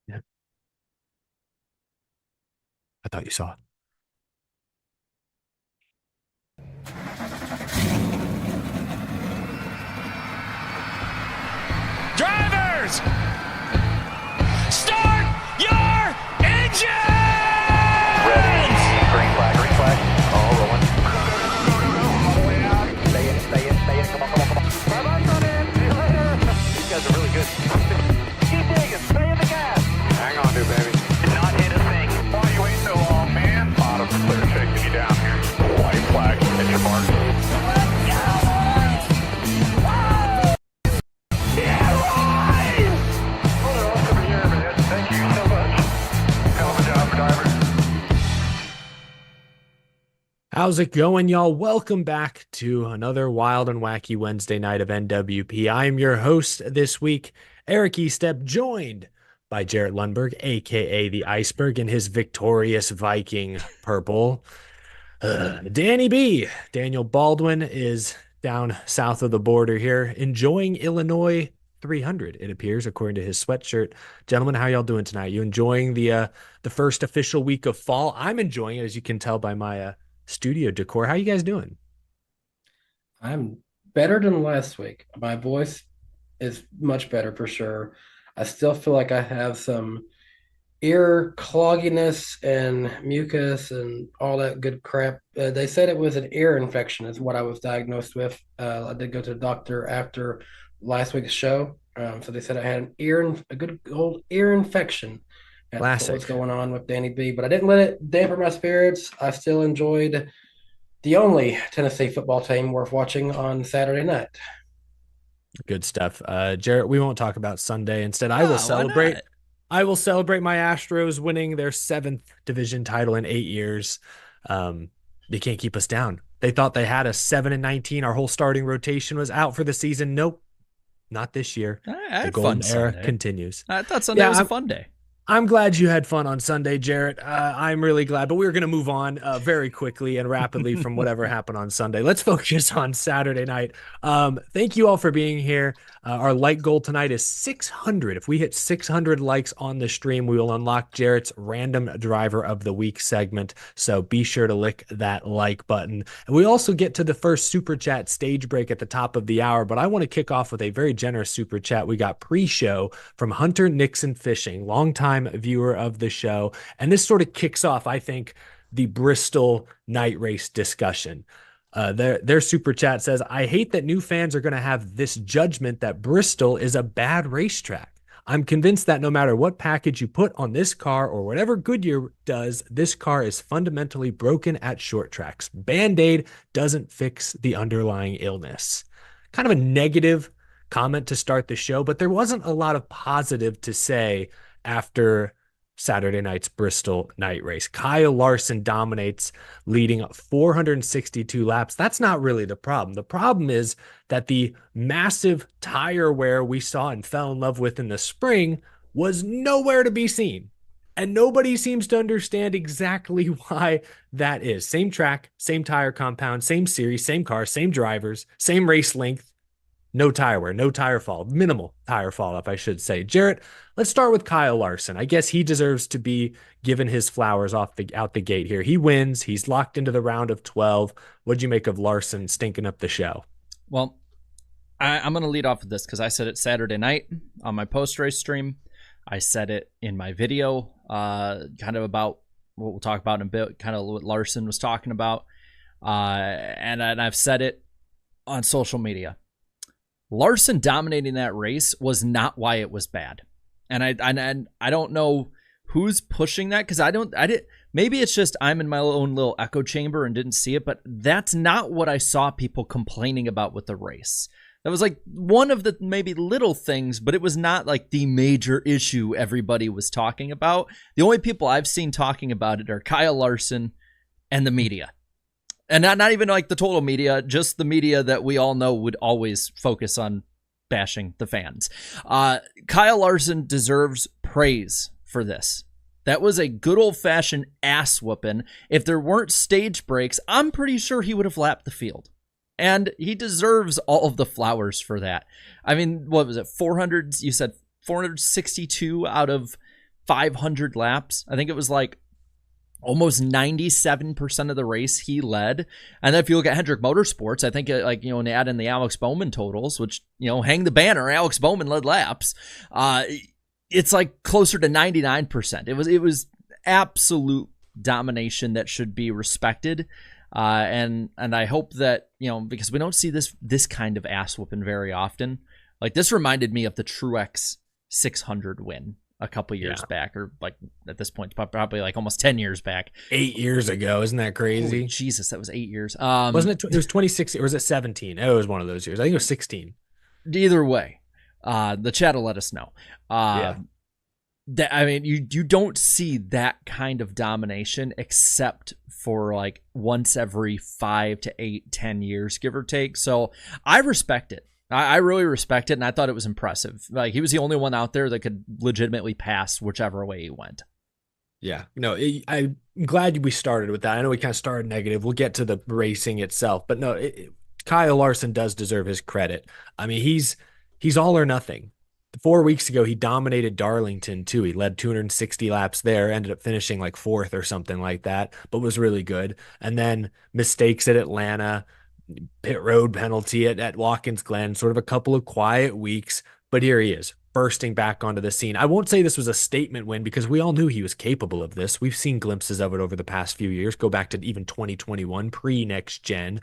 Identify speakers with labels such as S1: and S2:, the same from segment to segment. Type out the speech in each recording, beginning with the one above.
S1: Yeah, I thought you saw it.
S2: Drivers, start your engines!
S3: Ready. Green flag, green flag. All rolling. All the way out. Stay in, stay in, stay in. Come on, come on, come on. Bye-bye, Sonny. See you later. These guys are really good. Keep digging. Stay in the gas. Hang on, dude, baby. Did not hit a thing. Why are you waiting so long, man? Bottom clear, chasing you down here. White flag. Hit your mark.
S1: How's it going, y'all? Welcome back to another wild and wacky Wednesday night of NWP. I'm your host this week, Eric Estep, joined by Jarrett Lundberg, aka the Iceberg, in his victorious Viking purple. Danny B, Daniel Baldwin, is down south of the border here, enjoying Illinois 300, it appears, according to his sweatshirt. Gentlemen, how y'all doing tonight? You enjoying the first official week of fall? I'm enjoying it, as you can tell by my studio decor. How you guys doing?
S4: I'm better than last week. My voice is much better for sure. I still feel like I have some ear clogginess and mucus and all that good crap. They said it was an ear infection is what I was diagnosed with. I did go to the doctor after last week's show. So they said I had a good old ear infection. That's what was going on with Danny B. But I didn't let it dampen my spirits. I still enjoyed the only Tennessee football team worth watching on Saturday night.
S1: Good stuff. Jarrett, we won't talk about Sunday. Instead, I will celebrate. I will celebrate my Astros winning their 7th division title in 8 years. They can't keep us down. They thought they had us 7-19. Our whole starting rotation was out for the season. Nope, not this year.
S2: The golden era
S1: continues.
S2: I thought Sunday was a fun day.
S1: I'm glad you had fun on Sunday, Jarrett. I'm really glad, but we're going to move on very quickly and rapidly from whatever happened on Sunday. Let's focus on Saturday night. Thank you all for being here. Our like goal tonight is 600. If we hit 600 likes on the stream, we will unlock Jarrett's Random Driver of the Week segment. So be sure to lick that like button. And we also get to the first Super Chat stage break at the top of the hour, but I want to kick off with a very generous Super Chat we got pre-show from Hunter Nixon Fishing, longtime viewer of the show. And this sort of kicks off, I think, the Bristol night race discussion. Their super chat says, I hate that new fans are going to have this judgment that Bristol is a bad racetrack. I'm convinced that no matter what package you put on this car or whatever Goodyear does, this car is fundamentally broken at short tracks. Band-Aid doesn't fix the underlying illness. Kind of a negative comment to start the show, but there wasn't a lot of positive to say after Saturday night's Bristol night race. Kyle Larson dominates, leading 462 laps. That's not really the problem. The problem is that the massive tire wear we saw and fell in love with in the spring was nowhere to be seen. And nobody seems to understand exactly why that is. Same track, same tire compound, same series, same car, same drivers, same race length. No tire wear, no tire fall, minimal tire fall, if I should say. Jarrett, let's start with Kyle Larson. I guess he deserves to be given his flowers out the gate here. He wins. He's locked into the round of 12. What'd you make of Larson stinking up the show?
S2: Well, I'm going to lead off with this because I said it Saturday night on my post-race stream. I said it in my video, kind of about what we'll talk about in a bit, kind of what Larson was talking about. And I've said it on social media. Larson dominating that race was not why it was bad. And I don't know who's pushing that because maybe it's just I'm in my own little echo chamber and didn't see it, but that's not what I saw people complaining about with the race. That was like one of the maybe little things, but it was not like the major issue everybody was talking about. The only people I've seen talking about it are Kyle Larson and the media. And not even like the total media, just the media that we all know would always focus on bashing the fans. Kyle Larson deserves praise for this. That was a good old-fashioned ass whooping. If there weren't stage breaks, I'm pretty sure he would have lapped the field. And he deserves all of the flowers for that. I mean, what was it, 400? You said 462 out of 500 laps. I think it was like almost 97% of the race he led. And then if you look at Hendrick Motorsports, I think like, and add in the Alex Bowman totals, which, hang the banner, Alex Bowman led laps. It's like closer to 99%. It was absolute domination that should be respected. And I hope that, because we don't see this kind of ass whooping very often. Like, this reminded me of the Truex 600 win a couple years back, or like at this point, probably like almost 10 years back.
S1: 8 years ago. Isn't that crazy?
S2: Holy Jesus, that was 8 years.
S1: Wasn't it? It was 2016, or was it 17? It was one of those years. I think it was 16.
S2: Either way, the chat will let us know. You don't see that kind of domination except for like once every 5 to 8, 10 years, give or take. So I respect it. I really respect it, and I thought it was impressive. Like, he was the only one out there that could legitimately pass whichever way he went.
S1: Yeah, I'm glad we started with that. I know we kind of started negative. We'll get to the racing itself, but no, Kyle Larson does deserve his credit. I mean, he's all or nothing. 4 weeks ago, he dominated Darlington too. He led 260 laps there, ended up finishing like 4th or something like that, but was really good. And then mistakes at Atlanta, pit road penalty at Watkins Glen, sort of a couple of quiet weeks, but here he is bursting back onto the scene. I won't say this was a statement win because we all knew he was capable of this. We've seen glimpses of it over the past few years. Go back to even 2021, pre-next gen.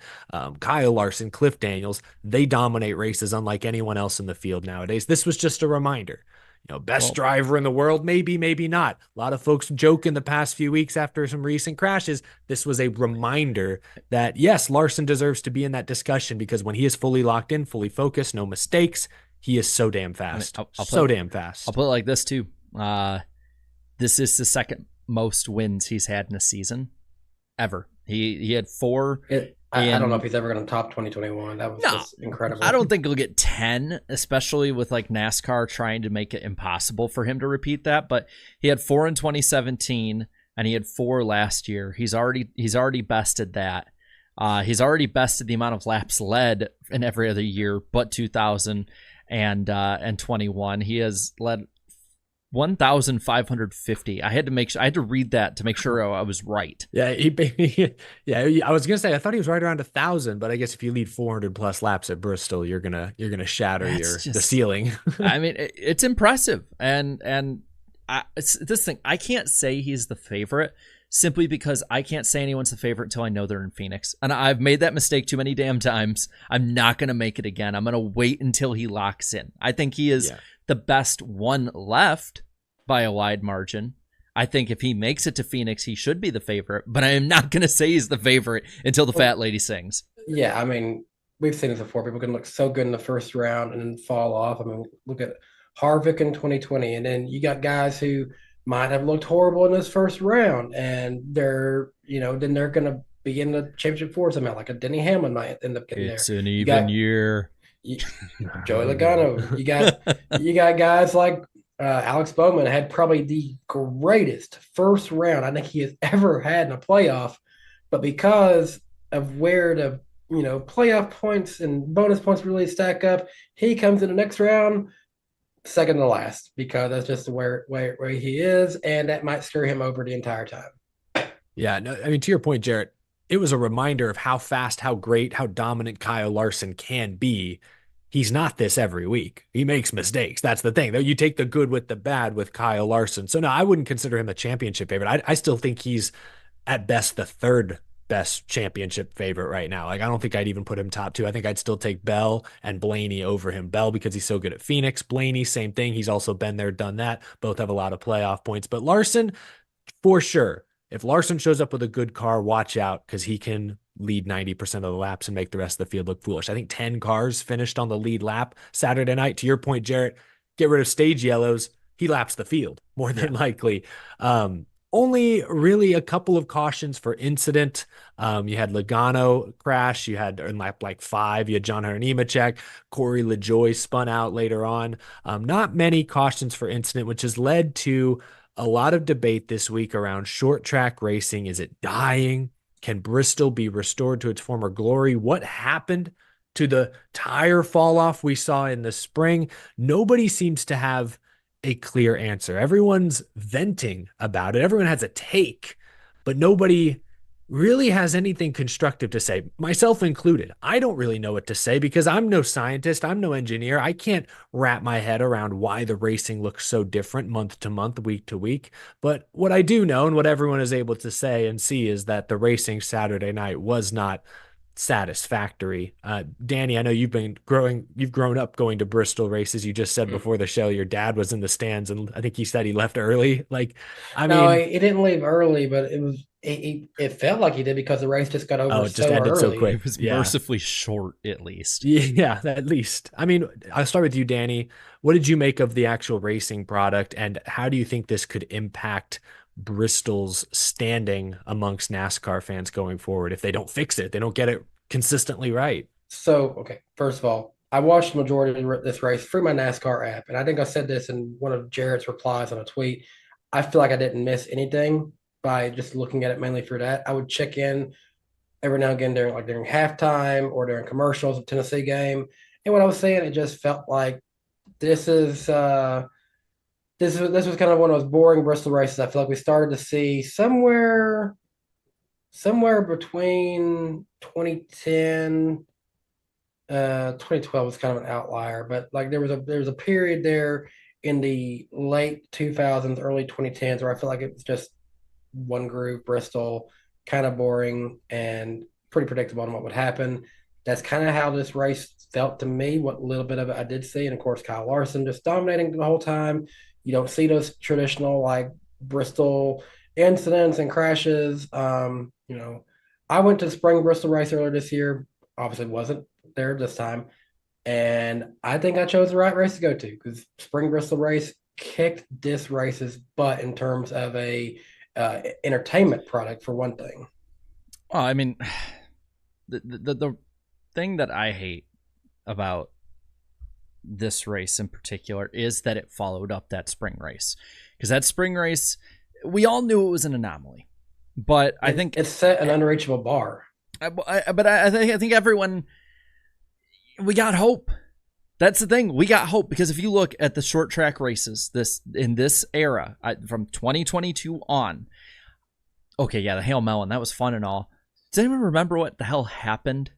S1: Kyle Larson, Cliff Daniels, they dominate races unlike anyone else in the field nowadays. This was just a reminder. Best driver in the world, maybe, maybe not. A lot of folks joke in the past few weeks after some recent crashes. This was a reminder that, yes, Larson deserves to be in that discussion because when he is fully locked in, fully focused, no mistakes, he is so damn fast. Damn fast.
S2: I'll put it like this, too. This is the second most wins he's had in a season ever. He had 4.
S4: I don't know if he's ever going to top 2021. That was just incredible.
S2: I don't think he'll get 10, especially with like NASCAR trying to make it impossible for him to repeat that. But he had 4 in 2017, and he had 4 last year. He's already bested that. He's already bested the amount of laps led in every other year, but 2021. He has led 1,550. I had to read that to make sure I was right.
S1: Yeah, I was gonna say I thought he was right around 1,000, but I guess if you lead 400 plus laps at Bristol, you're gonna shatter the ceiling.
S2: I mean, it's impressive, and it's this thing. I can't say he's the favorite simply because I can't say anyone's the favorite until I know they're in Phoenix, and I've made that mistake too many damn times. I'm not gonna make it again. I'm gonna wait until he locks in. I think he is the best one left by a wide margin. I think if he makes it to Phoenix, he should be the favorite, but I am not going to say he's the favorite until the fat lady sings.
S4: Yeah, I mean, we've seen this before. People can look so good in the first round and then fall off. I mean, look at Harvick in 2020, and then you got guys who might have looked horrible in this first round, and they're, then they're going to be in the championship four somehow, like a Denny Hamlin might end up getting
S2: it's
S4: there.
S2: It's an even year.
S4: Joey Logano. You got guys like Alex Bowman had probably the greatest first round I think he has ever had in a playoff, but because of where the playoff points and bonus points really stack up, he comes in the next round second to last because that's just where he is, and that might screw him over the entire time.
S1: Yeah, no, I mean, to your point, Jarrett, it was a reminder of how fast, how great, how dominant Kyle Larson can be. He's not this every week. He makes mistakes. That's the thing. You take the good with the bad with Kyle Larson. So no, I wouldn't consider him a championship favorite. I still think he's at best the third best championship favorite right now. Like, I don't think I'd even put him top 2. I think I'd still take Bell and Blaney over him. Bell because he's so good at Phoenix. Blaney, same thing. He's also been there, done that. Both have a lot of playoff points. But Larson, for sure. If Larson shows up with a good car, watch out because he can lead 90% of the laps and make the rest of the field look foolish. I think 10 cars finished on the lead lap Saturday night. To your point, Jarrett, get rid of stage yellows. He laps the field more than likely. Only really a couple of cautions for incident. You had Logano crash. You had in lap like 5, you had John Hunter Nemechek. Corey LaJoie spun out later on. Not many cautions for incident, which has led to a lot of debate this week around short track racing. Is it dying? Can Bristol be restored to its former glory? What happened to the tire fall off we saw in the spring? Nobody seems to have a clear answer. Everyone's venting about it. Everyone has a take, but nobody really has anything constructive to say, myself included. I don't really know what to say because I'm no scientist. I'm no engineer. I can't wrap my head around why the racing looks so different month to month, week to week. But what I do know and what everyone is able to say and see is that the racing Saturday night was not satisfactory. Danny, I know you've grown up going to Bristol races. You just said before the show your dad was in the stands, and I think he said he left early. Like, I
S4: No,
S1: mean,
S4: he didn't leave early, but it felt like he did because the race just got over
S1: it just
S4: so
S1: ended so
S4: early.
S1: quick.
S2: It was
S1: Yeah.
S2: mercifully short, at least.
S1: Yeah, at least. I mean, I'll start with you, Danny. What did you make of the actual racing product, and how do you think this could impact Bristol's standing amongst NASCAR fans going forward if they don't fix it, they don't get it consistently right?
S4: So, okay, first of all, I watched the majority of this race through my NASCAR app, and I think I said this in one of Jarrett's replies on a tweet. I feel like I didn't miss anything by just looking at it mainly for that. I would check in every now and again during halftime or during commercials of Tennessee game, and what I was saying, it just felt like this is this was kind of one of those boring Bristol races. I feel like we started to see somewhere between 2010 2012 was kind of an outlier, but like there was a period there in the late 2000s, early 2010s where I feel like it was just one groove Bristol, kind of boring and pretty predictable on what would happen. That's kind of how this race felt to me, what little bit of it I did see. And of course, Kyle Larson just dominating the whole time. You don't see those traditional like Bristol incidents and crashes. I went to the spring Bristol race earlier this year. Obviously, wasn't there this time. And I think I chose the right race to go to because spring Bristol race kicked this race's butt in terms of a entertainment product for one thing.
S2: Well, I mean, the thing that I hate about this race in particular is that it followed up that spring race, because that spring race, we all knew it was an anomaly, but I think
S4: it set an unreachable bar.
S2: I think everyone, we got hope. That's the thing. We got hope because if you look at the short track races in this era from 2022 on, okay, yeah, the Hail Melon, that was fun and all. Does anyone remember what the hell happened?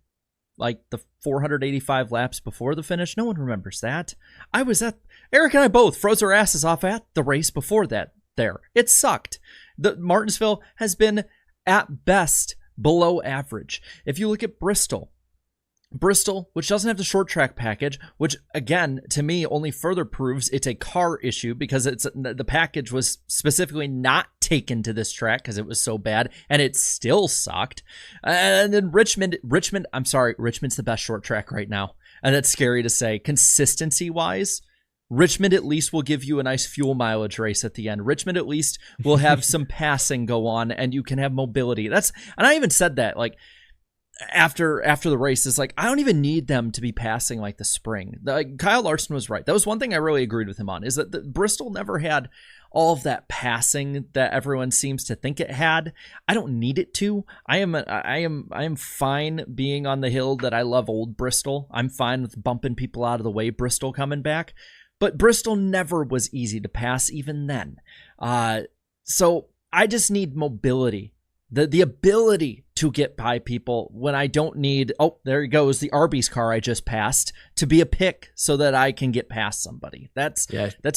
S2: Like the 485 laps before the finish? No one remembers that. Eric and I both froze our asses off at the race before that there. It sucked. The Martinsville has been at best below average. If you look at Bristol, which doesn't have the short track package, which again, to me, only further proves it's a car issue because the package was specifically not taken to this track because it was so bad and it still sucked. And then Richmond, I'm sorry, Richmond's the best short track right now. And that's scary to say. Consistency wise, Richmond at least will give you a nice fuel mileage race at the end. Richmond at least will have some passing go on and you can have mobility. And I even said that, like, after the race, is like, I don't even need them to be passing like the spring. Kyle Larson was right. That was one thing I really agreed with him on, is that the Bristol never had all of that passing that everyone seems to think it had. I don't need it to. I am fine being on the hill that I love old Bristol. I'm fine with bumping people out of the way, Bristol coming back. But Bristol never was easy to pass even then. So I just need mobility. The ability to get by people when I don't need, oh, there he goes, the Arby's car I just passed, to be a pick so that I can get past somebody. That's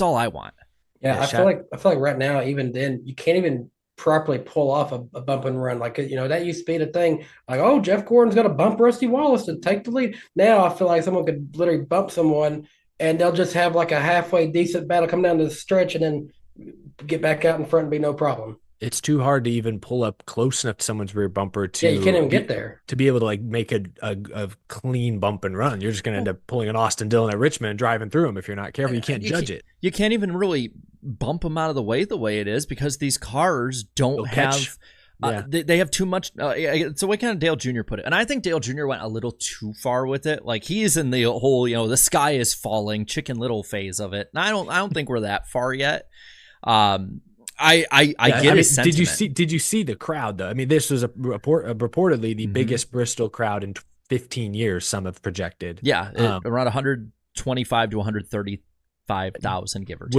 S2: all I want.
S4: Yeah, I feel like right now, even then, you can't even properly pull off a bump and run. Like, that used to be the thing. Like, oh, Jeff Gordon's got to bump Rusty Wallace to take the lead. Now I feel like someone could literally bump someone and they'll just have like a halfway decent battle come down to the stretch and then get back out in front and be no problem.
S1: It's too hard to even pull up close enough to someone's rear bumper to,
S4: you can't even get there,
S1: to be able to like make a clean bump and run. You're just going to end up pulling an Austin Dillon at Richmond and driving through them if you're not careful. You can't judge it.
S2: You can't even really bump them out of the way it is because these cars don't have they have too much. It's the way kind of Dale Jr. put it, and I think Dale Jr. went a little too far with it. Like, he's in the whole the sky is falling, Chicken Little phase of it. And I don't think we're that far yet. I get his sentiment.
S1: Did you see the crowd though? I mean, this was reportedly the biggest Bristol crowd in 15 years. Some have projected.
S2: Yeah, around 125 to 130 5,000, give or take.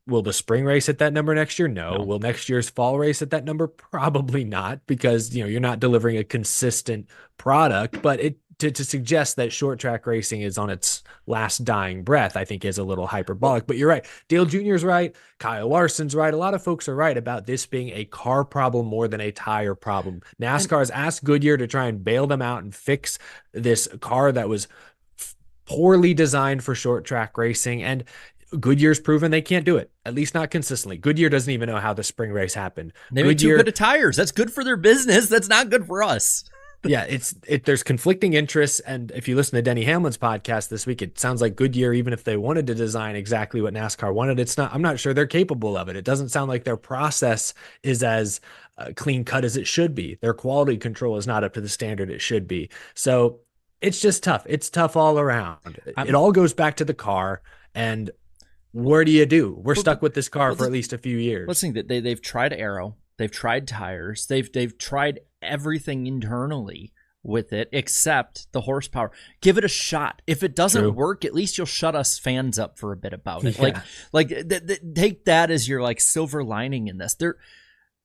S1: Will the spring race at that number next year? No. Will next year's fall race at that number? Probably not, because you're not delivering a consistent product. But to suggest that short track racing is on its last dying breath, I think is a little hyperbolic. But you're right. Dale Jr.'s right. Kyle Larson's right. A lot of folks are right about this being a car problem more than a tire problem. NASCAR has asked Goodyear to try and bail them out and fix this car that was poorly designed for short track racing, and Goodyear's proven they can't do it, at least not consistently. Goodyear doesn't even know how the spring race happened.
S2: They made too good of tires. That's good for their business. That's not good for us.
S1: Yeah, there's conflicting interests, and if you listen to Denny Hamlin's podcast this week, it sounds like Goodyear, even if they wanted to design exactly what NASCAR wanted, I'm not sure they're capable of it. It doesn't sound like their process is as clean cut as it should be. Their quality control is not up to the standard it should be. So it's just tough. It's tough all around. It all goes back to the car, and where do you do? We're stuck with this car for at least a few years.
S2: Let's think that they've tried aero, they've tried tires, they've tried everything internally with it except the horsepower. Give it a shot. If it doesn't work, at least you'll shut us fans up for a bit about it. Yeah. Take that as your silver lining in this.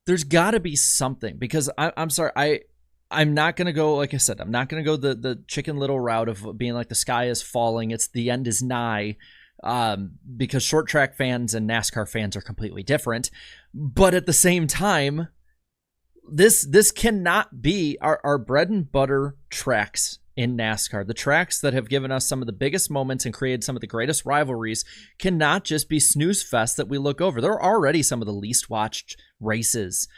S2: There's got to be something, because I'm sorry, I'm not going to go, like I said, I'm not going to go the Chicken Little route of being like the sky is falling, the end is nigh, because short track fans and NASCAR fans are completely different. But at the same time, this cannot be our bread and butter tracks in NASCAR. The tracks that have given us some of the biggest moments and created some of the greatest rivalries cannot just be snooze fest that we look over. There are already some of the least watched races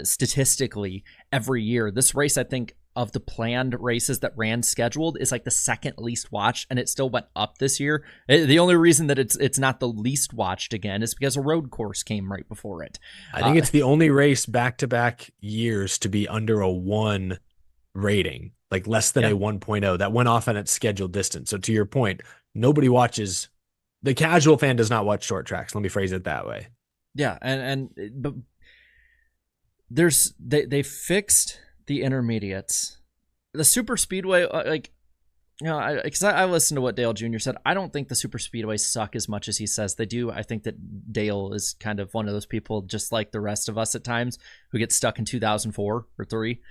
S2: statistically every year. This race, I think, of the planned races that ran scheduled, is like the second least watched, and it still went up this year. The only reason that it's not the least watched again is because a road course came right before it.
S1: I think it's the only race back-to-back years to be under a 1 rating, like less than a 1.0, that went off on its scheduled distance. So to your point, nobody watches. The casual fan does not watch short tracks. Let me phrase it that way.
S2: Yeah, but they fixed the intermediates. The super speedway, because I listened to what Dale Jr. said. I don't think the super speedways suck as much as he says they do. I think that Dale is kind of one of those people, just like the rest of us at times, who get stuck in 2004 or 3.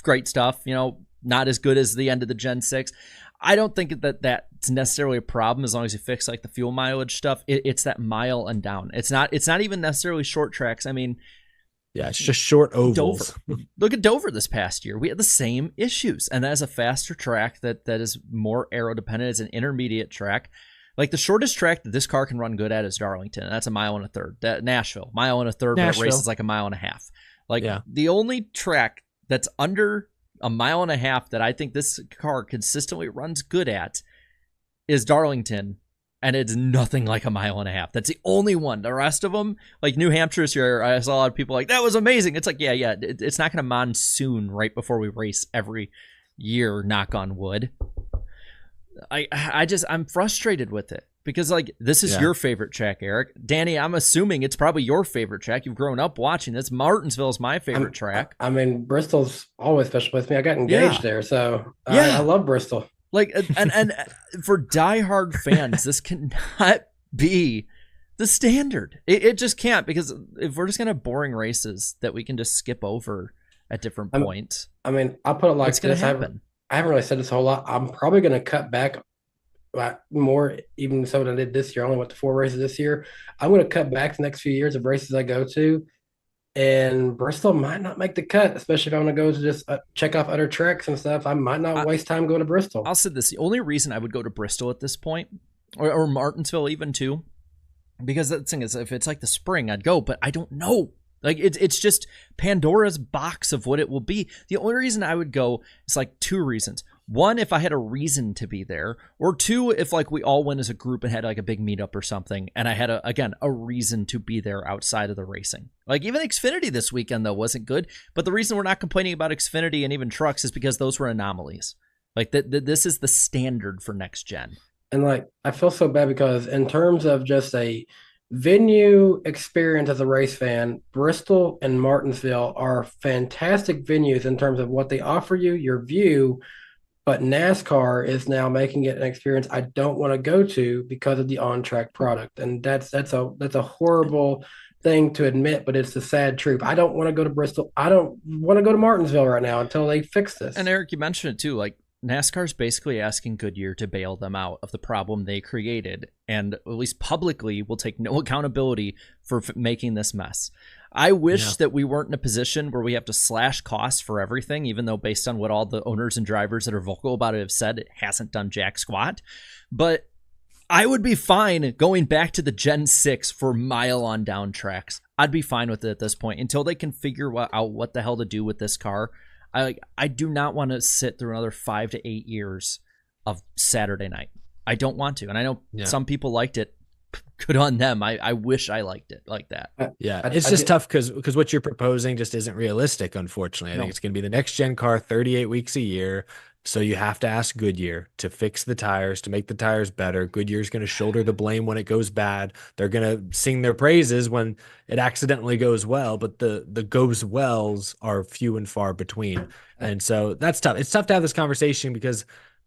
S2: Great stuff, not as good as the end of the Gen 6. I don't think that's necessarily a problem as long as you fix the fuel mileage stuff. It's that mile and down. It's not even necessarily short tracks. I mean,
S1: yeah, it's just short ovals.
S2: Dover. Look at Dover this past year. We had the same issues, and that is a faster track that is more aero dependent. It's an intermediate track. The shortest track that this car can run good at is Darlington, and that's a mile and a third. Nashville, mile and a third, but it races like a mile and a half. The only track that's under a mile and a half that I think this car consistently runs good at is Darlington, and it's nothing like a mile and a half. That's the only one. The rest of them, New Hampshire this year, I saw a lot of people that was amazing. It's it's not going to monsoon right before we race every year, knock on wood. I'm frustrated with it, because this is your favorite track, Eric. Danny, I'm assuming it's probably your favorite track. You've grown up watching this. Martinsville is my favorite track.
S4: I mean, Bristol's always special with me. I got engaged there, so I love Bristol.
S2: And for diehard fans, this cannot be the standard. It just can't, because if we're just gonna have boring races that we can just skip over at different points.
S4: I mean, I'll put it like
S2: what's
S4: this.
S2: Gonna happen?
S4: I haven't really said this a whole lot. I'm probably going to cut back more, even so than I did this year. I only went to 4 races this year. I'm going to cut back the next few years of races I go to, and Bristol might not make the cut, especially if I want to go to just check off other tracks and stuff. I might not waste time going to Bristol.
S2: I'll say this. The only reason I would go to Bristol at this point, or Martinsville even too, because the thing is, if it's the spring, I'd go, but I don't know. It's just Pandora's box of what it will be. The only reason I would go is 2 reasons. 1, if I had a reason to be there, or 2, if we all went as a group and had a big meetup or something, and I had a reason to be there outside of the racing. Even Xfinity this weekend though wasn't good, but the reason we're not complaining about Xfinity and even trucks is because those were anomalies. This is the standard for next gen.
S4: And I feel so bad, because in terms of just a venue experience as a race fan, Bristol and Martinsville are fantastic venues in terms of what they offer you, your view, but NASCAR is now making it an experience I don't want to go to because of the on-track product, and that's a horrible thing to admit, but it's the sad truth. I don't want to go to Bristol. I don't want to go to Martinsville right now until they fix this.
S2: And Eric, you mentioned it too. Like NASCAR's basically asking Goodyear to bail them out of the problem they created, and at least publicly will take no accountability for making this mess. I wish that we weren't in a position where we have to slash costs for everything, even though based on what all the owners and drivers that are vocal about it have said, it hasn't done jack squat. But I would be fine going back to the Gen 6 for mile on down tracks. I'd be fine with it at this point until they can figure out what the hell to do with this car. I do not want to sit through another 5 to 8 years of Saturday night. I don't want to. And I know some people liked it. Good on them. I wish I liked it like that.
S1: Yeah, it's just tough because what you're proposing just isn't realistic, unfortunately. I think it's going to be the next gen car, 38 weeks a year. So you have to ask Goodyear to fix the tires, to make the tires better. Goodyear's going to shoulder the blame when it goes bad. They're going to sing their praises when it accidentally goes well, but the goes wells are few and far between. And so that's tough. It's tough to have this conversation because,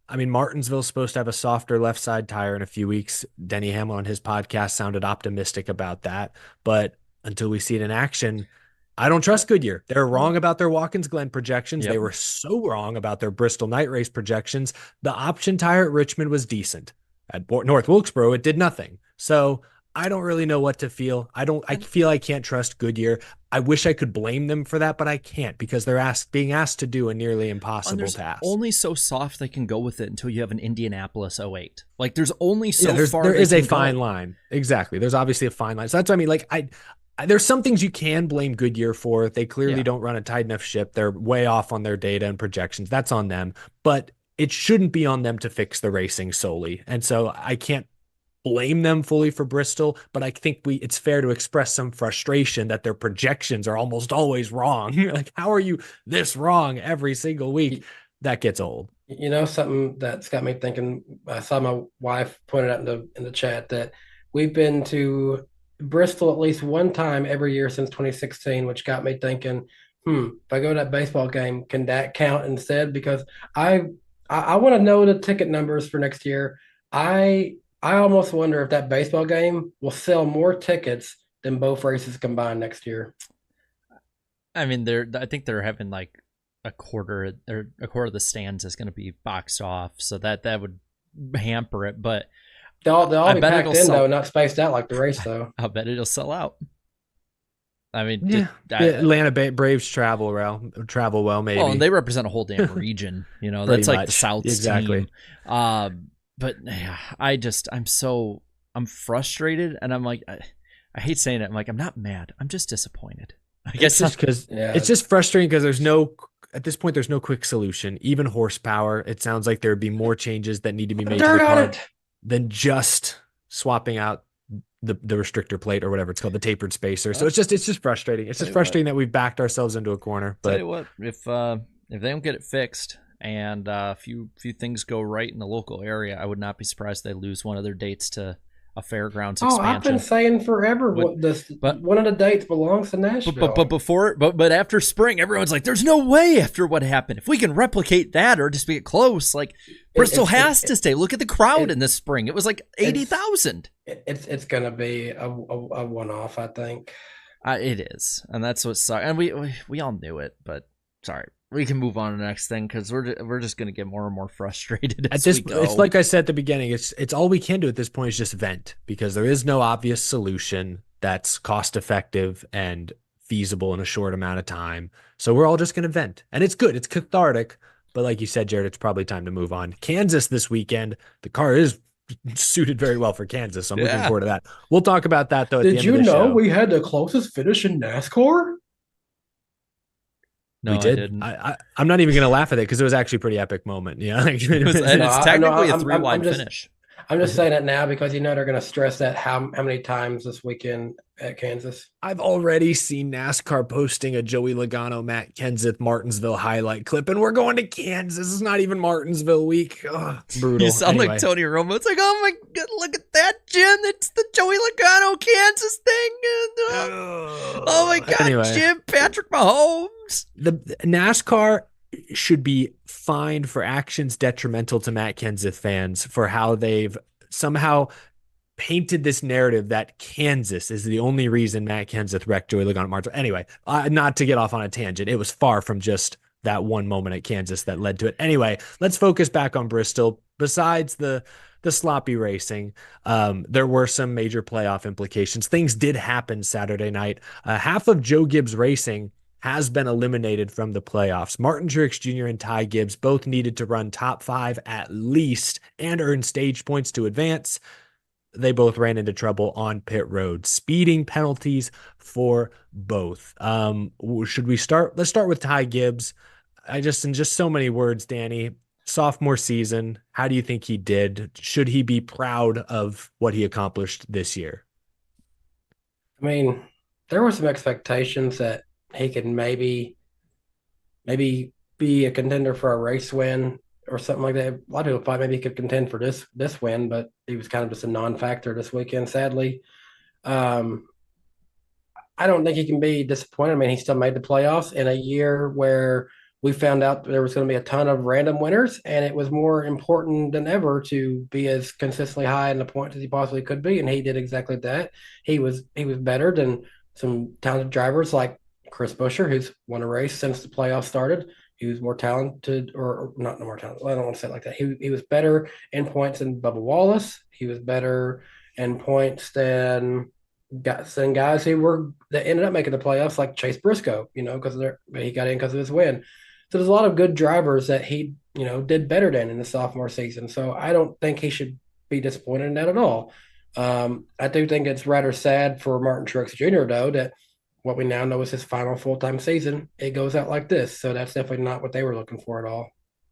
S1: I mean, Martinsville's supposed to have a softer left side tire in a few weeks. Denny Hamlin on his podcast sounded optimistic about that. But until we see it in action, I don't trust Goodyear. They're wrong about their Watkins Glen projections. They were so wrong about their Bristol night race projections. The option tire at Richmond was decent. At North Wilkesboro, it did nothing. So I don't really know what to feel. I feel I can't trust Goodyear. I wish I could blame them for that, but I can't because they're being asked to do a nearly impossible task.
S2: Only so soft they can go with it until you have an Indianapolis 08. Like there's only so far.
S1: There is a fine line. Exactly. There's obviously a fine line. So that's what I mean. Like there's some things you can blame Goodyear for. They clearly don't run a tight enough ship. They're way off on their data and projections. That's on them. But it shouldn't be on them to fix the racing solely. And so I can't blame them fully for Bristol, but I think it's fair to express some frustration that their projections are almost always wrong. Like, how are you this wrong every single week? That gets old.
S4: You know, something that's got me thinking, I saw my wife pointed out in the chat that we've been to Bristol at least one time every year since 2016, which got me thinking, if I go to that baseball game, can that count instead? Because I want to know the ticket numbers for next year. I almost wonder if that baseball game will sell more tickets than both races combined next year.
S2: I mean, I think they're having like a quarter of the stands is going to be boxed off, so that would hamper it. But
S4: they'll all be packed in though, not spaced out like the race though.
S2: I bet it'll sell out. I mean,
S1: Atlanta Braves travel well, maybe.
S2: Well, and they represent a whole damn region. You know, that's like the South's team. But I'm frustrated, and I'm like, I hate saying it. I'm like, I'm not mad. I'm just disappointed. I guess
S1: it's just frustrating because at this point, there's no quick solution. Even horsepower, it sounds like there'd be more changes that need to be made to the car than just swapping out the restrictor plate or whatever it's called, the tapered spacer. So it's just frustrating. It's just frustrating that we've backed ourselves into a corner. But
S2: tell you what, if they don't get it fixed, and a few things go right in the local area, I would not be surprised they lose one of their dates to a fairgrounds expansion.
S4: I've been saying forever one of the dates belongs to Nashville.
S2: But after spring, everyone's like, "There's no way." After what happened, if we can replicate that or just get close, like Bristol has to stay. Look at the crowd in this spring; it was like 80,000.
S4: It's going to be a one-off, I think.
S2: It is, and that's what sucks. And we all knew it, but sorry. We can move on to the next thing because we're just going to get more and more frustrated as we go.
S1: It's like I said at the beginning. It's all we can do at this point is just vent because there is no obvious solution that's cost effective and feasible in a short amount of time. So we're all just going to vent, and it's good. It's cathartic. But like you said, Jared, it's probably time to move on. Kansas this weekend. The car is suited very well for Kansas, so I'm looking forward to that. We'll talk about that though.
S4: Did you know we had the closest finish in NASCAR?
S2: No,
S1: we did.
S2: I didn't.
S1: I'm not even going to laugh at it because it was actually a pretty epic moment. Yeah,
S2: it's technically a 3-wide finish.
S4: I'm just saying it now because they're going to stress that how many times this weekend at Kansas.
S1: I've already seen NASCAR posting a Joey Logano, Matt Kenseth, Martinsville highlight clip, and we're going to Kansas. It's not even Martinsville week. Ugh, brutal.
S2: You sound like Tony Romo. It's like, oh my God, look at that, Jim. It's the Joey Logano Kansas thing. Oh my God, Jim, Patrick Mahomes.
S1: The NASCAR should be fined for actions detrimental to Matt Kenseth fans for how they've somehow painted this narrative that Kansas is the only reason Matt Kenseth wrecked Joey Logano at Martinsville. Anyway, not to get off on a tangent, it was far from just that one moment at Kansas that led to it. Anyway, let's focus back on Bristol. Besides the sloppy racing, there were some major playoff implications. Things did happen Saturday night. Half of Joe Gibbs Racing has been eliminated from the playoffs. Martin Truex Jr. and Ty Gibbs both needed to run top 5 at least and earn stage points to advance. They both ran into trouble on pit road. Speeding penalties for both. Should we start? Let's start with Ty Gibbs. In just so many words, Danny, sophomore season, how do you think he did? Should he be proud of what he accomplished this year?
S4: I mean, there were some expectations that he could maybe be a contender for a race win or something like that. A lot of people thought maybe he could contend for this win, but he was kind of just a non-factor this weekend, sadly. I don't think he can be disappointed. I mean, he still made the playoffs in a year where we found out there was going to be a ton of random winners, and it was more important than ever to be as consistently high in the points as he possibly could be, and he did exactly that. He was better than some talented drivers like Chris Buescher, who's won a race since the playoffs started. He was more talented, or not more talented. I don't want to say it like that. He was better in points than Bubba Wallace. He was better in points than guys that ended up making the playoffs, like Chase Briscoe. Because he got in because of his win. So there's a lot of good drivers that he did better than in the sophomore season. So I don't think he should be disappointed in that at all. I do think it's rather sad for Martin Truex Jr. though that what we now know is his final full-time season. It goes out like this. So that's definitely not what they were looking for at all.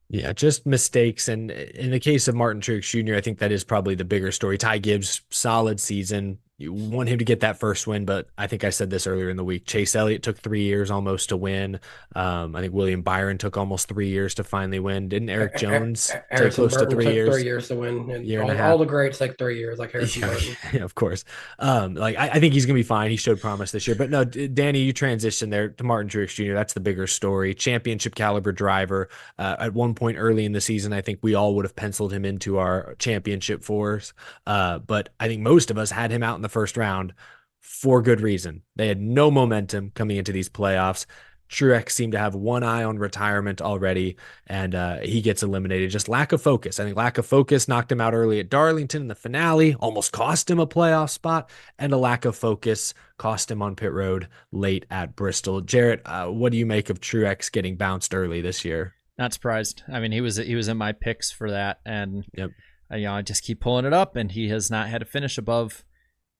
S1: Yeah, just mistakes. And in the case of Martin Truex Jr., I think that is probably the bigger story. Ty Gibbs, solid season. You want him to get that first win, but I think I said this earlier in the week. Chase Elliott took 3 years almost to win. I think William Byron took almost 3 years to finally win. Didn't Eric Jones take close
S4: Burton
S1: to 3 years?
S4: 3 years to win. And
S1: year and a half.
S4: All the greats like 3 years, like Harrison Burton.
S1: Yeah, of course. I think he's going to be fine. He showed promise this year. But no, Danny, you transition there to Martin Truex Jr. That's the bigger story. Championship caliber driver. At one point early in the season, I think we all would have penciled him into our championship fours. But I think most of us had him out in the first round for good reason. They had no momentum coming into these playoffs. Truex seemed to have one eye on retirement already, and he gets eliminated. Just lack of focus. I think lack of focus knocked him out early at Darlington in the finale, almost cost him a playoff spot, and a lack of focus cost him on pit road late at Bristol. Jarrett, what do you make of Truex getting bounced early this year?
S2: Not surprised. I mean, he was in my picks for that, and
S1: yep.
S2: I just keep pulling it up, and he has not had a finish above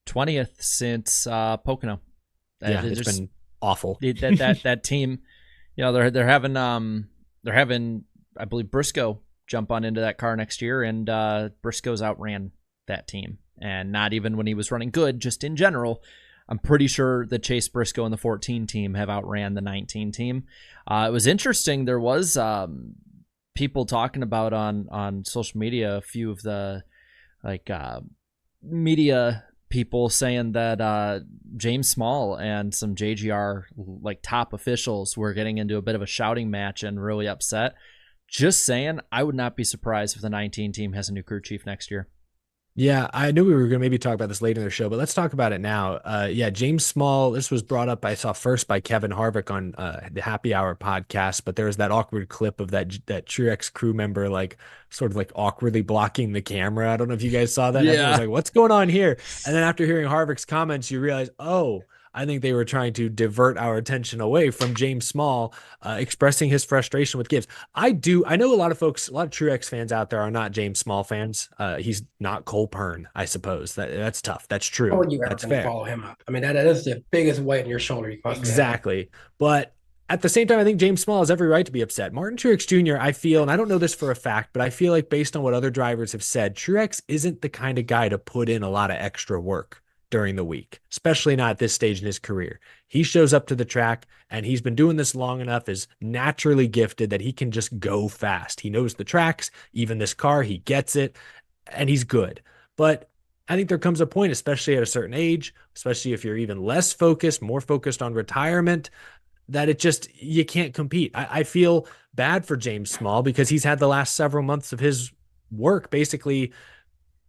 S2: 20th since Pocono.
S1: Yeah, it's been awful.
S2: that team, they're having I believe Briscoe jump on into that car next year, and Briscoe's outran that team, and not even when he was running good, just in general. I'm pretty sure that Chase Briscoe and the 14 team have outran the 19 team. It was interesting. There was people talking about on social media, a few of the media people saying that James Small and some JGR top officials were getting into a bit of a shouting match and really upset. Just saying, I would not be surprised if the 19 team has a new crew chief next year.
S1: Yeah, I knew we were going to maybe talk about this later in the show, but let's talk about it now. James Small, this was brought up, I saw first by Kevin Harvick on the Happy Hour podcast, but there was that awkward clip of that Truex crew member, sort of awkwardly blocking the camera. I don't know if you guys saw that.
S2: Yeah.
S1: Everyone was like, what's going on here? And then after hearing Harvick's comments, you realize, I think they were trying to divert our attention away from James Small expressing his frustration with Gibbs. I know a lot of Truex fans out there are not James Small fans. He's not Cole Pern, I suppose. That's tough. That's true.
S4: Or you ever
S1: That's
S4: going to
S1: fair.
S4: follow him up? I mean, that is the biggest weight on your shoulder you possibly
S1: Exactly. But at the same time, I think James Small has every right to be upset. Martin Truex Jr., I feel, and I don't know this for a fact, but I feel like based on what other drivers have said, Truex isn't the kind of guy to put in a lot of extra work during the week, especially not at this stage in his career. He shows up to the track, and he's been doing this long enough, is naturally gifted that he can just go fast. He knows the tracks, even this car, he gets it, and he's good. But I think there comes a point, especially at a certain age, especially if you're even less focused, more focused on retirement, that you can't compete. I feel bad for James Small because he's had the last several months of his work basically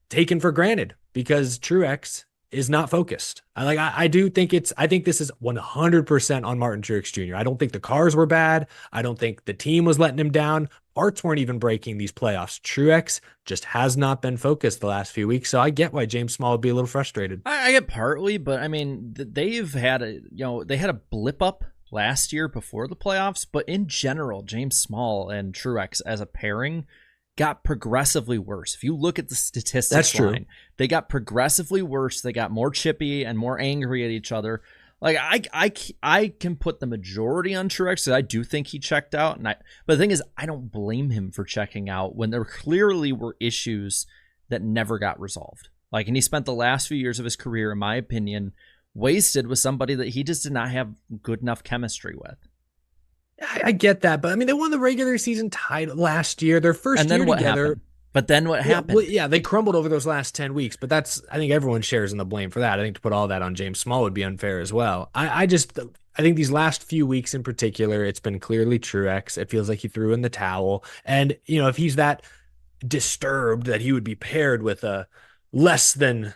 S1: taken for granted because Truex is not focused. I do think I think this is 100% on Martin Truex Jr. I don't think the cars were bad. I don't think the team was letting him down. Parts weren't even breaking these playoffs. Truex just has not been focused the last few weeks. So I get why James Small would be a little frustrated.
S2: I get partly, but I mean, they've had they had a blip up last year before the playoffs, but in general, James Small and Truex as a pairing got progressively worse. If you look at the statistics,
S1: that's true.
S2: They got progressively worse. They got more chippy and more angry at each other. Like I can put the majority on Truex because I do think he checked out, but the thing is, I don't blame him for checking out when there clearly were issues that never got resolved. Like, and he spent the last few years of his career, in my opinion, wasted with somebody that he just did not have good enough chemistry with.
S1: I get that, but I mean, they won the regular season title last year. Their first year together.
S2: Happened? But then what happened?
S1: Well, they crumbled over those last 10 weeks, but I think everyone shares in the blame for that. I think to put all that on James Small would be unfair as well. I think these last few weeks in particular, it's been clearly Truex. It feels like he threw in the towel. And, if he's that disturbed that he would be paired with a less than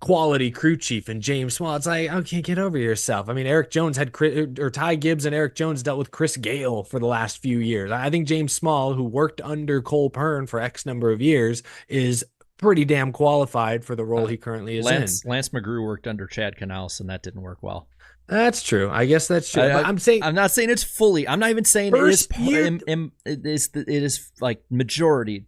S1: quality crew chief and James Small, it's like, okay, get over yourself. I mean, Eric Jones had Ty Gibbs and Eric Jones dealt with Chris Gale for the last few years. I think James Small, who worked under Cole Pearn for X number of years, is pretty damn qualified for the role he currently is in.
S2: Lance McGrew worked under Chad Canals, and that didn't work well.
S1: That's true. I guess that's true. I'm
S2: not saying it's fully. I'm not even saying it is like majority,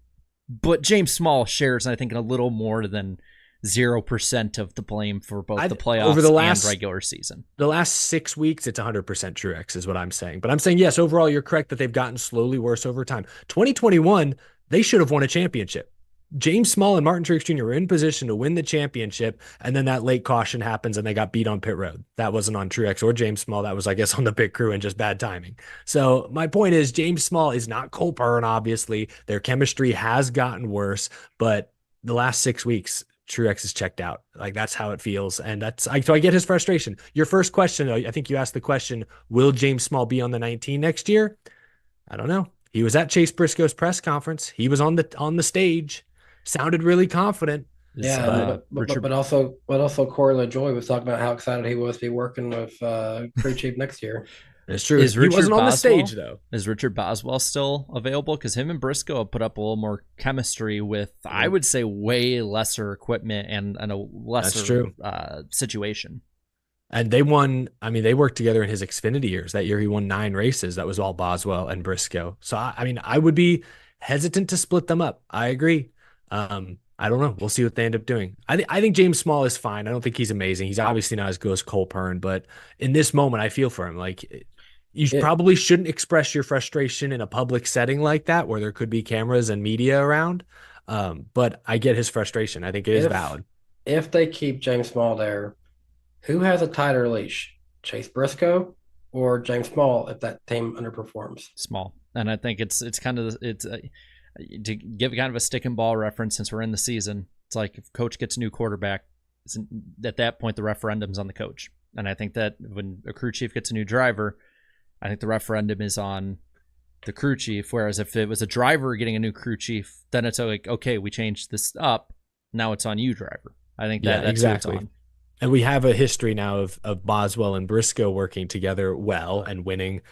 S2: but James Small shares, I think, a little more than 0% of the blame for both the playoffs over the and regular season.
S1: The last 6 weeks, it's 100% Truex is what I'm saying. But I'm saying, yes, overall, you're correct that they've gotten slowly worse over time. 2021, they should have won a championship. James Small and Martin Truex Jr. were in position to win the championship, and then that late caution happens and they got beat on pit road. That wasn't on Truex or James Small. That was, I guess, on the pit crew and just bad timing. So my point is, James Small is not Cole Pearn, obviously. Their chemistry has gotten worse, but the last 6 weeks, Truex is checked out. Like, that's how it feels. And so I get his frustration. Your first question, though, I think you asked the question, will James Small be on the 19 next year? I don't know. He was at Chase Briscoe's press conference. He was on the stage, sounded really confident.
S4: Yeah, but also Corey LaJoie was talking about how excited he was to be working with crew chief next year.
S1: It's true. He wasn't on the stage, though.
S2: Is Richard Boswell still available? Because him and Briscoe have put up a little more chemistry with, I would say, way lesser equipment and a lesser situation.
S1: And they won. I mean, they worked together in his Xfinity years. That year, he won 9 races. That was all Boswell and Briscoe. So, I would be hesitant to split them up. I agree. I don't know. We'll see what they end up doing. I think James Small is fine. I don't think he's amazing. He's obviously not as good as Cole Pearn, but in this moment, I feel for him. Like, you probably shouldn't express your frustration in a public setting like that where there could be cameras and media around. But I get his frustration. I think it is valid.
S4: If they keep James Small there, who has a tighter leash? Chase Briscoe or James Small if that team underperforms?
S2: Small. And I think it's to give kind of a stick and ball reference, since we're in the season, it's like if coach gets a new quarterback, at that point the referendum's on the coach. And I think that when a crew chief gets a new driver, I think the referendum is on the crew chief. Whereas if it was a driver getting a new crew chief, then it's like, okay, we changed this up. Now it's on you, driver. I think that's exactly. What it's on.
S1: And we have a history now of Boswell and Briscoe working together well and winning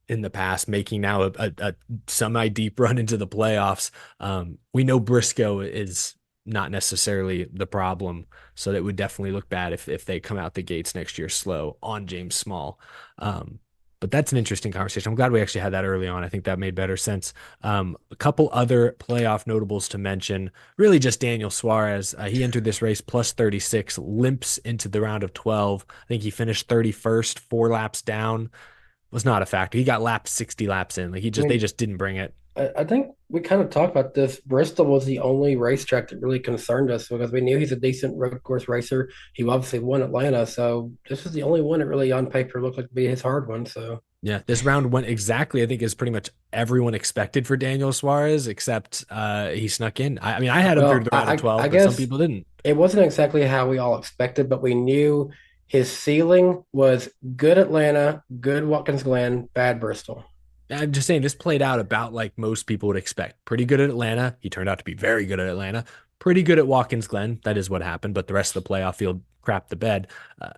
S1: in the past, making now a semi-deep run into the playoffs. We know Briscoe is not necessarily the problem, so that would definitely look bad if they come out the gates next year slow on James Small. But that's an interesting conversation. I'm glad we actually had that early on. I think that made better sense. A couple other playoff notables to mention, really just Daniel Suarez. He entered this race plus 36, limps into the round of 12. I think he finished 31st, 4 laps down. Was not a factor. He got lapped 60 laps in. Like they just didn't bring it.
S4: I think we kind of talked about this. Bristol was the only racetrack that really concerned us because we knew he's a decent road course racer. He obviously won Atlanta, so this was the only one that really on paper looked like to be his hard one. So
S1: yeah, this round went exactly, I think, as pretty much everyone expected for Daniel Suarez, except he snuck in. I mean, I had him through the round of 12, but some people didn't.
S4: It wasn't exactly how we all expected, but we knew his ceiling was good Atlanta, good Watkins Glen, bad Bristol.
S1: I'm just saying this played out about like most people would expect. Pretty good at Atlanta. He turned out to be very good at Atlanta. Pretty good at Watkins Glen. That is what happened. But the rest of the playoff field crapped the bed. Uh,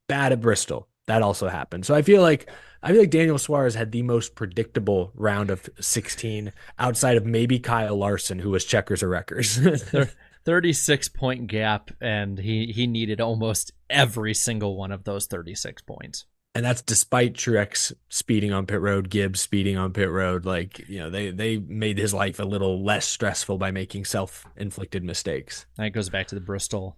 S1: Bad at Bristol. That also happened. So I feel like Daniel Suarez had the most predictable round of 16 outside of maybe Kyle Larson, who was checkers or wreckers.
S2: 36-point gap, and he needed almost every single one of those 36 points.
S1: And that's despite Truex speeding on pit road, Gibbs speeding on pit road. Like, they made his life a little less stressful by making self-inflicted mistakes.
S2: And it goes back to the Bristol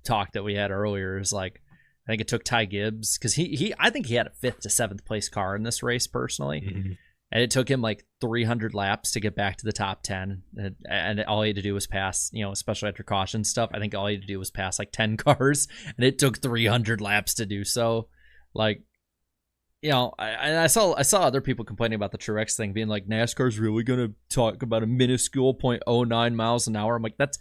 S2: talk that we had earlier. Is like, I think it took Ty Gibbs, because I think he had a 5th to 7th place car in this race personally. Mm-hmm. And it took him like 300 laps to get back to the top 10. And all he had to do was pass, especially after caution stuff. I think all he had to do was pass like 10 cars, and it took 300 laps to do so. Like, I saw other people complaining about the Truex thing, being like, NASCAR's really going to talk about a minuscule 0.09 miles an hour. I'm like, that's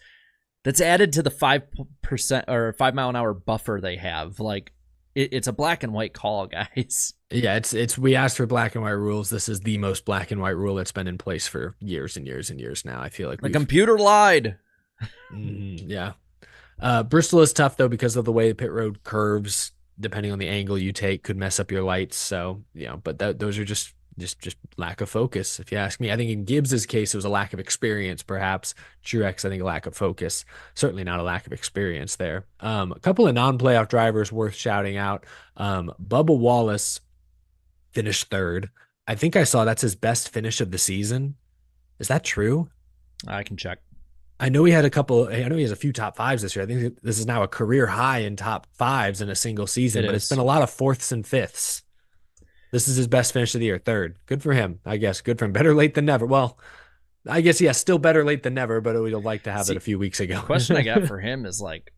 S2: added to the 5% or 5 mile an hour buffer they have. Like, it's a black and white call, guys.
S1: Yeah, it's we asked for black and white rules. This is the most black and white rule that's been in place for years and years and years now. I feel like
S2: the computer lied.
S1: Yeah. Bristol is tough though, because of the way the pit road curves, depending on the angle you take, could mess up your lights. So, but those are just lack of focus, if you ask me. I think in Gibbs's case, it was a lack of experience, perhaps. Truex, I think a lack of focus. Certainly not a lack of experience there. A couple of non-playoff drivers worth shouting out. Bubba Wallace finished 3rd. I think I saw that's his best finish of the season. Is that true?
S2: I can check.
S1: I know he has a few top 5s this year. I think this is now a career high in top 5s in a single season, it's been a lot of 4ths and 5ths. This is his best finish of the year, 3rd. Good for him, I guess. Good for him. Better late than never. Well, I guess, yeah, still better late than never, but we'd like to have it a few weeks ago.
S2: The question I got for him is like,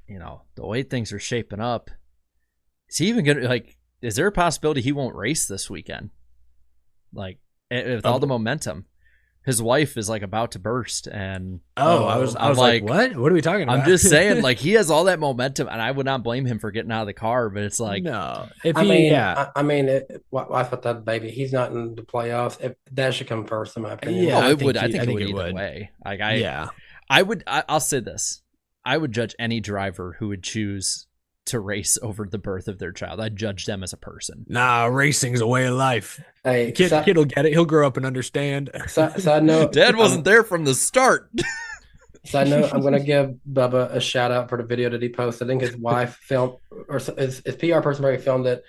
S2: the way things are shaping up, is he even going to, like, is there a possibility he won't race this weekend? Like, with all the momentum. His wife is like about to burst, and
S1: I was like, what are we talking about?
S2: I'm just saying, like, he has all that momentum, and I would not blame him for getting out of the car, but it's like,
S1: no,
S4: wife with that baby, he's not in the playoffs. That should come first, in my opinion.
S2: Yeah, I think it would either way. Like, I'll say this: I would judge any driver who would choose to race over the birth of their child. I'd judge them as a person.
S1: Nah, racing's a way of life.
S4: Hey,
S1: kid will get it. He'll grow up and understand.
S4: Side note,
S2: Dad wasn't there from the start.
S4: Side note, I'm going to give Bubba a shout out for the video that he posted. I think his wife filmed, or his PR person probably filmed it.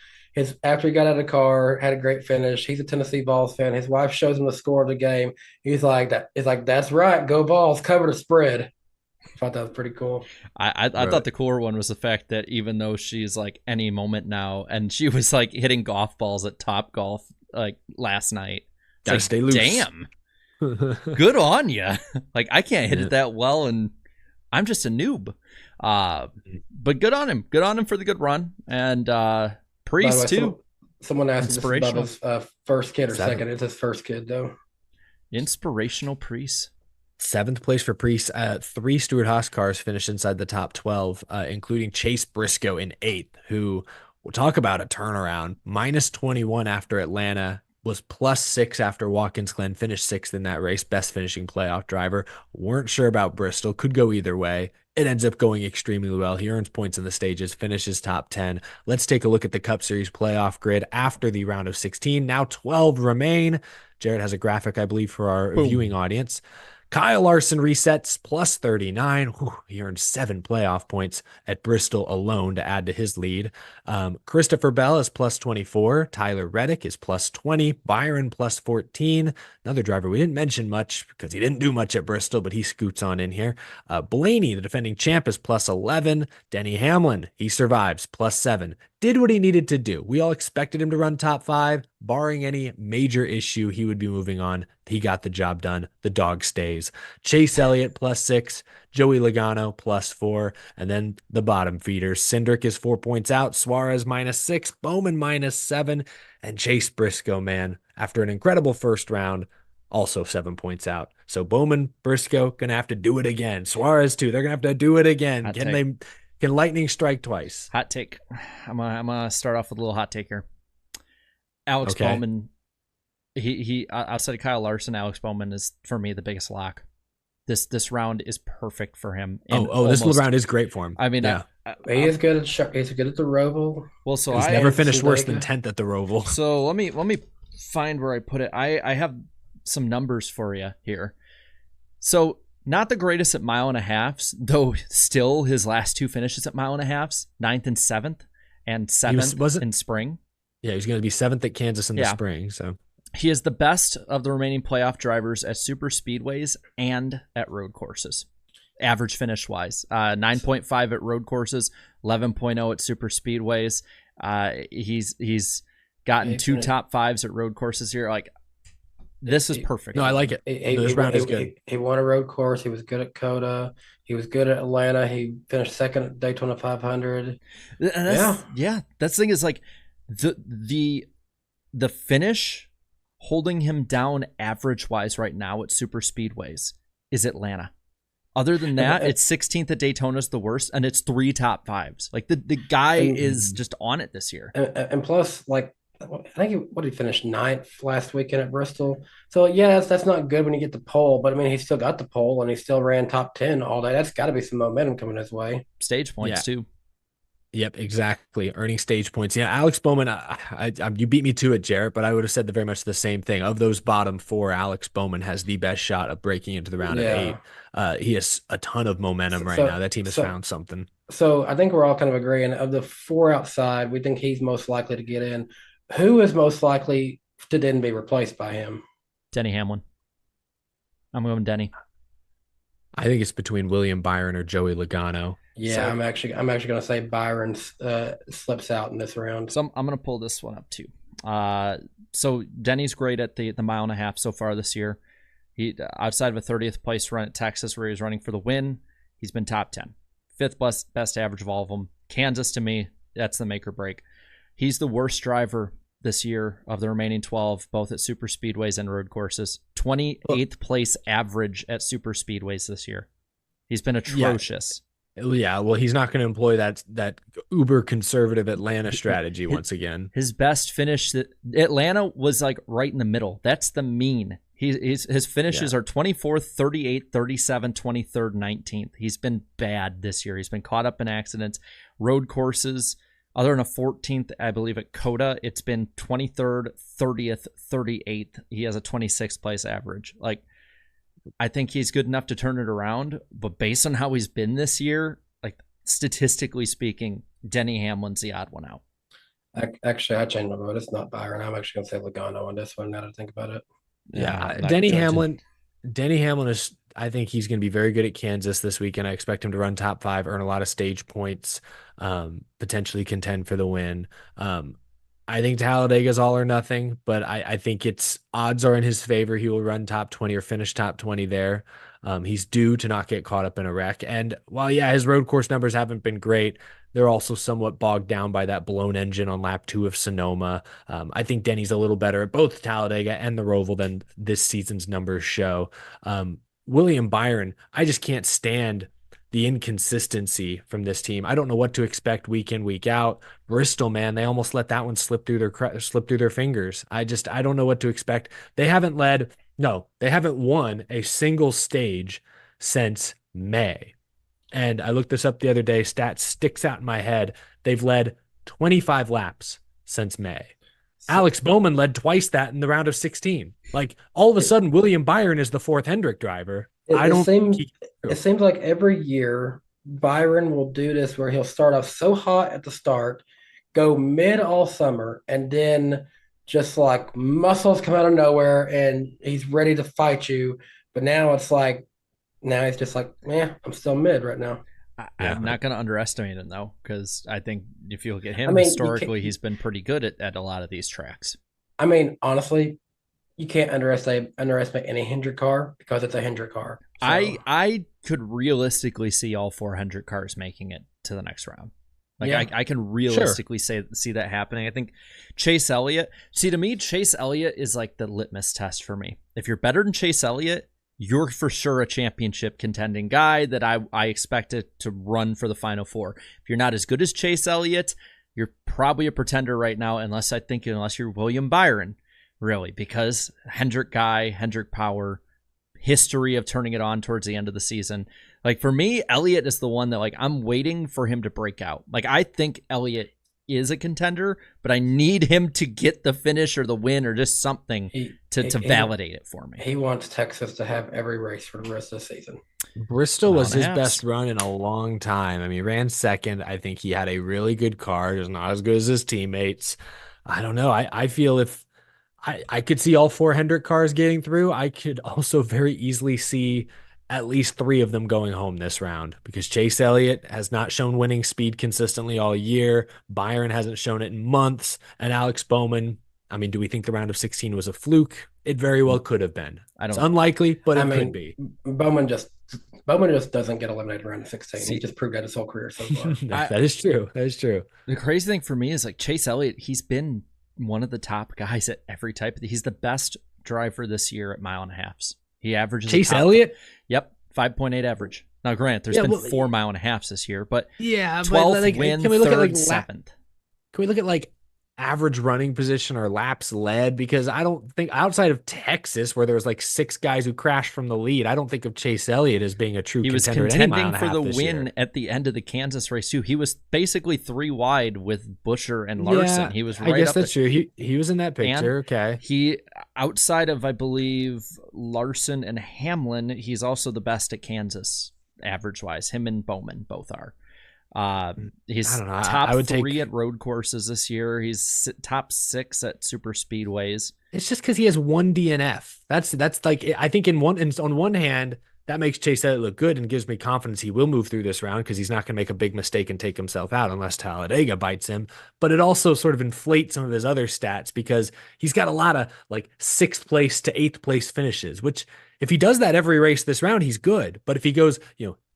S4: After he got out of the car, had a great finish. He's a Tennessee Vols fan. His wife shows him the score of the game. He's like, that's right. Go Vols, cover the spread. I thought that was pretty cool.
S2: I thought the cooler one was the fact that even though she's like any moment now, and she was like hitting golf balls at Top Golf like last night.
S1: Gotta stay loose.
S2: Damn. Good on you. Like, I can't hit it that well, and I'm just a noob. But good on him. Good on him for the good run. And Priest too.
S4: Someone asked if this is Bubba's first kid or second. It's his first kid though.
S2: Inspirational Priest.
S1: 7th place for Priest. 3 Stewart-Haas cars finished inside the top 12, including Chase Briscoe in 8th, who, we'll talk about a turnaround. Minus 21 after Atlanta, was plus 6 after Watkins Glen, finished 6th in that race, best finishing playoff driver. Weren't sure about Bristol, could go either way. It ends up going extremely well. He earns points in the stages, finishes top 10. Let's take a look at the Cup Series playoff grid after the round of 16. Now 12 remain. Jared has a graphic, I believe, for our viewing audience. Kyle Larson resets plus 39. He earned 7 playoff points at Bristol alone to add to his lead. Christopher Bell is plus 24. Tyler Reddick is plus 20. Byron plus 14. Another driver we didn't mention much because he didn't do much at Bristol, but he scoots on in here. Blaney, the defending champ, is plus 11. Denny Hamlin, he survives, plus 7. Did what he needed to do. We all expected him to run top 5. Barring any major issue, he would be moving on. He got the job done. The dog stays. Chase Elliott plus 6. Joey Logano plus 4. And then the bottom feeders. Hendrick is 4 points out. Suarez minus 6. Bowman minus 7. And Chase Briscoe, man, after an incredible first round, also 7 points out. So Bowman, Briscoe, going to have to do it again. Suarez too. They're going to have to do it again. Can lightning strike twice?
S2: Hot take. I'm gonna start off with a little hot take here. Alex Bowman he outside of Kyle Larson, Alex Bowman is for me the biggest lock. This round is perfect for him.
S1: This round is great for him.
S2: I mean,
S1: yeah.
S4: He is good at he's good at the Roval.
S2: Well, so
S1: he's never finished worse than 10th at the Roval.
S2: So let me find where I put it. I have some numbers for you here. So not the greatest at mile and a halves, though still his last 2 finishes at mile and a halves, 9th and 7th, and 7th in spring.
S1: Yeah, he's going to be 7th at Kansas in the spring. So
S2: he is the best of the remaining playoff drivers at super speedways and at road courses. Average finish wise, 9.5 at road courses, 11.0 at super speedways. He's gotten 2 top 5s at road courses here. Like, this is perfect.
S1: No, I like it. This round is good.
S4: He won a road course. He was good at COTA. He was good at Atlanta. He finished 2nd at Daytona 500.
S2: Yeah. That's the thing is, like, the finish holding him down average wise right now at super speedways is Atlanta. Other than that, it's 16th at Daytona's the worst, and it's 3 top 5s. Like, the guy is just on it this year.
S4: And plus, like, I think he finished 9th last weekend at Bristol. So yeah, that's not good when you get the pole, but I mean, he still got the pole and he still ran top 10 all day. That's got to be some momentum coming his way.
S2: Stage points too.
S1: Yep, exactly. Earning stage points. Yeah, Alex Bowman, you beat me to it, Jarrett, but I would have said very much the same thing. Of those bottom 4, Alex Bowman has the best shot of breaking into the round at 8. He has a ton of momentum right now. That team has found something.
S4: So I think we're all kind of agreeing. Of the 4 outside, we think he's most likely to get in. Who is most likely to then be replaced by him?
S2: Denny Hamlin. I'm going Denny.
S1: I think it's between William Byron or Joey Logano.
S4: Yeah, so, I'm actually going to say Byron slips out in this round.
S2: So I'm going to pull this one up too. So Denny's great at the mile and a half so far this year. He outside of a 30th place run at Texas where he was running for the win, he's been top 10, 5th best average of all of them. Kansas, to me, that's the make or break. He's the worst driver this year of the remaining 12, both at super speedways and road courses. 28th place average at super speedways this year. He's been atrocious.
S1: Yeah, well, he's not going to employ that uber conservative Atlanta strategy once again.
S2: His best finish, Atlanta was like right in the middle. That's the mean. His finishes are 24th, 38th, 37th, 23rd, 19th. He's been bad this year. He's been caught up in accidents. Road courses, other than a 14th, I believe, at COTA, it's been 23rd, 30th, 38th. He has a 26th place average. Like, I think he's good enough to turn it around, but based on how he's been this year, like, statistically speaking, Denny Hamlin's the odd one out.
S4: Actually, I changed my vote. It's not Byron. I'm actually going to say Logano on this one now that I think about it.
S1: Yeah, Denny Hamlin is, I think he's going to be very good at Kansas this weekend. I expect him to run top 5, earn a lot of stage points, potentially contend for the win. I think Talladega's all or nothing, but I think it's odds are in his favor. He will run top 20 or finish top 20 there. He's due to not get caught up in a wreck. And while, his road course numbers haven't been great, they're also somewhat bogged down by that blown engine on lap 2 of Sonoma. I think Denny's a little better at both Talladega and the Roval than this season's numbers show. William Byron, I just can't stand the inconsistency from this team. I don't know what to expect week in, week out. Bristol, man, they almost let that one slip through their fingers. I don't know what to expect. They haven't won a single stage since May. And I looked this up the other day. Stat sticks out in my head. They've led 25 laps since May. Alex Bowman led twice that in the round of 16. Like, all of a sudden, William Byron is the 4th Hendrick driver.
S4: It seems like every year Byron will do this where he'll start off so hot at the start, go mid all summer, and then just like muscles come out of nowhere and he's ready to fight you. But now it's like, he's just like, I'm still mid right now.
S2: I'm not going to underestimate him, though, because I think if you look at him historically, he's been pretty good at a lot of these tracks.
S4: I mean, honestly, you can't underestimate any Hendrick car because it's a Hendrick car. So.
S2: I could realistically see all 4 Hendrick cars making it to the next round. I can realistically see that happening. I think Chase Elliott. See, to me, Chase Elliott is like the litmus test for me. If you're better than Chase Elliott, you're for sure a championship contending guy that I expect to run for the Final Four. If you're not as good as Chase Elliott, you're probably a pretender right now, unless you're William Byron. really, because Hendrick guy, Hendrick power, history of turning it on towards the end of the season. Like for me, Elliott is the one that like I'm waiting for him to break out. Like I think Elliott is a contender, but I need him to get the finish or the win or just something to validate it for me.
S4: He wants Texas to have every race for the rest of the season.
S1: Bristol was his best run in a long time. I mean, he ran second. I think he had a really good car. He was not as good as his teammates. I don't know. I feel if I could see all 4 Hendrick cars getting through, I could also very easily see at least 3 of them going home this round because Chase Elliott has not shown winning speed consistently all year. Byron hasn't shown it in months. And Alex Bowman, I mean, do we think the round of 16 was a fluke? It very well could have been. It's unlikely, but it could be.
S4: Bowman just doesn't get eliminated around 16. He just proved that his whole career so far.
S1: That is true. That is true.
S2: The crazy thing for me is like Chase Elliott, he's been one of the top guys at every type. He's the best driver this year at mile and a halves. He averages
S1: Chase Elliott?
S2: Yep, 5.8 average. Now, grant there's been 4 mile and a halves this year, but 12th
S1: like,
S2: win,
S1: can we look
S2: 3rd,
S1: at like
S2: 7th.
S1: Can we look at like average running position or laps led? Because I don't think outside of Texas, where there was like 6 guys who crashed from the lead, I don't think of Chase Elliott as being a true contender.
S2: He was contending for the win at the end of the Kansas race too. He was basically 3 wide with Buescher and Larson.
S1: Yeah,
S2: he was right
S1: I guess
S2: up
S1: that's true. He was in that picture. Okay.
S2: He outside of I believe Larson and Hamlin, he's also the best at Kansas average wise. Him and Bowman both are. He's top 3 at road courses this year. He's top 6 at super speedways.
S1: It's just because he has 1 DNF. That's like I think on one hand that makes Chase Elliott look good and gives me confidence he will move through this round because he's not going to make a big mistake and take himself out unless Talladega bites him. But it also sort of inflates some of his other stats because he's got a lot of like 6th place to 8th place finishes, which if he does that every race this round, he's good. But if he goes,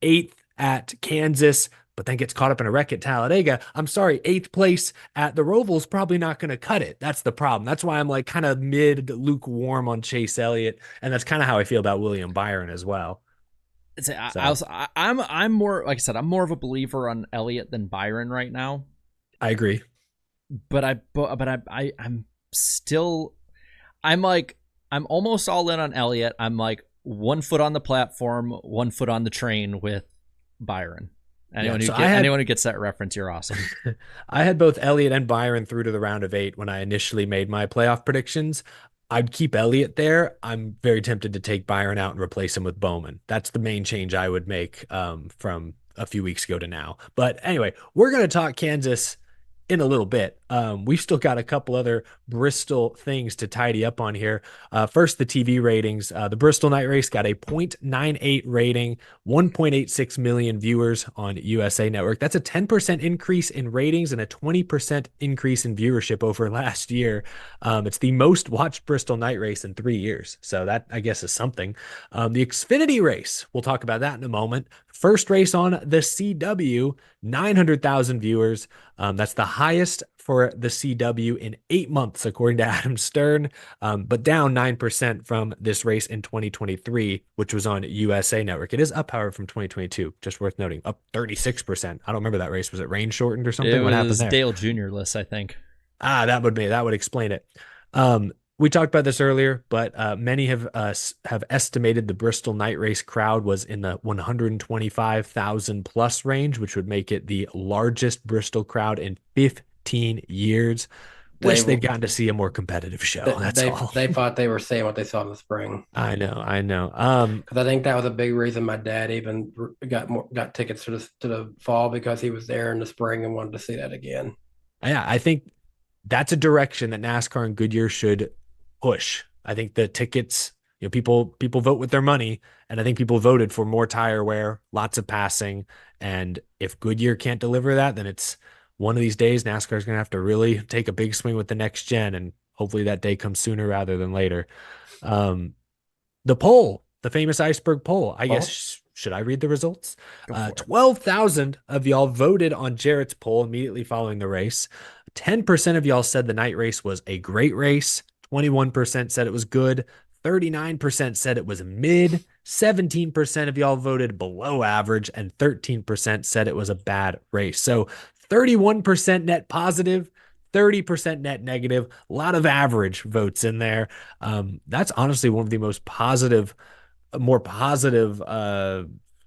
S1: 8th at Kansas, but then gets caught up in a wreck at Talladega, I'm sorry, 8th place at the Roval's probably not going to cut it. That's the problem. That's why I'm like kind of mid lukewarm on Chase Elliott, and that's kind of how I feel about William Byron as well.
S2: I'm more, like I said, I'm more of a believer on Elliott than Byron right now.
S1: I agree,
S2: but I'm almost all in on Elliott. I'm like 1 foot on the platform, 1 foot on the train with Byron. Anyone who gets that reference, you're awesome.
S1: I had both Elliott and Byron through to the round of 8 when I initially made my playoff predictions. I'd keep Elliott there. I'm very tempted to take Byron out and replace him with Bowman. That's the main change I would make from a few weeks ago to now. But anyway, we're going to talk Kansas in a little bit. We've still got a couple other Bristol things to tidy up on here. First, the TV ratings. The Bristol night race got a 0.98 rating, 1.86 million viewers on USA Network. That's a 10% increase in ratings and a 20% increase in viewership over last year. It's the most watched Bristol night race in 3 years. So that, I guess, is something. The Xfinity race, we'll talk about that in a moment. First race on the CW, 900,000 viewers. That's the highest for the CW in 8 months, according to Adam Stern, but down 9% from this race in 2023, which was on USA Network. It is up, however, from 2022, just worth noting, up 36%. I don't remember that race. Was it rain shortened or something? What happened there?
S2: Dale Jr. list, I think.
S1: That would explain it. We talked about this earlier, but many have estimated the Bristol night race crowd was in the 125,000 plus range, which would make it the largest Bristol crowd in 15 years. Wish they'd gotten to see a more competitive show.
S4: They thought they were saying what they saw in the spring.
S1: I know.
S4: Because I think that was a big reason my dad even got tickets to the fall because he was there in the spring and wanted to see that again.
S1: Yeah, I think that's a direction that NASCAR and Goodyear should push. I think the tickets, people vote with their money, and I think people voted for more tire wear, lots of passing, and if Goodyear can't deliver that, then it's one of these days NASCAR is going to have to really take a big swing with the next gen, and hopefully that day comes sooner rather than later. The poll, the famous iceberg poll, I guess, should I read the results? 12,000 of y'all voted on Jarrett's poll immediately following the race. 10% of y'all said the night race was a great race. 21% said it was good. 39% said it was mid. 17% of y'all voted below average, and 13% said it was a bad race. So 31% net positive, 30% net negative, a lot of average votes in there. That's honestly one of the more positive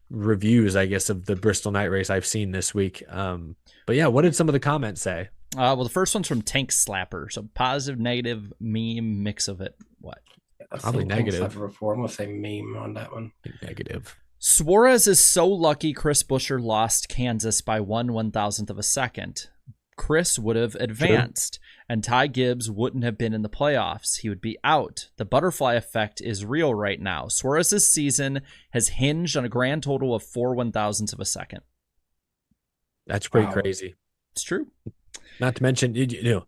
S1: reviews, I guess, of the Bristol night race I've seen this week. But yeah, what did some of the comments say?
S2: Well, the first one's from Tank Slapper. So positive, negative, meme, mix of it. What?
S1: Probably negative.
S4: Before. I'm going to say meme on that one.
S1: Negative.
S2: Suarez is so lucky Chris Buescher lost Kansas by 1/1000th of a second. Chris would have advanced, and Ty Gibbs wouldn't have been in the playoffs. He would be out. The butterfly effect is real right now. Suarez's season has hinged on a grand total of 4/1000ths of a second.
S1: That's pretty crazy.
S2: It's true.
S1: Not to mention,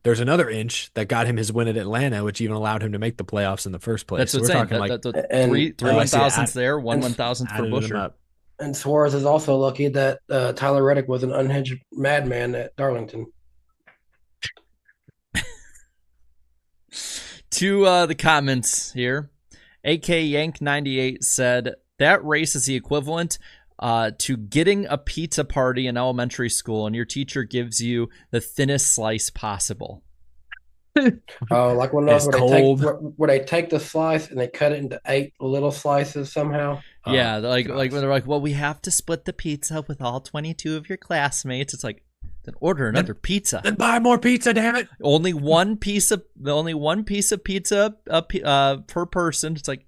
S1: there's another inch that got him his win at Atlanta, which even allowed him to make the playoffs in the first place.
S2: That's what
S1: we're
S2: I'm saying.
S1: talking
S2: three 1/1000ths there, 1/1000th for Buescher.
S4: And Suarez is also lucky that Tyler Reddick was an unhinged madman at Darlington.
S2: To the comments here, AK Yank 98 said that race is the equivalent to getting a pizza party in elementary school, and your teacher gives you the thinnest slice possible.
S4: Oh, like one of those where they take the slice and they cut it into 8 little slices somehow.
S2: Yeah, like when they're like, well, we have to split the pizza with all 22 of your classmates. It's like, then order another pizza.
S1: Then buy more pizza, damn it.
S2: Only one piece of pizza per person. It's like,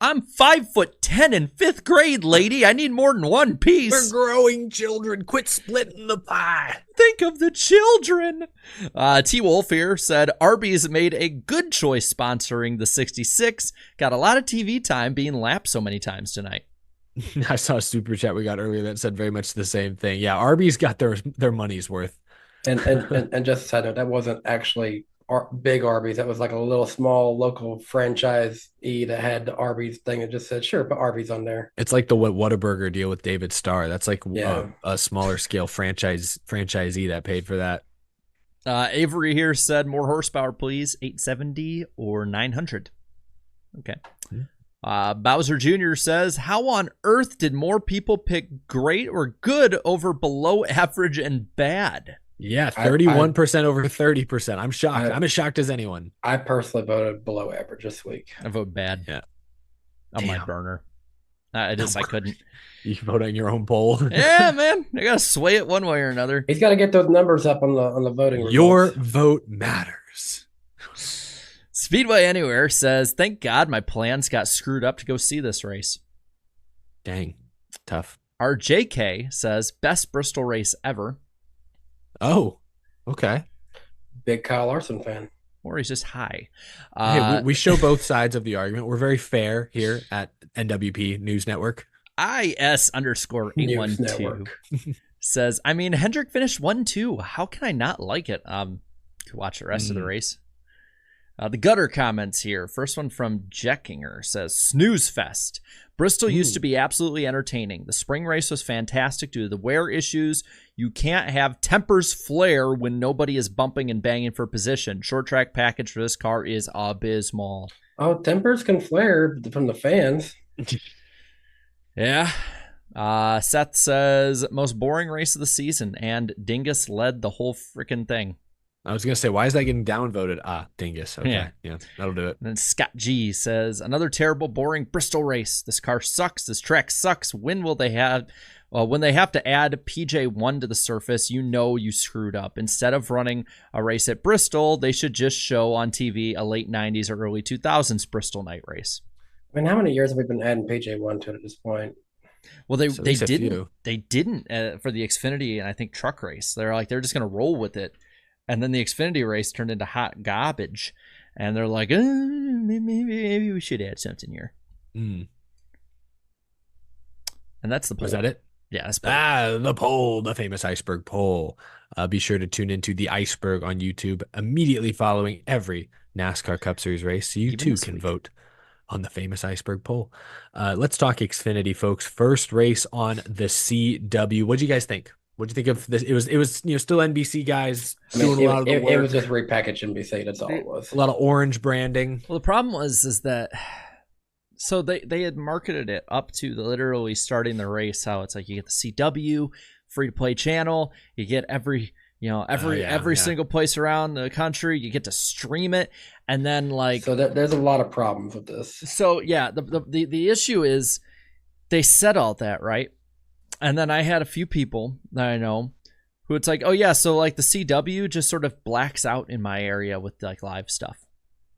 S2: I'm 5'10" in 5th grade, lady. I need more than one piece.
S1: We're growing children. Quit splitting the pie.
S2: Think of the children. T. Wolf here said Arby's made a good choice sponsoring the 66. Got a lot of TV time being lapped so many times tonight.
S1: I saw a super chat we got earlier that said very much the same thing. Yeah, Arby's got their money's worth.
S4: And just a side note, that wasn't actually big Arby's. That was like a little small local franchisee that had the Arby's thing and just said, sure, put Arby's on there.
S1: It's like the Whataburger deal with David Starr. That's like a smaller scale franchisee that paid for that.
S2: Avery here said more horsepower, please. 870 or 900. Okay. Bowser Jr. says, how on earth did more people pick great or good over below average and bad?
S1: Yeah, 31% over 30%. I'm shocked. I'm as shocked as anyone.
S4: I personally voted below average this week.
S2: I vote bad.
S1: Yeah.
S2: On my burner. I couldn't.
S1: You vote on your own poll.
S2: Yeah, man. I got to sway it one way or another.
S4: He's got to get those numbers up on the voting results.
S1: Your vote matters.
S2: Speedway Anywhere says, thank God my plans got screwed up to go see this race.
S1: Dang. Tough.
S2: Our JK says, best Bristol race ever.
S1: Oh, okay.
S4: Big Kyle Larson fan.
S2: Or he's just high.
S1: Hey, we show both sides of the argument. We're very fair here at NWP News Network.
S2: IS_812 says, I mean, Hendrick finished 1-2. How can I not like it? Could watch the rest of the race. The gutter comments here. First one from Jeckinger says, snooze fest. Bristol used to be absolutely entertaining. The spring race was fantastic due to the wear issues. You can't have tempers flare when nobody is bumping and banging for position. Short track package for this car is abysmal.
S4: Oh, tempers can flare from the fans.
S2: Yeah. Seth says, most boring race of the season, and Dingus led the whole freaking thing.
S1: I was going to say, why is that getting downvoted? Dingus. Okay. Yeah, that'll do it.
S2: And then Scott G says, another terrible, boring Bristol race. This car sucks. This track sucks. When will they have... when they have to add PJ1 to the surface, you know you screwed up. Instead of running a race at Bristol, they should just show on TV a late 90s or early 2000s Bristol night race.
S4: I mean, how many years have we been adding PJ1 to it at this point?
S2: Well, they didn't for the Xfinity and I think truck race. They're just going to roll with it. And then the Xfinity race turned into hot garbage. And they're like, maybe we should add something here. And that's the poll.
S1: Was that it?
S2: Yeah.
S1: The poll, the famous iceberg poll. Be sure to tune into the iceberg on YouTube immediately following every NASCAR Cup Series race. So you too can vote on the famous iceberg poll. Let's talk Xfinity, folks. First race on the CW. What do you guys think? What do you think of this? It was still NBC guys doing a lot of the work.
S4: It was just repackaged NBC. That's all it was.
S1: A lot of orange branding.
S2: Well, the problem is that so they had marketed it up to literally starting the race. How it's like you get the CW free to play channel, you get every You know, every single place around the country, you get to stream it, and then like
S4: so there's a lot of problems with this.
S2: So yeah, the issue is they said all that, right? And then I had a few people that I know who it's like, oh yeah, so like the CW just sort of blacks out in my area with like live stuff.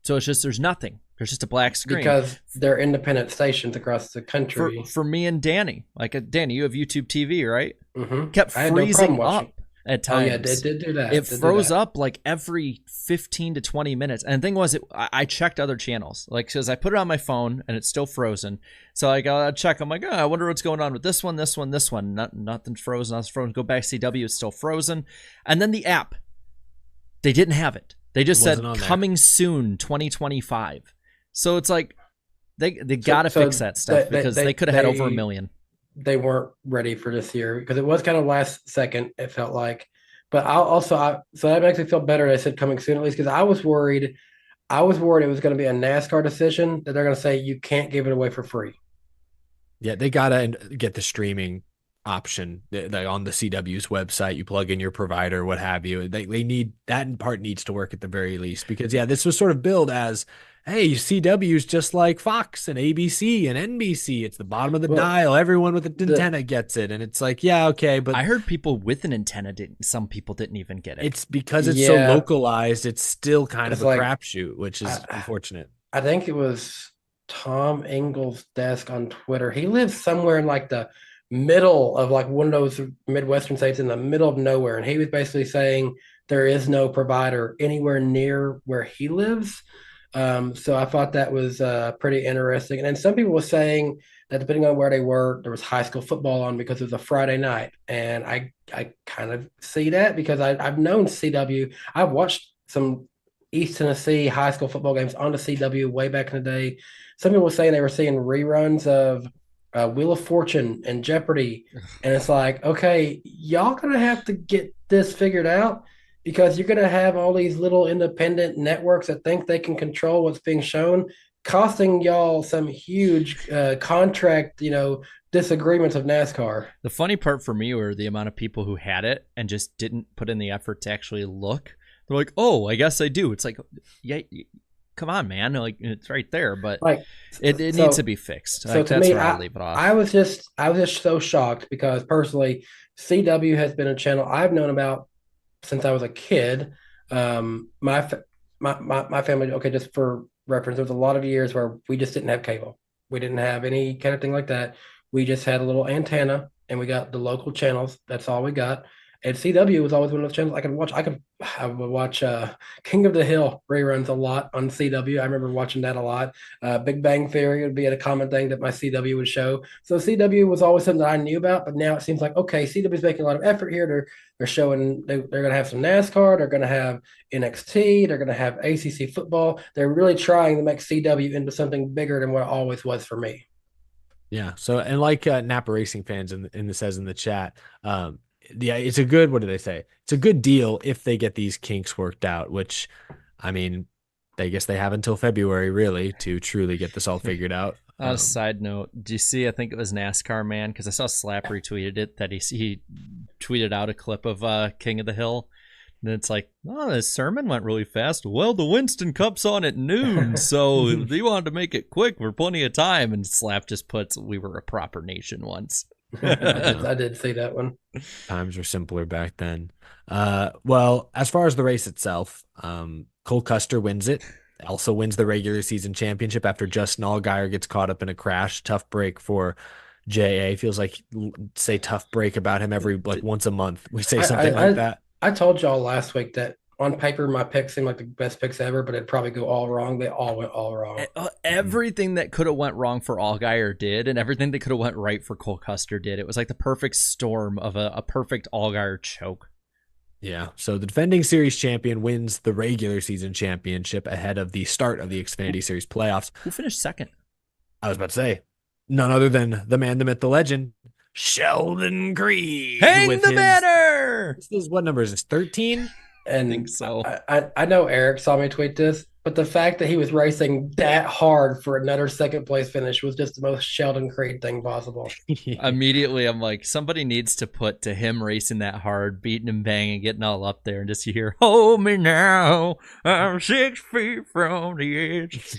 S2: So it's just there's nothing. There's just a black screen
S4: because they're independent stations across the country.
S2: For me and Danny, like Danny, you have YouTube TV, right?
S4: Mm-hmm.
S2: Kept freezing up at times.
S4: Oh yeah, it did do that.
S2: It froze up like every 15 to 20 minutes. And the thing was, I checked other channels, like because I put it on my phone and it's still frozen. So I gotta check. I'm like, oh, I wonder what's going on with this one. Nothing's frozen. Nothing's frozen. Go back to CW. It's still frozen. And then the app, they didn't have it. They just said coming soon, 2025. So it's like they got to fix that stuff because they could have had over 1 million.
S4: They weren't ready for this year because it was kind of last second, it felt like. But so that makes me feel better that I said coming soon at least, because I was worried it was going to be a NASCAR decision that they're going to say you can't give it away for free.
S1: Yeah, they got to get the streaming option on the CW's website. You plug in your provider, what have you. They need that part needs to work at the very least, because yeah, this was sort of billed as, hey, CW's just like Fox and ABC and NBC. It's the bottom of the dial. Everyone with an antenna gets it. And it's like, yeah, okay. But
S2: I heard people with an antenna some people didn't even get it.
S1: It's because it's so localized. It's still kind of a crapshoot, which is unfortunate.
S4: I think it was Tom Engel's desk on Twitter. He lives somewhere in like the middle of like one of those Midwestern states in the middle of nowhere. And he was basically saying there is no provider anywhere near where he lives. So I thought that was pretty interesting. And then some people were saying that depending on where they were, there was high school football on because it was a Friday night. And I kind of see that because I've known CW. I've watched some East Tennessee high school football games on the CW way back in the day. Some people were saying they were seeing reruns of Wheel of Fortune and Jeopardy. And it's like, okay, y'all going to have to get this figured out, because you're going to have all these little independent networks that think they can control what's being shown, costing y'all some huge contract, disagreements of NASCAR.
S2: The funny part for me were the amount of people who had it and just didn't put in the effort to actually look. They're like, oh, I guess I do. It's like, yeah, come on, man. Like, it's right there, but it needs to be fixed.
S4: So
S2: that's
S4: me,
S2: where I leave it off.
S4: I was just so shocked because personally, CW has been a channel I've known about since I was a kid. My family, okay, just for reference, there was a lot of years where we just didn't have cable. We didn't have any kind of thing like that. We just had a little antenna and we got the local channels. That's all we got. And CW was always one of those channels I would watch King of the Hill reruns a lot on CW. I remember watching that a lot. Big Bang Theory would be a common thing that my CW would show. So CW was always something that I knew about, but now it seems like, okay, CW is making a lot of effort here. They're showing they're going to have some NASCAR. They're going to have NXT. They're going to have ACC football. They're really trying to make CW into something bigger than what it always was for me.
S1: Yeah. So, and like Napa Racing fans says in the chat, yeah, it's a good, what do they say? It's a good deal if they get these kinks worked out, which, I mean, I guess they have until February, really, to truly get this all figured out.
S2: On a side note, do you see, I think it was NASCAR Man, because I saw Slap retweeted it, that he tweeted out a clip of King of the Hill. And it's like, oh, this sermon went really fast. Well, the Winston Cup's on at noon, so if you wanted to make it quick for plenty of time. And Slap just puts, we were a proper nation once.
S4: I did see that one.
S1: Times were simpler back then. Well, as far as the race itself, Cole Kuster wins it. Also wins the regular season championship after Justin Allgaier gets caught up in a crash. Tough break for JA. Feels like say tough break about him every once a month. We say something like that.
S4: I told y'all last week that on paper my picks seemed like the best picks ever, but it'd probably go all wrong. They all went all wrong.
S2: Everything that could have went wrong for Allgaier did, and everything that could have went right for Cole Custer did. It was like the perfect storm of a perfect Allgaier choke.
S1: Yeah, so the defending series champion wins the regular season championship ahead of the start of the Xfinity Series playoffs.
S2: Who finished second?
S1: I was about to say, none other than the man, the myth, the legend, Sheldon Creed.
S2: Hang the banner!
S1: This is, what number is this, 13?
S4: And
S2: I think so.
S4: I know Eric saw me tweet this. But the fact that he was racing that hard for another second place finish was just the most Sheldon Creed thing possible.
S2: Immediately, I'm like, somebody needs to put to him racing that hard, beating and banging, getting all up there, and just you hear, "Hold me now, I'm 6 feet from the edge."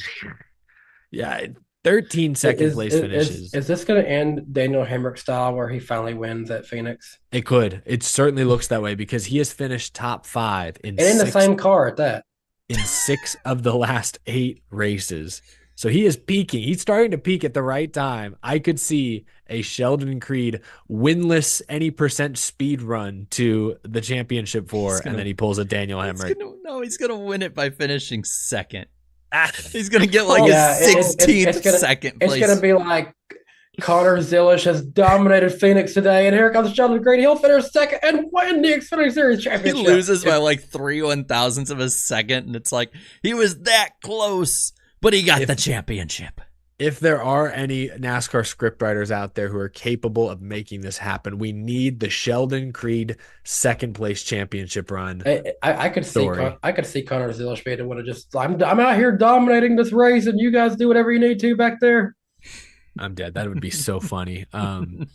S1: Yeah, 13 second place finishes.
S4: Is this going to end Daniel Hemrick style where he finally wins at Phoenix?
S1: It could. It certainly looks that way because he has finished top 5
S4: and in the same car at that.
S1: In 6 of the last 8 races. So he is peaking. He's starting to peak at the right time. I could see a Sheldon Creed winless any percent speed run to the championship and then he pulls a Daniel Hemrick.
S2: He's going to win it by finishing second. He's going to get like a 16th second place.
S4: It's going to be like Connor Zilish has dominated Phoenix today, and here comes Sheldon Creed. He'll finish second and win the Xfinity Series championship.
S2: He loses by like 3/1000ths of a second, and it's like he was that close, but he got the championship.
S1: If there are any NASCAR scriptwriters out there who are capable of making this happen, we need the Sheldon Creed second place championship run.
S4: I could see Connor Zilish being able to just I'm out here dominating this race, and you guys do whatever you need to back there.
S1: I'm dead. That would be so funny. Dale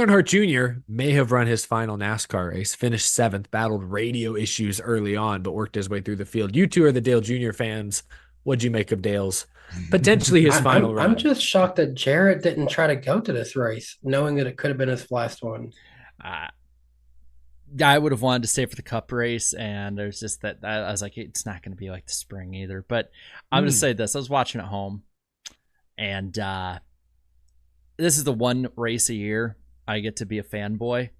S1: Earnhardt Jr. may have run his final NASCAR race, finished 7th, battled radio issues early on, but worked his way through the field. You two are the Dale Jr. fans. What'd you make of Dale's potentially his final run?
S4: I'm just shocked that Jarrett didn't try to go to this race, knowing that it could have been his last one.
S2: I would have wanted to stay for the Cup race, and there's just that I was like, it's not going to be like the spring either. But I'm going to say this. I was watching at home. And this is the one race a year I get to be a fanboy.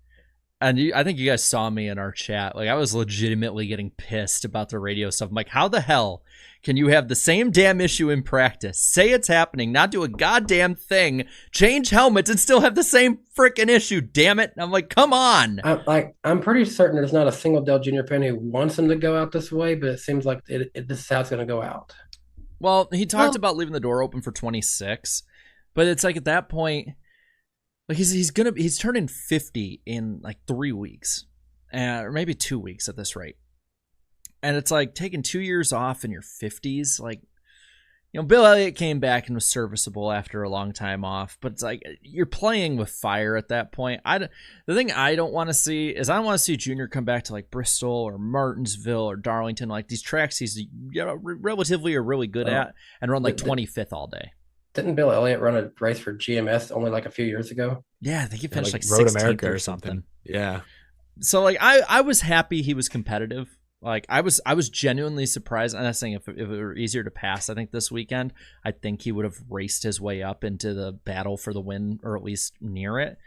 S2: And I think you guys saw me in our chat. Like, I was legitimately getting pissed about the radio stuff. I'm like, how the hell can you have the same damn issue in practice, say it's happening, not do a goddamn thing, change helmets, and still have the same freaking issue, damn it? And I'm like, come on.
S4: I'm pretty certain there's not a single Dale Jr. fan who wants him to go out this way, but it seems like this is how it's going to go out.
S2: Well, he talked about leaving the door open for 26, but it's like at that point, like he's turning 50 in like 3 weeks, or maybe 2 weeks at this rate, and it's like taking 2 years off in your 50s. Like, you know, Bill Elliott came back and was serviceable after a long time off, but it's like you're playing with fire at that point. The thing I don't want to see is I don't want to see Junior come back to like Bristol or Martinsville or Darlington, like these tracks he's relatively are really good at, and run like 25th all day.
S4: Didn't Bill Elliott run a race for GMS only like a few years ago?
S2: Yeah, I think he finished like
S1: Road
S2: 16th
S1: America or something. Yeah.
S2: So like I was happy he was competitive. Like I was genuinely surprised. I'm not saying if it were easier to pass, I think this weekend, I think he would have raced his way up into the battle for the win, or at least near it.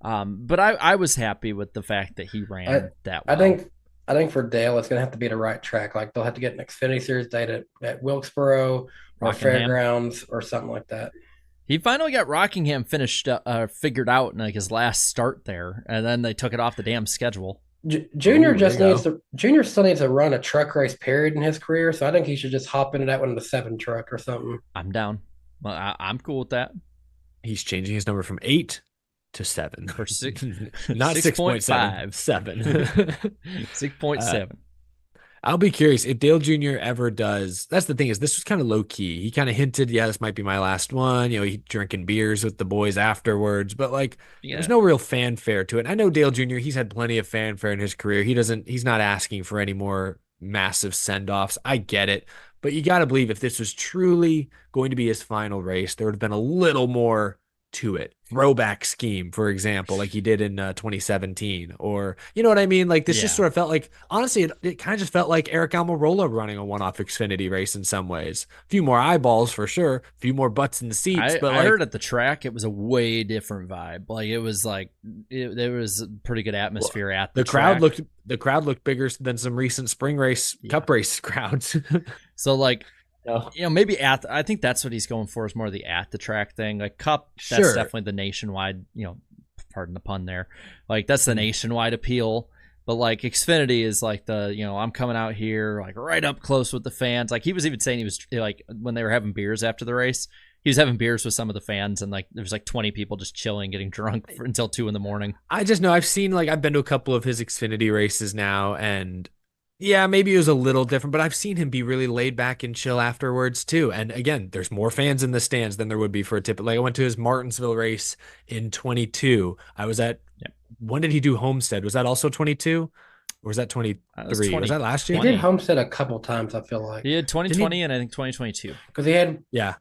S2: But I was happy with the fact that he ran that well.
S4: I think for Dale, it's going to have to be the right track. Like they'll have to get an Xfinity Series date at Wilkesboro or Fairgrounds or something like that.
S2: He finally got Rockingham figured out in like his last start there, and then they took it off the damn schedule.
S4: Junior still needs to run a truck race period in his career, so I think he should just hop into that one in the 7 truck or something.
S2: I'm down. Well, I'm cool with that.
S1: He's changing his number from 8 to 7.
S2: Or 6,
S1: not 6.5, 7.
S2: 6.7.
S1: I'll be curious if Dale Jr. ever does. That's the thing, is this was kind of low key. He kind of hinted, yeah, this might be my last one. You know, he drinking beers with the boys afterwards, but like, there's no real fanfare to it. I know Dale Jr., he's had plenty of fanfare in his career. He's not asking for any more massive send-offs. I get it, but you got to believe if this was truly going to be his final race, there would have been a little more to it. Throwback scheme, for example, like he did in 2017, or you know what I mean? Like this just sort of felt like, honestly, it kind of just felt like Eric Almirola running a one-off Xfinity race in some ways. A few more eyeballs for sure, a few more butts in the seats. But
S2: I heard at the track it was a way different vibe. Like it was like there was a pretty good atmosphere at the track.
S1: The crowd looked bigger than some recent spring race Cup race crowds.
S2: So like, you know, maybe I think that's what he's going for, is more the at the track thing. Like Cup, that's definitely the nationwide, you know, pardon the pun there. Like that's the nationwide appeal. But like Xfinity is like the, you know, I'm coming out here like right up close with the fans. Like he was even saying he was like, when they were having beers after the race, he was having beers with some of the fans, and like there was like 20 people just chilling, getting drunk until 2 a.m.
S1: I just know I've been to a couple of his Xfinity races now, and Yeah, maybe it was a little different, but I've seen him be really laid back and chill afterwards too. And again, there's more fans in the stands than there would be for a tip. Like I went to his Martinsville race in 22. I was at,
S2: Yep.
S1: when did he do Homestead? Was that also 22? Or was that
S2: That was
S1: 23? Was that last
S4: He
S1: year?
S4: did Homestead a couple times, I feel like.
S2: He had
S1: Didn't
S2: 2020 and I think 2022.
S4: Because he had
S1: Yeah,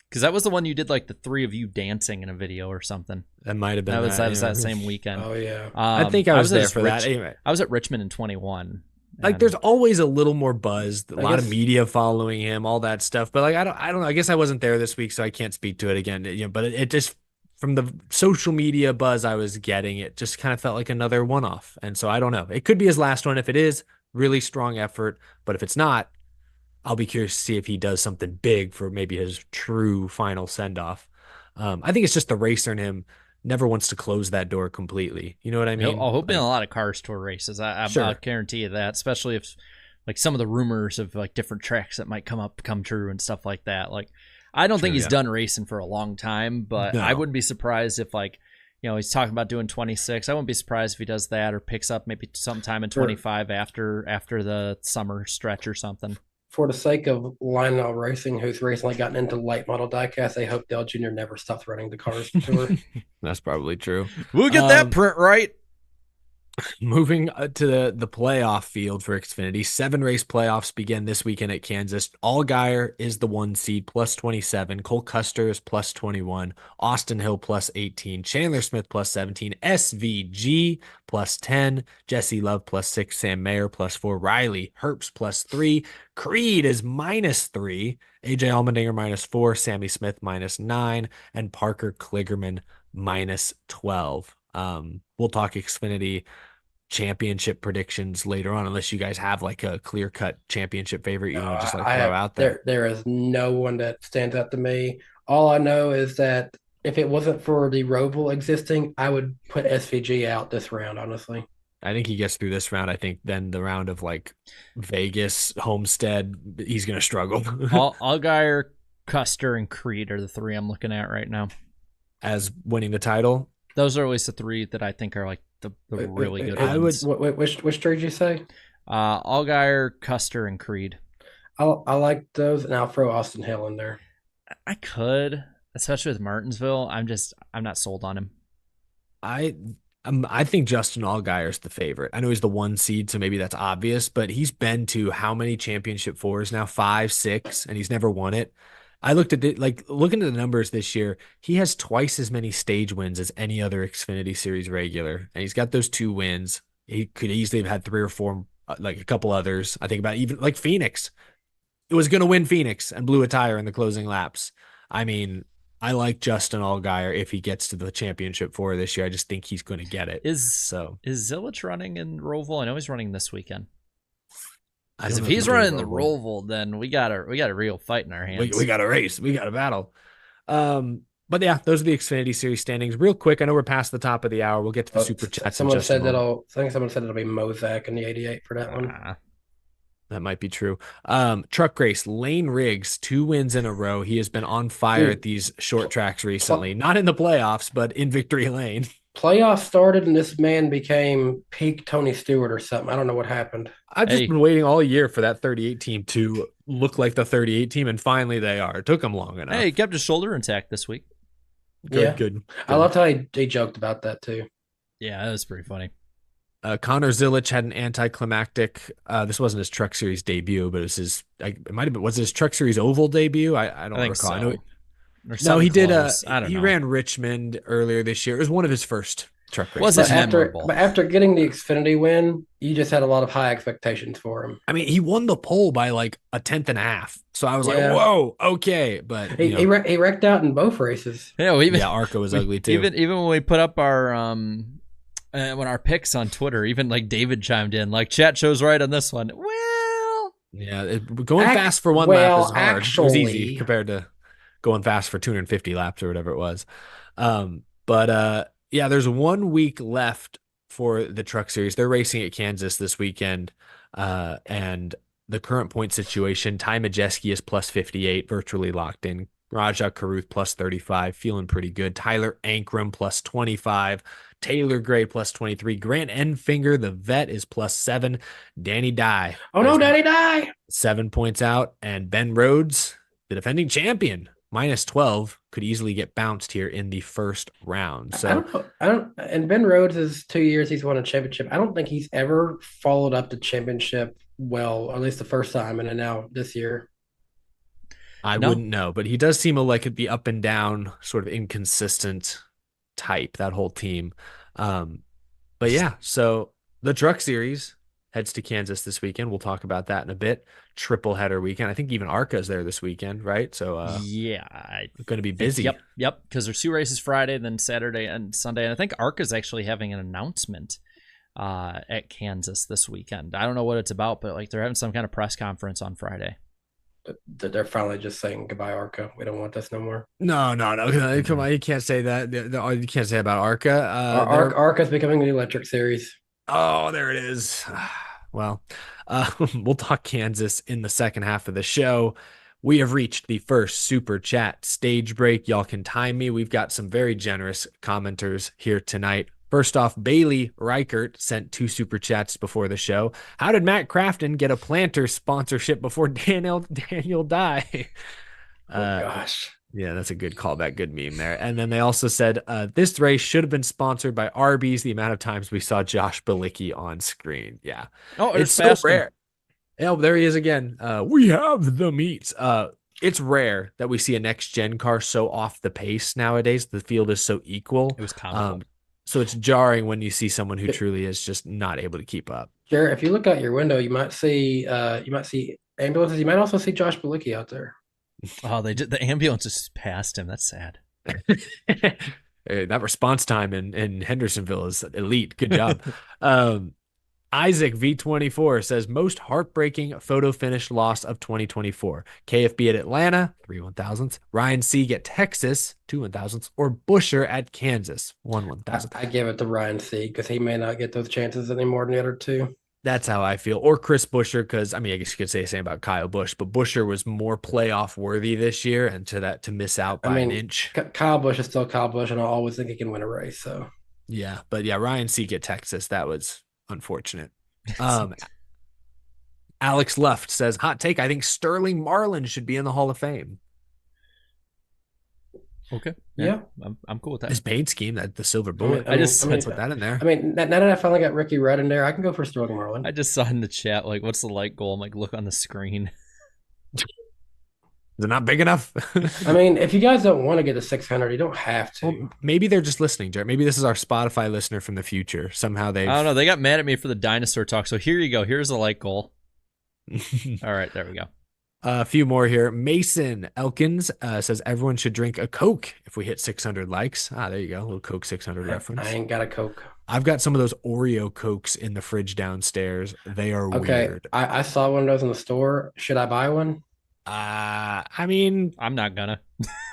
S2: Because that was the one you did like the three of you dancing in a video or something.
S1: that might have been
S2: That was
S1: yeah.
S2: that same weekend.
S4: oh yeah.
S1: I think I was there
S2: at
S1: for that. Anyway,
S2: I was at Richmond in 21.
S1: like
S2: and-
S1: there's always a little more buzz, a
S4: I
S1: lot of
S4: guess-
S1: media following him, all that stuff. But like I don't know. I guess I wasn't there this week, so I can't speak to it again. But it just from the social media buzz I was getting, it just kind of felt like another one-off. And so I don't know. It could be his last one. If it is, really strong effort. But if it's not, I'll be curious to see if he does something big for maybe his true final send-off. I think it's just the racer in him never wants to close that door completely. You know what I mean?
S2: I'll be in a lot of Cars Tour races. I'll guarantee you that, especially if like some of the rumors of like different tracks that might come true and stuff like that. Like, I don't think he's done racing for a long time, but
S1: No.
S2: I wouldn't be surprised if like, he's talking about doing 26. I wouldn't be surprised if he does that or picks up maybe sometime in 25 after the summer stretch or something.
S4: For the sake of Lionel Racing, who's recently gotten into late model diecast, they hope Dale Jr. never stops running the Cars Tour.
S1: That's probably true.
S2: We'll get that print right.
S1: Moving to the playoff field for Xfinity, 7-race playoffs begin this weekend at Kansas. Allgaier is the 1 seed, plus 27. Cole Kuster is plus 21. Austin Hill plus 18. Chandler Smith plus 17. SVG plus 10. Jesse Love plus 6. Sam Mayer plus 4. Riley Herbst plus 3. Creed is minus 3. AJ Allmendinger minus 4. Sammy Smith minus 9. And Parker Kligerman minus 12. We'll talk Xfinity championship predictions later on, unless you guys have like a clear-cut championship favorite you want to just like throw out there.
S4: There is no one that stands out to me. All I know is that if it wasn't for the Roval existing, I would put SVG out this round, honestly.
S1: I think he gets through this round. I think then the round of like Vegas, Homestead, he's going to struggle.
S2: Allgaier, Kuster, and Creed are the three I'm looking at right now.
S1: As winning the title.
S2: Those are always the three that I think are like the really good ones.
S4: Which three did you say?
S2: Allgaier, Kuster, and Creed.
S4: I like those, and I'll throw Austin Hill in there.
S2: I could, especially with Martinsville. I'm not sold on him.
S1: I think Justin Allgaier is the favorite. I know he's the 1 seed, so maybe that's obvious, but he's been to how many championship fours now? 5, 6, and he's never won it. I looked at it, like looking at the numbers this year, he has twice as many stage wins as any other Xfinity Series regular. And he's got those 2 wins. He could easily have had 3 or 4, like a couple others. I think about even like Phoenix. It was going to win Phoenix and blew a tire in the closing laps. I mean, I like Justin Allgaier if he gets to the championship 4 this year. I just think he's going to get it.
S2: Is Zilich running in Roval? I know he's running this weekend. Because if he's running the Roval, then we got a real fight in our hands.
S1: We got a race. We got a battle. But yeah, those are the Xfinity Series standings. Real quick, I know we're past the top of the hour. We'll get to the super chats.
S4: Someone said I think someone said it'll be Mozak in the 88 for that one.
S1: That might be true. Truck race, Lane Riggs, 2 wins in a row. He has been on fire at these short tracks recently. Not in the playoffs, but in victory lane.
S4: Playoffs started and this man became peak Tony Stewart or something. I don't know what happened.
S1: I've just been waiting all year for that 38 team to look like the 38 team, and finally they are. It took them long enough.
S2: Hey, he kept his shoulder intact this week.
S1: Good.
S4: I loved how he joked about that too.
S2: Yeah, that was pretty funny.
S1: Connor Zilich had an anticlimactic. This wasn't his Truck Series debut, but it was his. It might have been. Was it his Truck Series Oval debut? I don't recall.
S2: So.
S1: I know.
S2: No,
S1: he did.
S2: I don't
S1: he
S2: know.
S1: ran Richmond earlier this year. It was one of his first truck races.
S2: Wasn't memorable.
S4: But after getting the Xfinity win, you just had a lot of high expectations for him.
S1: I mean, he won the pole by like a tenth and a half. So I was like, whoa, okay. But
S4: he wrecked out in both races.
S2: Yeah,
S1: ARCA was ugly too.
S2: Even when we put up our when our picks on Twitter, even like David chimed in, like chat shows right on this one. Well,
S1: yeah, going fast for one lap is hard. It was easy compared to going fast for 250 laps or whatever it was. Yeah, there's 1 week left for the Truck Series. They're racing at Kansas this weekend. And the current point situation, Ty Majeski is plus 58, virtually locked in. Raja Caruth plus 35, feeling pretty good. Tyler Ankrum plus 25. Taylor Gray plus 23. Grant Enfinger, the vet, is plus 7. Danny Dye.
S4: Oh no, Daddy die!
S1: 7 points out. And Ben Rhodes, the defending champion, minus 12, could easily get bounced here in the first round. So
S4: I don't know. And Ben Rhodes is 2 years he's won a championship. I don't think he's ever followed up the championship well, or at least the first time, and then now this year.
S1: I wouldn't know, but he does seem like the up and down, sort of inconsistent type, that whole team. But yeah, so the Truck Series heads to Kansas this weekend. We'll talk about that in a bit. Triple header weekend. I think even ARCA is there this weekend, right? So
S2: yeah,
S1: going to be busy.
S2: Yep. Because there's 2 races Friday, then Saturday and Sunday, and I think ARCA is actually having an announcement at Kansas this weekend. I don't know what it's about, but like they're having some kind of press conference on Friday.
S4: They're finally just saying goodbye, ARCA. We don't want this no more.
S1: No. Come on, you can't say that. You can't say about ARCA.
S4: ARCA's becoming the electric series.
S1: Oh, there it is. Well, we'll talk Kansas in the second half of the show. We have reached the first super chat stage break. Y'all can time me. We've got some very generous commenters here tonight. First off, Bailey Reichert sent 2 super chats before the show. How did Matt Crafton get a planter sponsorship before Daniel Dye?
S4: Gosh.
S1: Yeah, that's a good callback, good meme there. And then they also said, this race should have been sponsored by Arby's, the amount of times we saw Josh Bilicki on screen. Yeah.
S2: Oh,
S1: it's so rare. Oh, there he is again. We have the meats. It's rare that we see a next-gen car so off the pace nowadays. The field is so equal.
S2: It was comical.
S1: So it's jarring when you see someone who truly is just not able to keep up.
S4: Jared, if you look out your window, you might see ambulances. You might also see Josh Bilicki out there.
S2: Oh, the ambulance just passed him. That's sad.
S1: Hey, that response time in Hendersonville is elite. Good job. Isaac V24 says most heartbreaking photo finish loss of 2024. KFB at Atlanta, 3/1000ths. Ryan Sieg at Texas, 2/1000ths. Or Busher at Kansas, 1/1000th.
S4: I give it to Ryan Sieg because he may not get those chances anymore than the other 2.
S1: That's how I feel. Or Chris Buescher, because I guess you could say the same about Kyle Busch, but Buescher was more playoff worthy this year, and to miss out by an inch.
S4: Kyle Busch is still Kyle Busch, and I always think he can win a race. So
S1: yeah, but yeah, Ryan Sieg at Texas, that was unfortunate. Alex Luft says, hot take, I think Sterling Marlin should be in the Hall of Fame.
S2: Okay.
S4: Yeah.
S2: I'm cool with that.
S1: His paint scheme, the silver bullet.
S2: Let's
S1: put that in there.
S4: Now that I finally got Ricky Rudd in there, I can go for Sterling Marlin.
S2: I just saw in the chat, like, what's the light goal? I'm like, look on the screen.
S1: Is it not big enough?
S4: If you guys don't want to get a 600, you don't have to.
S1: Well, maybe they're just listening, Jared. Maybe this is our Spotify listener from the future. Somehow I
S2: don't know. They got mad at me for the dinosaur talk. So here you go. Here's the light goal. All right, there we go.
S1: A few more here. Mason Elkins says everyone should drink a Coke if we hit 600 likes. There you go. A little Coke 600 reference.
S4: I ain't got a Coke.
S1: I've got some of those Oreo Cokes in the fridge downstairs. They are weird.
S4: I saw one of those in the store. Should I buy one?
S2: I'm not gonna.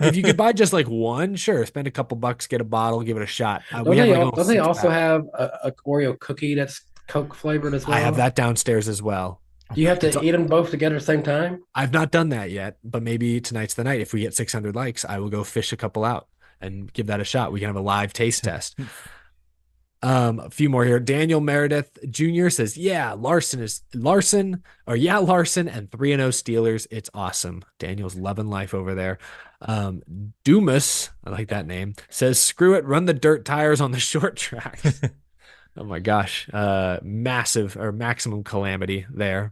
S1: If you could buy just like one, sure. Spend a couple bucks, get a bottle, give it a shot.
S4: Don't they also have a Oreo cookie that's Coke flavored as well?
S1: I have that downstairs as well.
S4: Do you have to eat them both together at the same time?
S1: I've not done that yet, but maybe tonight's the night. If we get 600 likes, I will go fish a couple out and give that a shot. We can have a live taste test. A few more here. Daniel Meredith Jr. says, Larson and 3-0 Steelers. It's awesome. Daniel's loving life over there. Dumas, I like that name, says, screw it, run the dirt tires on the short tracks. Oh my gosh. Massive or maximum calamity there.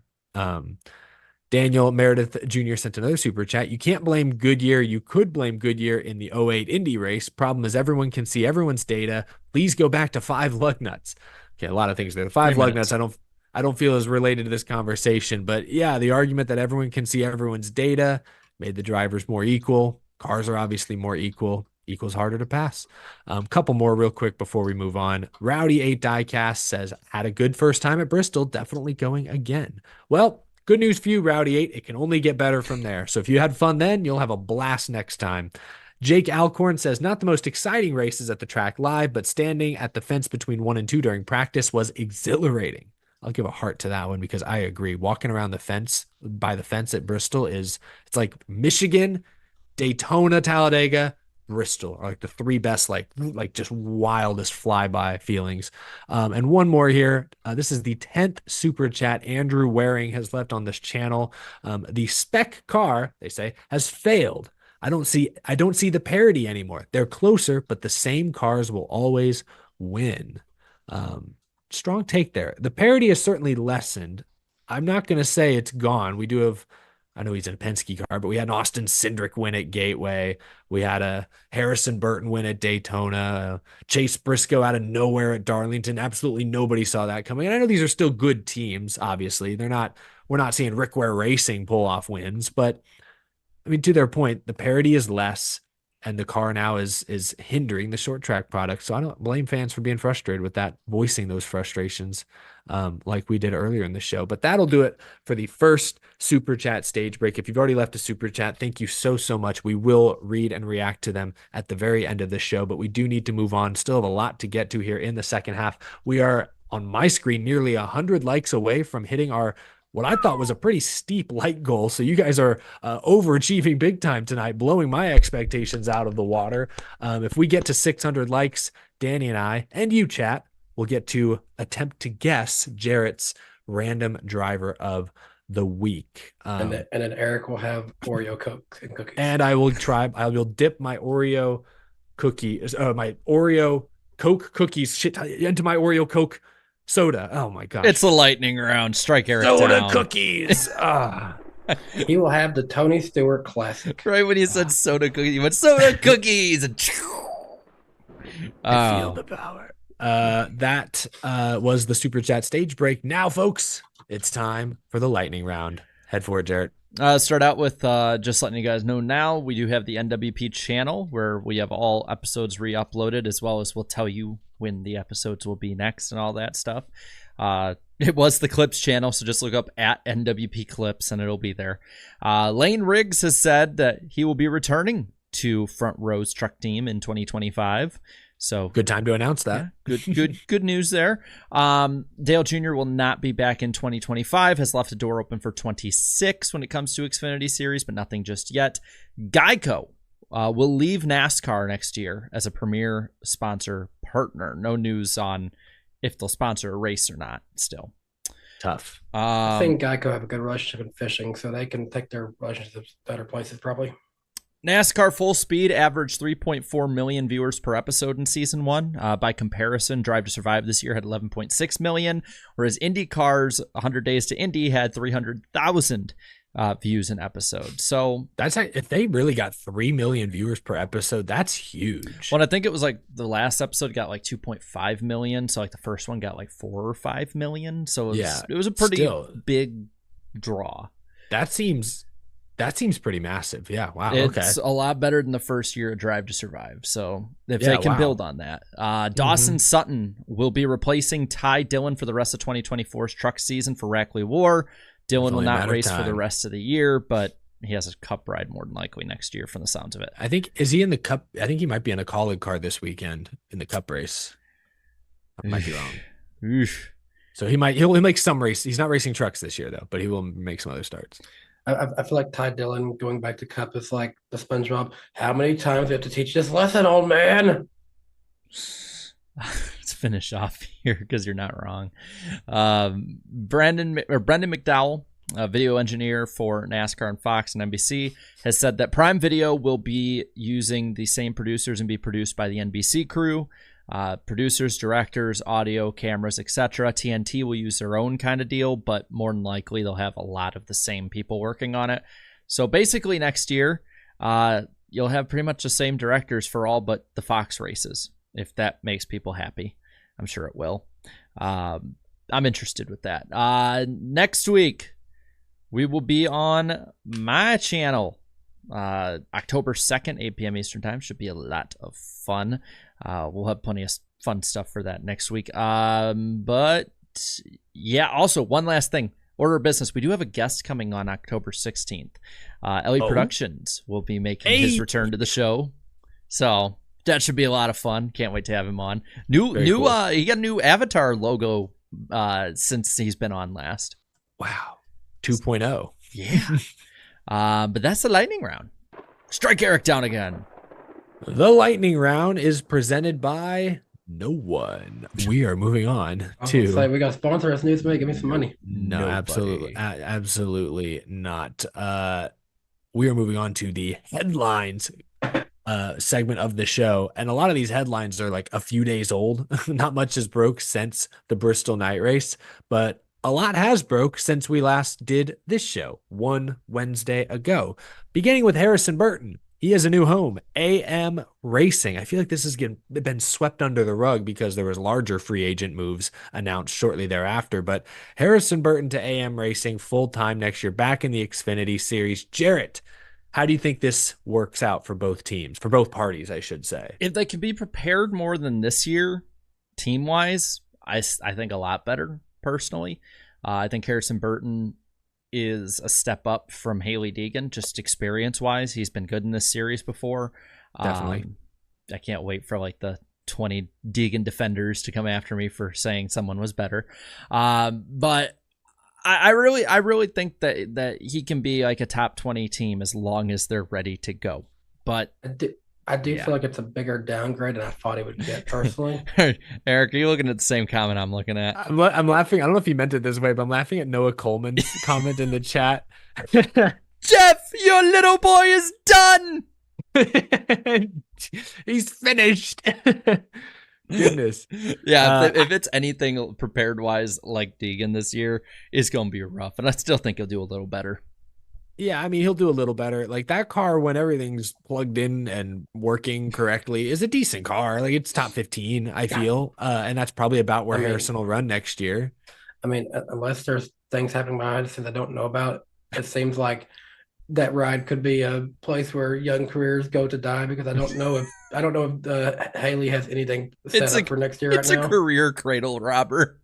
S1: Daniel Meredith Jr. sent another super chat. You can't blame Goodyear. You could blame Goodyear in the '08 Indy race. Problem is everyone can see everyone's data. Please go back to 5 lug nuts. Okay, a lot of things there. The 5 lug nuts I don't feel is related to this conversation, but yeah, the argument that everyone can see everyone's data made the drivers more equal. Cars are obviously more equal. Equals harder to pass. Couple more real quick before we move on. Rowdy 8 Diecast says, had a good first time at Bristol, definitely going again. Well, good news for you, Rowdy 8. It can only get better from there. So if you had fun then, you'll have a blast next time. Jake Alcorn says, not the most exciting races at the track live, but standing at the fence between 1 and 2 during practice was exhilarating. I'll give a heart to that one because I agree. Walking around the fence, by the fence at Bristol it's like Michigan Daytona, Talladega, Bristol are like the three best, like just wildest flyby feelings. And one more here. This is the 10th super chat Andrew Waring has left on this channel. The spec car, they say, has failed. I don't see the parity anymore. They're closer, but the same cars will always win. Strong take there. The parity is certainly lessened. I'm not going to say it's gone. We do have, I know he's in a Penske car, but we had an Austin Cindric win at Gateway. We had a Harrison Burton win at Daytona. Chase Briscoe out of nowhere at Darlington. Absolutely nobody saw that coming. And I know these are still good teams, obviously. We're not seeing Rick Ware Racing pull off wins, but I mean, to their point, the parity is less, and the car now is hindering the short track product. So I don't blame fans for being frustrated with that, voicing those frustrations like we did earlier in the show. But that'll do it for the first super chat stage break. If you've already left a super chat, thank you so much. We will read and react to them at the very end of the show, but we do need to move on. Still have a lot to get to here in the second half. We are, on my screen, nearly 100 likes away from hitting our what I thought was a pretty steep like goal. So you guys are overachieving big time tonight, blowing my expectations out of the water. If we get to 600 likes, Danny and I, and you chat, will get to attempt to guess Jarrett's random driver of the week.
S4: And then Eric will have Oreo Coke and cookies.
S1: And I will dip my Oreo my Oreo Coke cookies into my Oreo Coke soda. Oh my gosh.
S2: It's a lightning round. Strike Eric
S1: soda
S2: down.
S1: Cookies.
S4: He will have the Tony Stewart classic.
S2: Right when you said soda cookies, you went soda cookies. And
S1: I feel the power. That was the super chat stage break. Now, folks, it's time for the lightning round. Head for it, Jarrett.
S2: Start out with just letting you guys know now, we do have the NWP channel where we have all episodes re-uploaded, as well as we'll tell you when the episodes will be next and all that stuff. It was the Clips channel, so just look up at NWP Clips and it'll be there. Lane Riggs has said that he will be returning to Front Row's truck team in 2025. So
S1: good time to announce that.
S2: Yeah, good news there. Dale Jr. will not be back in 2025, has left a door open for 26 when it comes to Xfinity Series, but nothing just yet. Geico will leave NASCAR next year as a premier sponsor partner. No news on if they'll sponsor a race or not still.
S1: Tough.
S4: I think Geico have a good relationship in fishing, so they can take their relationships to better places probably.
S2: NASCAR Full Speed averaged 3.4 million viewers per episode in season 1. By comparison, Drive to Survive this year had 11.6 million, whereas IndyCar's 100 Days to Indy had 300,000 views an episode. So
S1: that's if they really got 3 million viewers per episode, that's huge.
S2: Well, I think it was like the last episode got like 2.5 million. So like the first one got like 4 or 5 million. So it was a pretty big draw.
S1: That seems pretty massive. Yeah. Wow.
S2: It's a lot better than the first year of Drive to Survive. So if they can build on that. Dawson Sutton will be replacing Ty Dillon for the rest of 2024's truck season for Rackley War. Dillon will not race for the rest of the year, but he has a cup ride more than likely next year from the sounds of it.
S1: I think, is he in the cup? I think he might be in a Colleague car this weekend in the cup race. I might be wrong. So he'll make some race. He's not racing trucks this year though, but he will make some other starts.
S4: I feel like Ty Dillon going back to Cup is like the SpongeBob. How many times do you have to teach this lesson, old man?
S2: Let's finish off here because you're not wrong. Brendan McDowell, a video engineer for NASCAR and Fox and NBC, has said that Prime Video will be using the same producers and be produced by the NBC crew. Producers, directors, audio, cameras, etc. TNT will use their own kind of deal, but more than likely they'll have a lot of the same people working on it. So basically next year, you'll have pretty much the same directors for all but the Fox races, if that makes people happy. I'm sure it will. I'm interested with that. Next week, we will be on my channel. October 2nd, 8 p.m. Eastern Time. Should be a lot of fun. We'll have plenty of fun stuff for that next week. But yeah, also one last thing. Order of business. We do have a guest coming on October 16th. Elliott Productions will be making his return to the show. So that should be a lot of fun. Can't wait to have him on. Cool. He got a new avatar logo since he's been on last.
S1: Wow. 2.0.
S2: Yeah. But that's the lightning round. Strike Eric down again.
S1: The lightning round is presented by no one. We are moving on
S4: I was gonna say
S1: to
S4: we got sponsors news. Give me some money.
S1: no,
S2: Nobody.
S1: absolutely not. We are moving on to the headlines segment of the show, and a lot of these headlines are like a few days old. Not much has broke since the Bristol night race, but a lot has broke since we last did this show one Wednesday ago. Beginning with Harrison Burton. He has a new home, AM Racing. I feel like this has been swept under the rug because there was larger free agent moves announced shortly thereafter. But Harrison Burton to AM Racing full-time next year, back in the Xfinity Series. Jarrett, how do you think this works out for both teams, for both parties, I should say?
S2: If they can be prepared more than this year, team-wise, I think a lot better, personally. I think Harrison Burton is a step up from Hailie Deegan, just experience-wise. He's been good in this series before.
S1: Definitely.
S2: I can't wait for like the 20 Deegan defenders to come after me for saying someone was better. But I really think that he can be like a top 20 team as long as they're ready to go. But
S4: I do feel like it's a bigger downgrade than I thought he would get personally.
S2: Eric, are you looking at the same comment I'm looking at?
S1: I'm laughing. I don't know if he meant it this way, but I'm laughing at Noah Coleman's comment in the chat.
S2: Jeff, your little boy is done.
S1: He's finished. Goodness.
S2: Yeah, if it's anything prepared wise like Deegan this year, it's going to be rough. And I still think he'll do a little better.
S1: Yeah, I mean, he'll do a little better. Like, that car, when everything's plugged in and working correctly, is a decent car. Like, it's top 15, I feel. And that's probably about where Harrison will run next year.
S4: I mean, unless there's things happening behind the scenes I don't know about, it seems like that ride could be a place where young careers go to die, because I don't know if Hailie has anything set up for next year right now.
S2: It's a career cradle robber.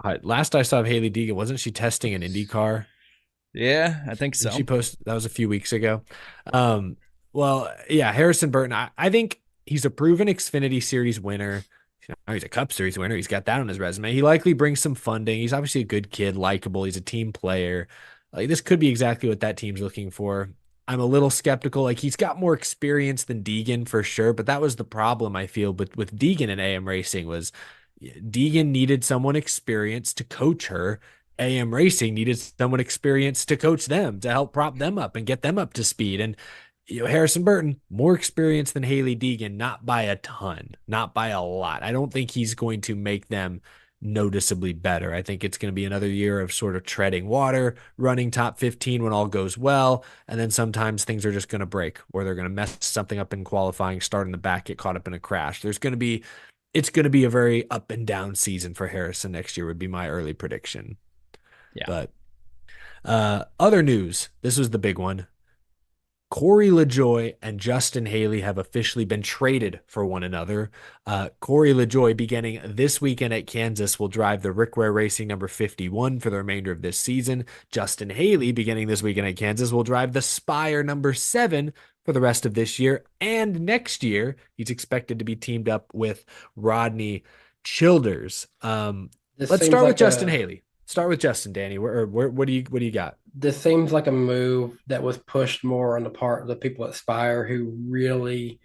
S1: God, last I saw of Hailie Deegan, wasn't she testing an Indy car?
S2: Yeah, I think so.
S1: She posted, that was a few weeks ago. Well, yeah, Harrison Burton, I think he's a proven Xfinity Series winner. He's a Cup Series winner. He's got that on his resume. He likely brings some funding. He's obviously a good kid, likable. He's a team player. Like, this could be exactly what that team's looking for. I'm a little skeptical. Like, he's got more experience than Deegan for sure, but that was the problem, I feel, with Deegan and AM Racing was Deegan needed someone experienced to coach her. AM Racing needed someone experienced to coach them, to help prop them up and get them up to speed. And Harrison Burton, more experienced than Hailie Deegan, not by a ton, not by a lot. I don't think he's going to make them noticeably better. I think it's going to be another year of sort of treading water, running top 15 when all goes well, and then sometimes things are just going to break, or they're going to mess something up in qualifying, start in the back, get caught up in a crash. It's going to be a very up and down season for Harrison next year, would be my early prediction.
S2: Yeah.
S1: But other news, this was the big one. Corey LaJoie and Justin Haley have officially been traded for one another. Corey LaJoie, beginning this weekend at Kansas, will drive the Rick Ware Racing number 51 for the remainder of this season. Justin Haley, beginning this weekend at Kansas, will drive the Spire number 7 for the rest of this year. And next year, he's expected to be teamed up with Rodney Childers. Let's start with Justin Haley. Start with Justin, Danny. What do you got?
S4: This seems like a move that was pushed more on the part of the people at Spire, who really,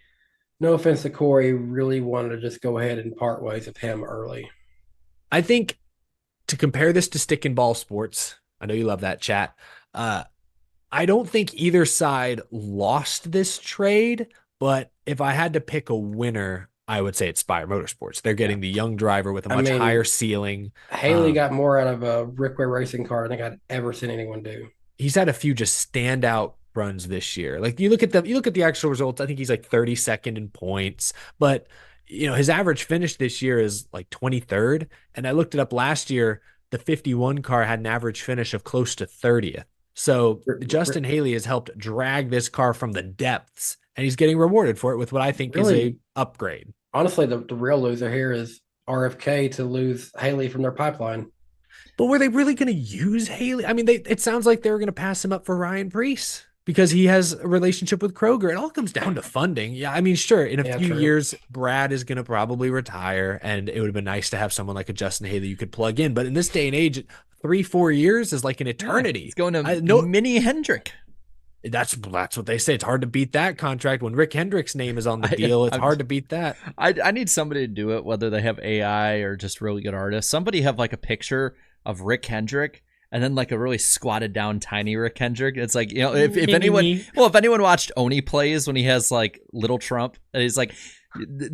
S4: no offense to Corey, really wanted to just go ahead and part ways with him early.
S1: I think, to compare this to stick and ball sports, I know you love that, chat. I don't think either side lost this trade, but if I had to pick a winner, I would say it's Spire Motorsports. They're getting the young driver with a much higher ceiling.
S4: Haley got more out of a Rick Ware Racing car than I think I'd ever seen anyone do.
S1: He's had a few just standout runs this year. Like, you look at the actual results, I think he's like 32nd in points, but his average finish this year is like 23rd. And I looked it up last year, the 51 car had an average finish of close to 30th. So Justin Haley has helped drag this car from the depths, and he's getting rewarded for it with what I think is a upgrade.
S4: Honestly, the real loser here is RFK to lose Haley from their pipeline.
S1: But were they really going to use Haley? I mean, it sounds like they were going to pass him up for Ryan Preece because he has a relationship with Kroger. It all comes down to funding. Yeah, I mean, sure, in a few years, Brad is going to probably retire, and it would have been nice to have someone like a Justin Haley you could plug in. But in this day and age, 3-4 years is like an eternity.
S2: He's going to mini Hendrick.
S1: That's what they say. It's hard to beat that contract when Rick Hendrick's name is on the
S2: I,
S1: deal. It's
S2: I'm,
S1: hard to beat that.
S2: I need somebody to do it, whether they have AI or just really good artists. Somebody have like a picture of Rick Hendrick and then like a really squatted down tiny Rick Hendrick. It's like, if anyone watched Oni Plays when he has like Little Trump and he's like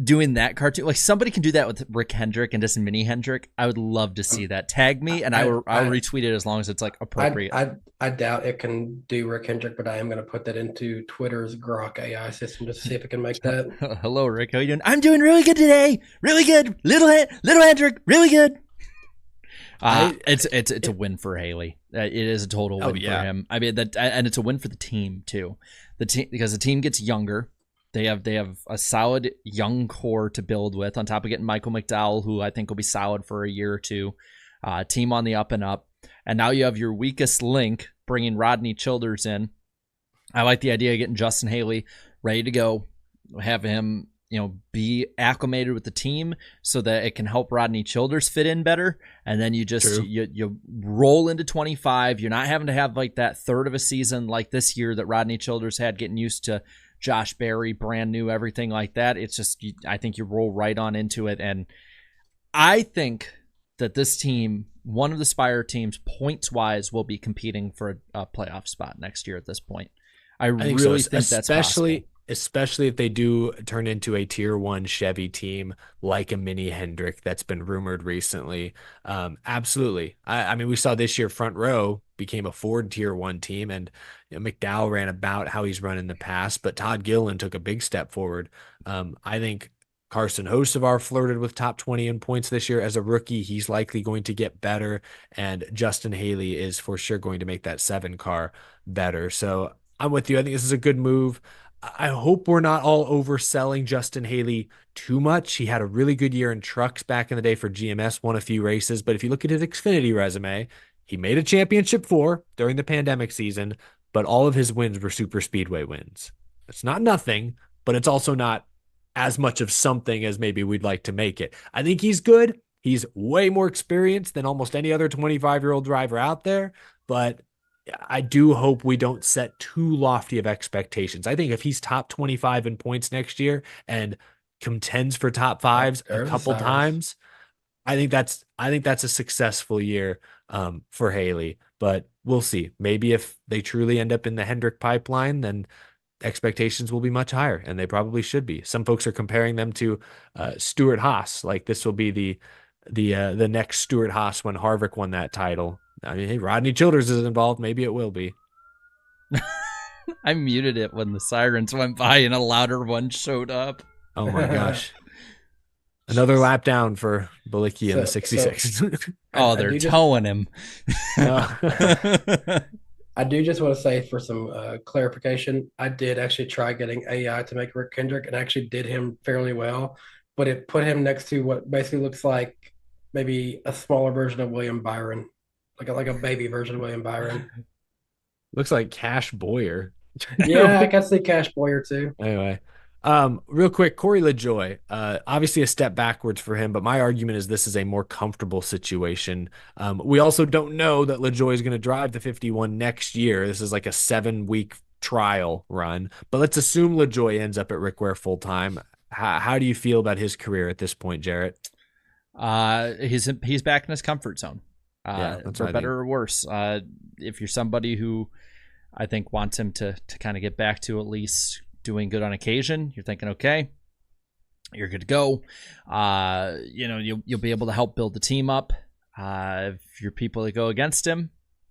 S2: doing that cartoon, like somebody can do that with Rick Hendrick and just mini Hendrick. I would love to see that. Tag me and I'll retweet it as long as it's like appropriate.
S4: I doubt it can do Rick Hendrick, but I am going to put that into Twitter's Grok AI system to see if it can make that.
S2: Hello, Rick. How you doing? I'm doing really good today. Really good. Little Hendrick. Really good. It's a win for Haley. It is a total win for him. I mean and it's a win for the team too. Because the team gets younger. They have a solid young core to build with, on top of getting Michael McDowell, who I think will be solid for a year or two. Team on the up and up. And now you have your weakest link, bringing Rodney Childers in. I like the idea of getting Justin Haley ready to go, have him, be acclimated with the team so that it can help Rodney Childers fit in better. And then you just you roll into 25. You're not having to have like that third of a season like this year that Rodney Childers had, getting used to Josh Berry, brand new, everything like that. It's just, I think you roll right on into it. And I think that this team, one of the Spire teams, points wise, will be competing for a playoff spot next year at this point. I really think that's possible.
S1: Especially if they do turn into a tier 1 Chevy team like a mini Hendrick that's been rumored recently. Absolutely. I mean, we saw this year Front Row became a Ford tier 1 team, and McDowell ran about how he's run in the past, but Todd Gilliland took a big step forward. I think Carson Hocevar flirted with top 20 in points this year. As a rookie, he's likely going to get better, and Justin Haley is for sure going to make that 7 car better. So I'm with you. I think this is a good move. I hope we're not all overselling Justin Haley too much. He had a really good year in trucks back in the day for GMS, won a few races, but if you look at his Xfinity resume, he made a championship 4 during the pandemic season, but all of his wins were super speedway wins. It's not nothing, but it's also not as much of something as maybe we'd like to make it. I think he's good. He's way more experienced than almost any other 25-year-old driver out there, but I do hope we don't set too lofty of expectations. I think if he's top 25 in points next year and contends for top 5s a couple times, I think that's a successful year for Haley. But we'll see. Maybe if they truly end up in the Hendrick pipeline, then expectations will be much higher, and they probably should be. Some folks are comparing them to Stuart Haas. Like this will be the next Stuart Haas when Harvick won that title. I mean, hey, Rodney Childers is involved. Maybe it will be.
S2: I muted it when the sirens went by and a louder one showed up.
S1: Oh my gosh. Another lap down for Balicki in the 66.
S2: They're towing him.
S4: I do just want to say, for some clarification, I did actually try getting AI to make Rick Hendrick, and actually did him fairly well, but it put him next to what basically looks like maybe a smaller version of William Byron. Like a baby version of William Byron.
S1: Looks like Cash Boyer.
S4: Yeah, I can see Cash Boyer too.
S1: Anyway, real quick, Corey LaJoie, obviously a step backwards for him, but my argument is this is a more comfortable situation. We also don't know that LaJoie is going to drive the 51 next year. This is like a 7-week trial run, but let's assume LaJoie ends up at Rick Ware full time. How do you feel about his career at this point, Jarrett?
S2: He's back in his comfort zone. For better or worse. If you're somebody who I think wants him to kind of get back to at least doing good on occasion, you're thinking, okay, you're good to go. You'll be able to help build the team up. If you're people that go against him,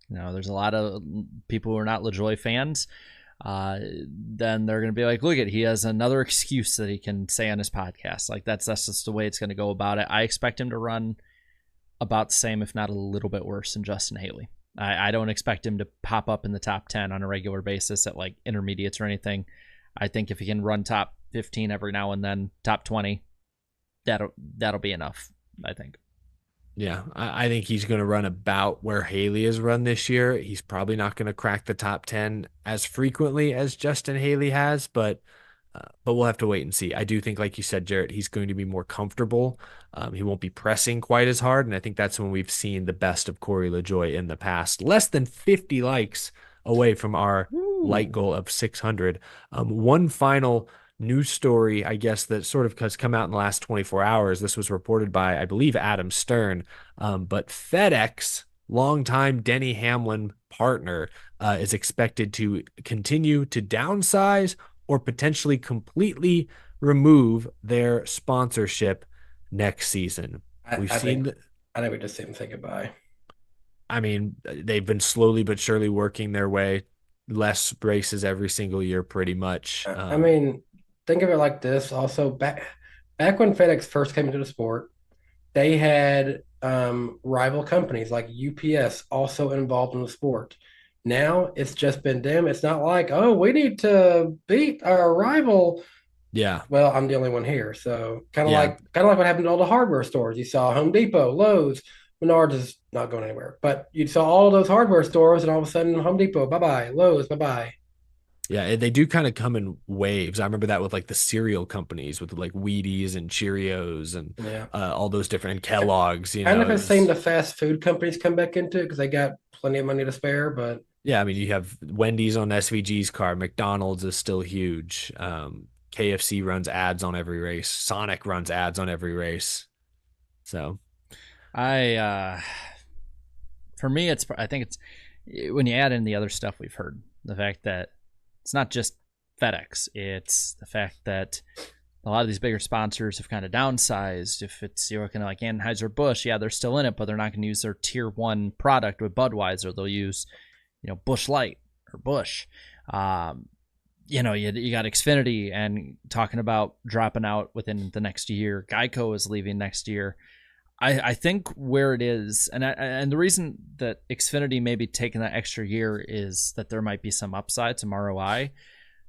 S2: there's a lot of people who are not LaJoie fans. Then they're going to be like, look he has another excuse that he can say on his podcast. Like that's just the way it's going to go about it. I expect him to run about the same, if not a little bit worse, than Justin Haley. I don't expect him to pop up in the top 10 on a regular basis at like intermediates or anything. I think if he can run top 15 every now and then, top 20, that'll be enough, I think.
S1: Yeah, I think he's going to run about where Haley has run this year. He's probably not going to crack the top 10 as frequently as Justin Haley has, but we'll have to wait and see. I do think, like you said, Jarrett, he's going to be more comfortable. He won't be pressing quite as hard, and I think that's when we've seen the best of Corey LaJoie in the past. Less than 50 likes away from our light goal of 600. One final news story, I guess, that sort of has come out in the last 24 hours. This was reported by, I believe, Adam Stern. But FedEx, longtime Denny Hamlin partner, is expected to continue to downsize or potentially completely remove their sponsorship next season. We've seen.
S4: I think we just didn't say goodbye.
S1: I mean, they've been slowly but surely working their way, less races every single year, pretty much.
S4: I mean, think of it like this. Also, back when FedEx first came into the sport, they had rival companies like UPS also involved in the sport. Now it's just been them. It's not like, oh, we need to beat our rival.
S1: Yeah,
S4: Well, I'm the only one here. So
S1: yeah,
S4: kind of like what happened to all the hardware stores. You saw Home Depot, Lowe's, Menards is not going anywhere. But you saw all those hardware stores, and all of a sudden, Home Depot, bye bye, Lowe's, bye bye.
S1: yeah. They do kind of come in waves. I remember that with like the cereal companies, with like Wheaties and Cheerios and
S4: Yeah.
S1: all those different and Kellogg's.
S4: Kind of has seen the fast food companies come back into it because they got plenty of money to spare. But
S1: yeah. I mean, you have Wendy's on SVG's car. McDonald's is still huge. KFC runs ads on every race. Sonic runs ads on every race. So
S2: For me, I think it's when you add in the other stuff we've heard, the fact that it's not just FedEx, it's the fact that a lot of these bigger sponsors have kind of downsized. If it's, you're looking at like Anheuser-Busch, yeah, they're still in it, but they're not going to use their tier 1 product with Budweiser. They'll use, Busch Light or Busch. You got Xfinity and talking about dropping out within the next year. Geico is leaving next year. I think where it is, and the reason that Xfinity may be taking that extra year is that there might be some upside, some ROI,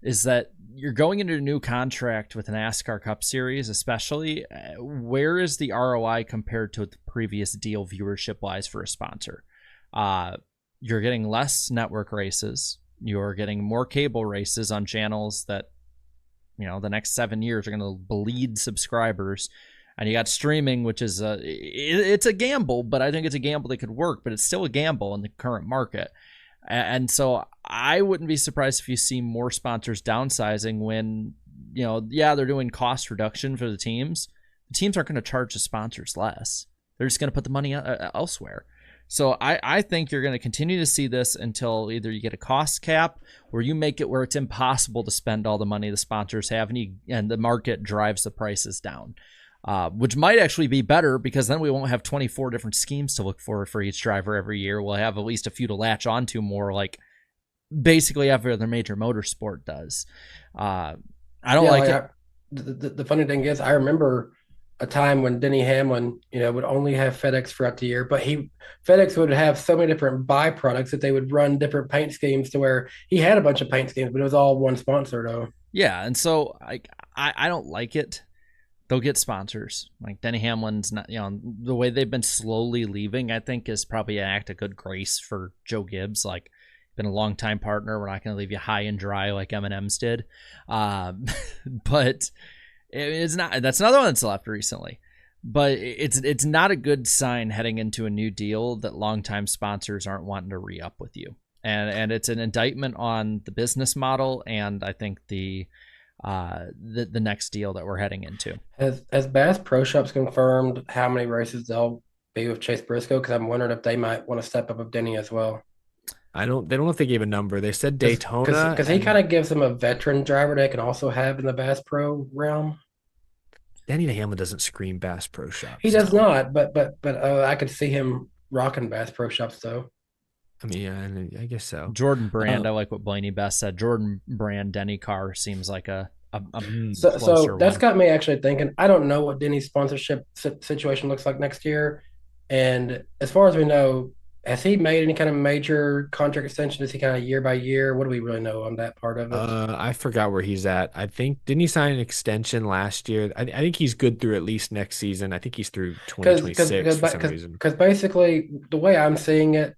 S2: is that you're going into a new contract with an NASCAR Cup Series, especially. Where is the ROI compared to the previous deal viewership-wise for a sponsor? You're getting less network races. You're getting more cable races on channels that, the next 7 years are going to bleed subscribers. And you got streaming, which is it's a gamble, but I think it's a gamble that could work, but it's still a gamble in the current market. And so I wouldn't be surprised if you see more sponsors downsizing when, they're doing cost reduction for the teams. The teams aren't going to charge the sponsors less. They're just going to put the money elsewhere. So I think you're going to continue to see this until either you get a cost cap or you make it where it's impossible to spend all the money the sponsors have, and the market drives the prices down. Which might actually be better because then we won't have 24 different schemes to look for each driver every year. We'll have at least a few to latch onto, more like basically every other major motorsport does. I don't like it.
S4: The funny thing is, I remember a time when Denny Hamlin, would only have FedEx throughout the year, but FedEx would have so many different byproducts that they would run different paint schemes to where he had a bunch of paint schemes, but it was all one sponsor though.
S2: Yeah, and so I don't like it. They'll get sponsors. Like Denny Hamlin's not, the way they've been slowly leaving, I think is probably an act of good grace for Joe Gibbs. Like, been a long time partner. We're not going to leave you high and dry like M&M's did. But it's not, that's another one that's left recently. But it's not a good sign heading into a new deal that longtime sponsors aren't wanting to re-up with you. And it's an indictment on the business model, and I think the next deal that we're heading into.
S4: Has Bass Pro Shops confirmed how many races they'll be with Chase Briscoe? Because I'm wondering if they might want to step up with Denny as well.
S1: They don't know if they gave a number. They said Daytona
S4: because he kind of gives them a veteran driver they can also have in the Bass Pro realm.
S1: Denny Hamlin doesn't scream Bass Pro Shops.
S4: He does not, but I could see him rocking Bass Pro Shops though.
S1: I mean, yeah, I guess so.
S2: Jordan Brand, I like what Blaney Best said. Jordan Brand Denny car seems like a
S4: so that's got me actually thinking. I don't know what Denny's sponsorship situation looks like next year, and as far as we know, has he made any kind of major contract extension? Is he kind of year by year? What do we really know on that part of it?
S1: I forgot where he's at. I think, didn't he sign an extension last year? I think he's good through at least next season. I think he's through 2026 for some reason.
S4: Because basically, the way I'm seeing it,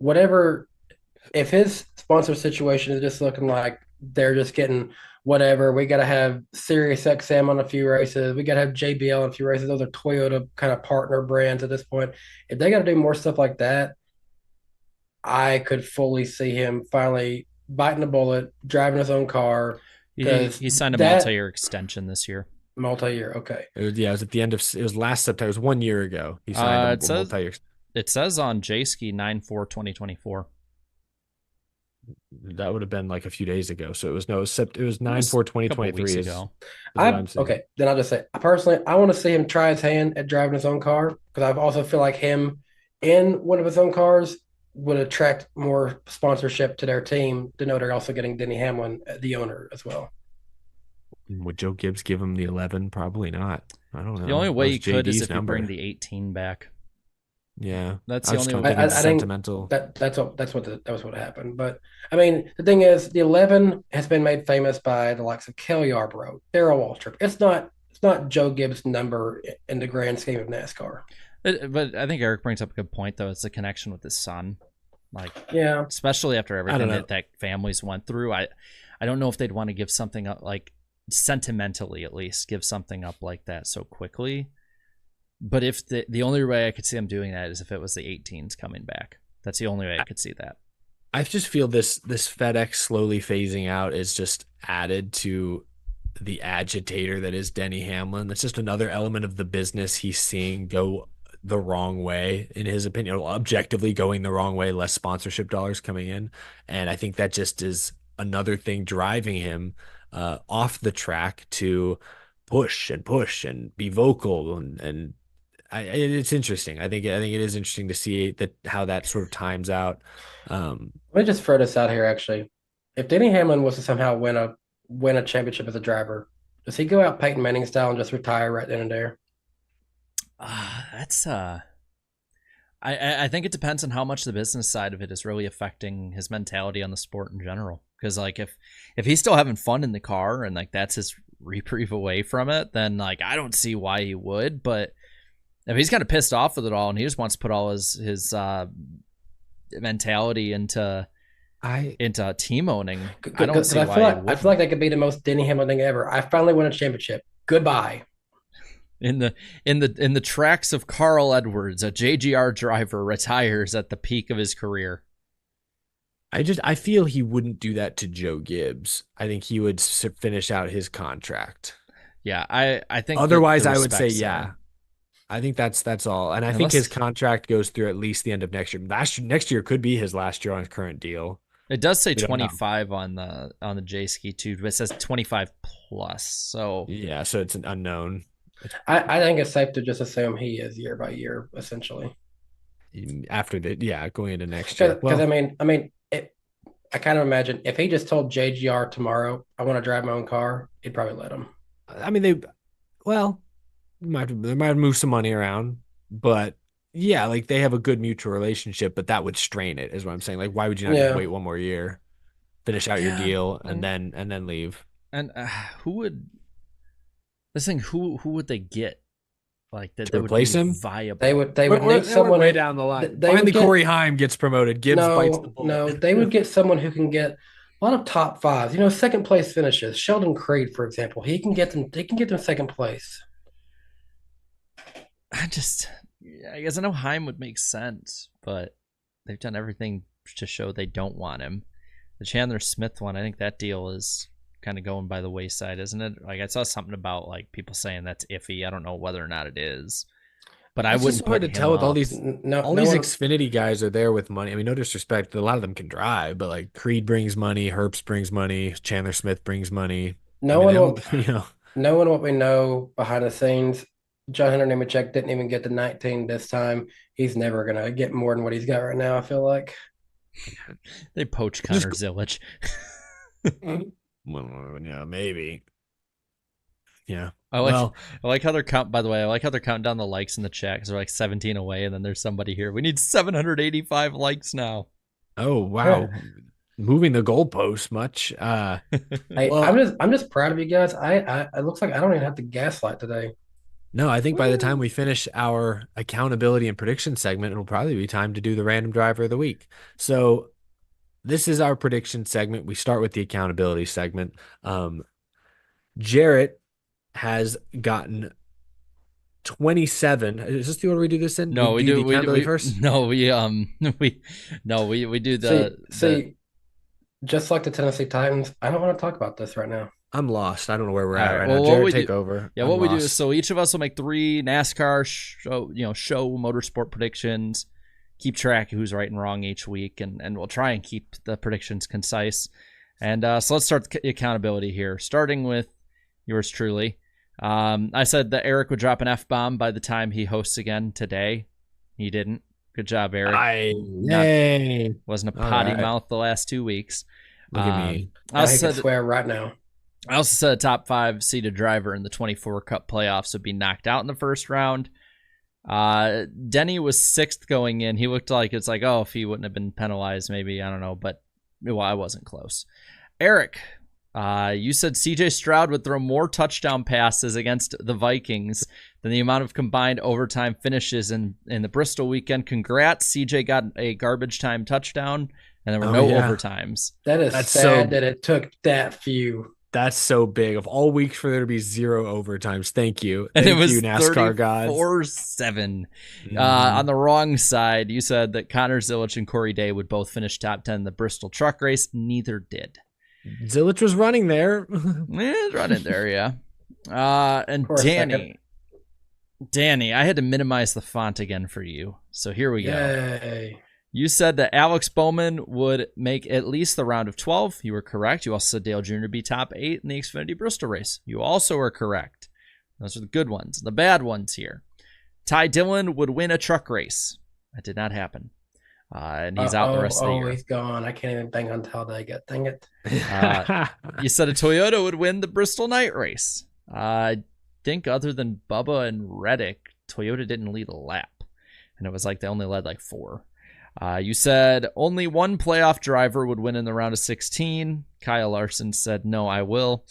S4: if his sponsor situation is just looking like they're just getting whatever, we got to have Sirius XM on a few races, we got to have JBL on a few races. Those are Toyota kind of partner brands at this point. If they got to do more stuff like that, I could fully see him finally biting the bullet, driving his own car, because
S2: He signed a
S4: that
S2: multi-year extension this year.
S4: multi-year. Okay.
S1: It was at the end of it was last September. It was 1 year ago. He signed
S2: It
S1: a
S2: says
S1: multi-year.
S2: it says on J-Ski 9/4/2024.
S1: That would have been like a few days ago. So it was no, it was 9
S2: was
S1: 4
S2: a couple
S1: 2023
S2: weeks
S1: is
S2: ago.
S1: what I'm saying.
S4: Okay. Then I'll just say, personally, I want to see him try his hand at driving his own car, because I also feel like him in one of his own cars would attract more sponsorship to their team, to know they're also getting Denny Hamlin, the owner, as well.
S1: Would Joe Gibbs give him the 11? Probably not. I don't know.
S2: The only way
S1: That was
S2: you could is
S1: JD's
S2: if you bring the 18 back.
S1: Yeah,
S2: That's
S1: I
S2: the
S1: was
S2: only
S1: kind
S2: way.
S1: of thinking sentimental.
S4: That was what happened. But I mean, the thing is, the 11 has been made famous by the likes of Kel Yarbrough, Darrell Waltrip. It's not Joe Gibbs' number in the grand scheme of NASCAR.
S2: But I think Eric brings up a good point, though. It's the connection with his son. Like,
S4: Yeah.
S2: especially after
S1: I
S2: everything
S1: don't know.
S2: that families went through. I don't know if they'd want to give something up, like sentimentally at least, give something up like that so quickly. But if the only way I could see them doing that is if it was the 18s coming back. That's the only way I could see that.
S1: I just feel this FedEx slowly phasing out is just added to the agitator that is Denny Hamlin. That's just another element of the business he's seeing go the wrong way, in his opinion, objectively going the wrong way, less sponsorship dollars coming in. And I think that just is another thing driving him off the track to push and be vocal and it's interesting. I think it is interesting to see that how that sort of times out.
S4: Let me just throw this out here, actually. If Denny Hamlin was to somehow win a championship as a driver, does he go out Peyton Manning style and just retire right then and there?
S2: That's I think it depends on how much the business side of it is really affecting his mentality on the sport in general. Because like if he's still having fun in the car and like that's his reprieve away from it, then like I don't see why he would. But if he's kind of pissed off with it all and he just wants to put all his mentality into team owning, I don't see why.
S4: I feel like that could be the most Denny Hamlin thing ever. I finally won a championship. Goodbye.
S2: In the tracks of Carl Edwards, a JGR driver retires at the peak of his career.
S1: I feel he wouldn't do that to Joe Gibbs. I think he would finish out his contract.
S2: Yeah, I think
S1: otherwise
S2: the
S1: I would say
S2: respect's
S1: yeah.
S2: there.
S1: I think that's all. And I think his contract goes through at least the end of next year. Next year could be his last year on his current deal.
S2: It does say
S1: We don't know.
S2: 25 on the J Ski too, but it says 25 plus. So
S1: Yeah, so it's an unknown.
S4: I think it's safe to just assume he is year by year, essentially.
S1: After going into next year.
S4: Because I kind of imagine if he just told JGR tomorrow, I want to drive my own car, he'd probably let him.
S1: I mean, they might move some money around, but yeah, like they have a good mutual relationship, but that would strain it, is what I'm saying. Like, why would you not just wait one more year, finish out your deal, and then leave?
S2: And who would they get? Like that
S1: To replace him?
S2: viable.
S4: They would
S1: We're
S4: need someone
S1: way down the line.
S4: they
S1: Finally,
S4: would get-
S1: Corey Haim gets promoted. Gibbs bites the bullet.
S4: No, they would get someone who can get a lot of top fives. Second place finishes. Sheldon Creed, for example, he can get them. They can get them second place.
S2: I guess I know Haim would make sense, but they've done everything to show they don't want him. The Chandler Smith one, I think that deal is kind of going by the wayside, isn't it? Like I saw something about like people saying that's iffy. I don't know whether or not it is, but I
S1: It's
S2: wouldn't
S1: just hard to
S2: put
S1: tell
S2: him
S1: with all
S2: up.
S1: these
S4: No one-
S1: Xfinity guys are there with money. I mean, no disrespect, a lot of them can drive, but like Creed brings money, Herbst brings money, Chandler Smith brings money.
S4: No
S1: I mean,
S4: one,
S1: they don't-
S4: knowing what we know behind the scenes, John Hunter Nemechek didn't even get to 19 this time. He's never gonna get more than what he's got right now, I feel like.
S2: They poach Connor Zillich.
S1: Well, yeah, maybe. Yeah.
S2: I like how they're By the way, I like how they're counting down the likes in the chat because they're like 17 away, and then there's somebody here. We need 785 likes now.
S1: Oh wow, moving the goalpost much.
S4: Hey, I'm just proud of you guys. It looks like I don't even have to gaslight today.
S1: No, I think by the time we finish our accountability and prediction segment, it'll probably be time to do the random driver of the week. So this is our prediction segment. We start with the accountability segment. Jarrett has gotten 27. Is this the order we do this in?
S2: No, we do
S1: the accountability first.
S2: No, we do the
S4: just like the Tennessee Titans, I don't want to talk about this right now.
S1: I'm lost. I don't know where we're
S2: All
S1: at
S2: right.
S1: right
S2: Well,
S1: now.
S2: what
S1: Jared,
S2: we
S1: take
S2: do?
S1: over.
S2: Yeah,
S1: I'm
S2: what we do
S1: lost.
S2: is so each of us will make 3 NASCAR show motorsport predictions. Keep track of who's right and wrong each week, and we'll try and keep the predictions concise. And so let's start the accountability here, starting with yours truly. I said that Eric would drop an F-bomb by the time he hosts again today. He didn't. Good job, Eric.
S1: Yay.
S2: Wasn't a
S1: All
S2: potty
S1: right.
S2: mouth the last 2 weeks.
S1: Look at me.
S2: I
S4: I can
S2: said
S4: swear right now.
S2: I also said a top 5 seeded driver in the 24 Cup playoffs would be knocked out in the first round. Denny was 6th going in. He looked like it's like, oh, if he wouldn't have been penalized, maybe, I don't know, but well, I wasn't close. Eric, you said CJ Stroud would throw more touchdown passes against the Vikings than the amount of combined overtime finishes in the Bristol weekend. Congrats, CJ got a garbage time touchdown, and there were no overtimes.
S4: That's sad that it took that few.
S1: That's so big. Of all weeks for there to be 0 overtimes. Thank you.
S2: And
S1: Thank
S2: it was
S1: you, NASCAR gods.
S2: 34-7. On the wrong side, you said that Connor Zilic and Corey Day would both finish top 10 in the Bristol truck race. Neither did.
S1: Zilic was running there.
S2: Running there, yeah. And Danny, I had to minimize the font again for you. So here we go.
S4: Yay.
S2: You said that Alex Bowman would make at least the round of 12. You were correct. You also said Dale Jr. would be top 8 in the Xfinity Bristol race. You also were correct. Those are the good ones. The bad ones here. Ty Dillon would win a truck race. That did not happen. And he's out the rest of the year.
S4: He's gone. I can't even think on Talladega. Dang it.
S2: You said a Toyota would win the Bristol night race. I think other than Bubba and Reddick, Toyota didn't lead a lap. And it was like they only led like 4. You said only one playoff driver would win in the round of 16. Kyle Larson said, no, I will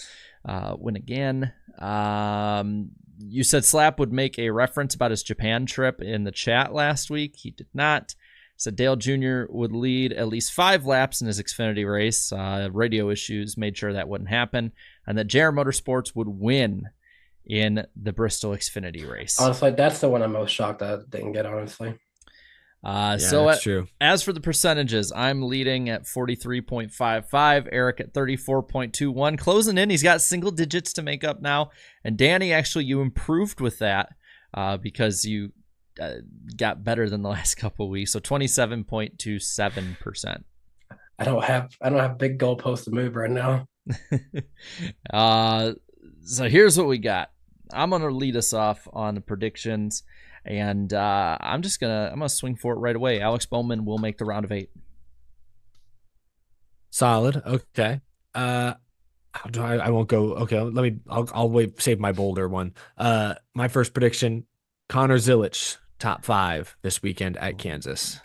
S2: win again. You said Slap would make a reference about his Japan trip in the chat last week. He did not. Said Dale Jr. would lead at least 5 laps in his Xfinity race. Radio issues made sure that wouldn't happen. And that JGR Motorsports would win in the Bristol Xfinity race.
S4: Honestly, that's the one I'm most shocked that I didn't get, honestly.
S1: That's true.
S2: As for the percentages, I'm leading at 43.55, Eric at 34.21, closing in. He's got single digits to make up now. And Danny, actually, you improved with that because you got better than the last couple of weeks. So 27.27%.
S4: I don't have big goalposts to move right now.
S2: So here's what we got. I'm gonna lead us off on the predictions. And I'm gonna swing for it right away. Alex Bowman will make the round of 8.
S1: Solid. Okay. I won't go. Okay. I'll wait. Save my bolder one. My first prediction: Connor Zilic top 5 this weekend at Kansas.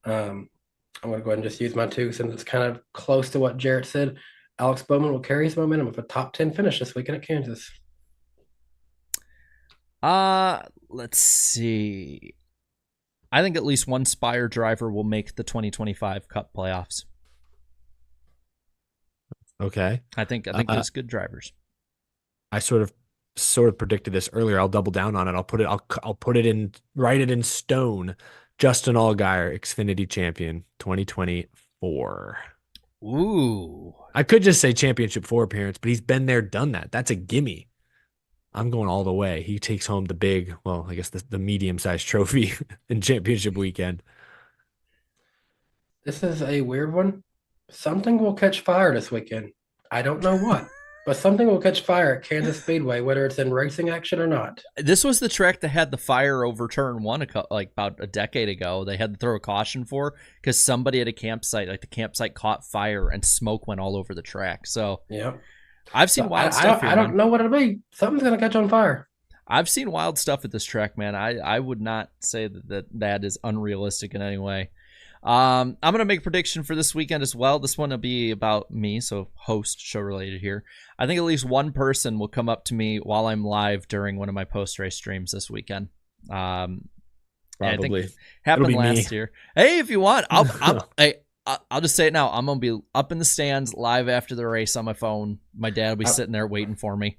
S4: I'm gonna go ahead and just use my 2 since it's kind of close to what Jarrett said. Alex Bowman will carry his momentum with a top 10 finish this weekend at Kansas.
S2: Let's see. I think at least one Spire driver will make the 2025 Cup playoffs.
S1: Okay.
S2: I think there's good drivers.
S1: I sort of predicted this earlier. I'll double down on it. I'll put it in, write it in stone. Justin Allgaier, Xfinity champion 2024.
S2: Ooh.
S1: I could just say championship 4 appearance, but he's been there, done that. That's a gimme. I'm going all the way. He takes home the big, well, I guess the medium-sized trophy in championship weekend.
S4: This is a weird one. Something will catch fire this weekend. I don't know what, but something will catch fire at Kansas Speedway, whether it's in racing action or not.
S2: This was the track that had the fire over turn 1 about a decade ago. They had to throw a caution for because somebody at a campsite, like the campsite caught fire and smoke went all over the track. So
S4: yeah.
S2: I've seen wild stuff.
S4: I don't know what it'll be. Something's gonna catch on fire.
S2: I've seen wild stuff at this track, man. I would not say that is unrealistic in any way. I'm gonna make a prediction for this weekend as well. This one will be about me, so host show related here. I think at least one person will come up to me while I'm live during one of my post race streams this weekend.
S1: Probably
S2: I think happened last year. Hey, if you want, hey, I'll just say it now. I'm gonna be up in the stands live after the race on my phone. My dad will be sitting there waiting for me.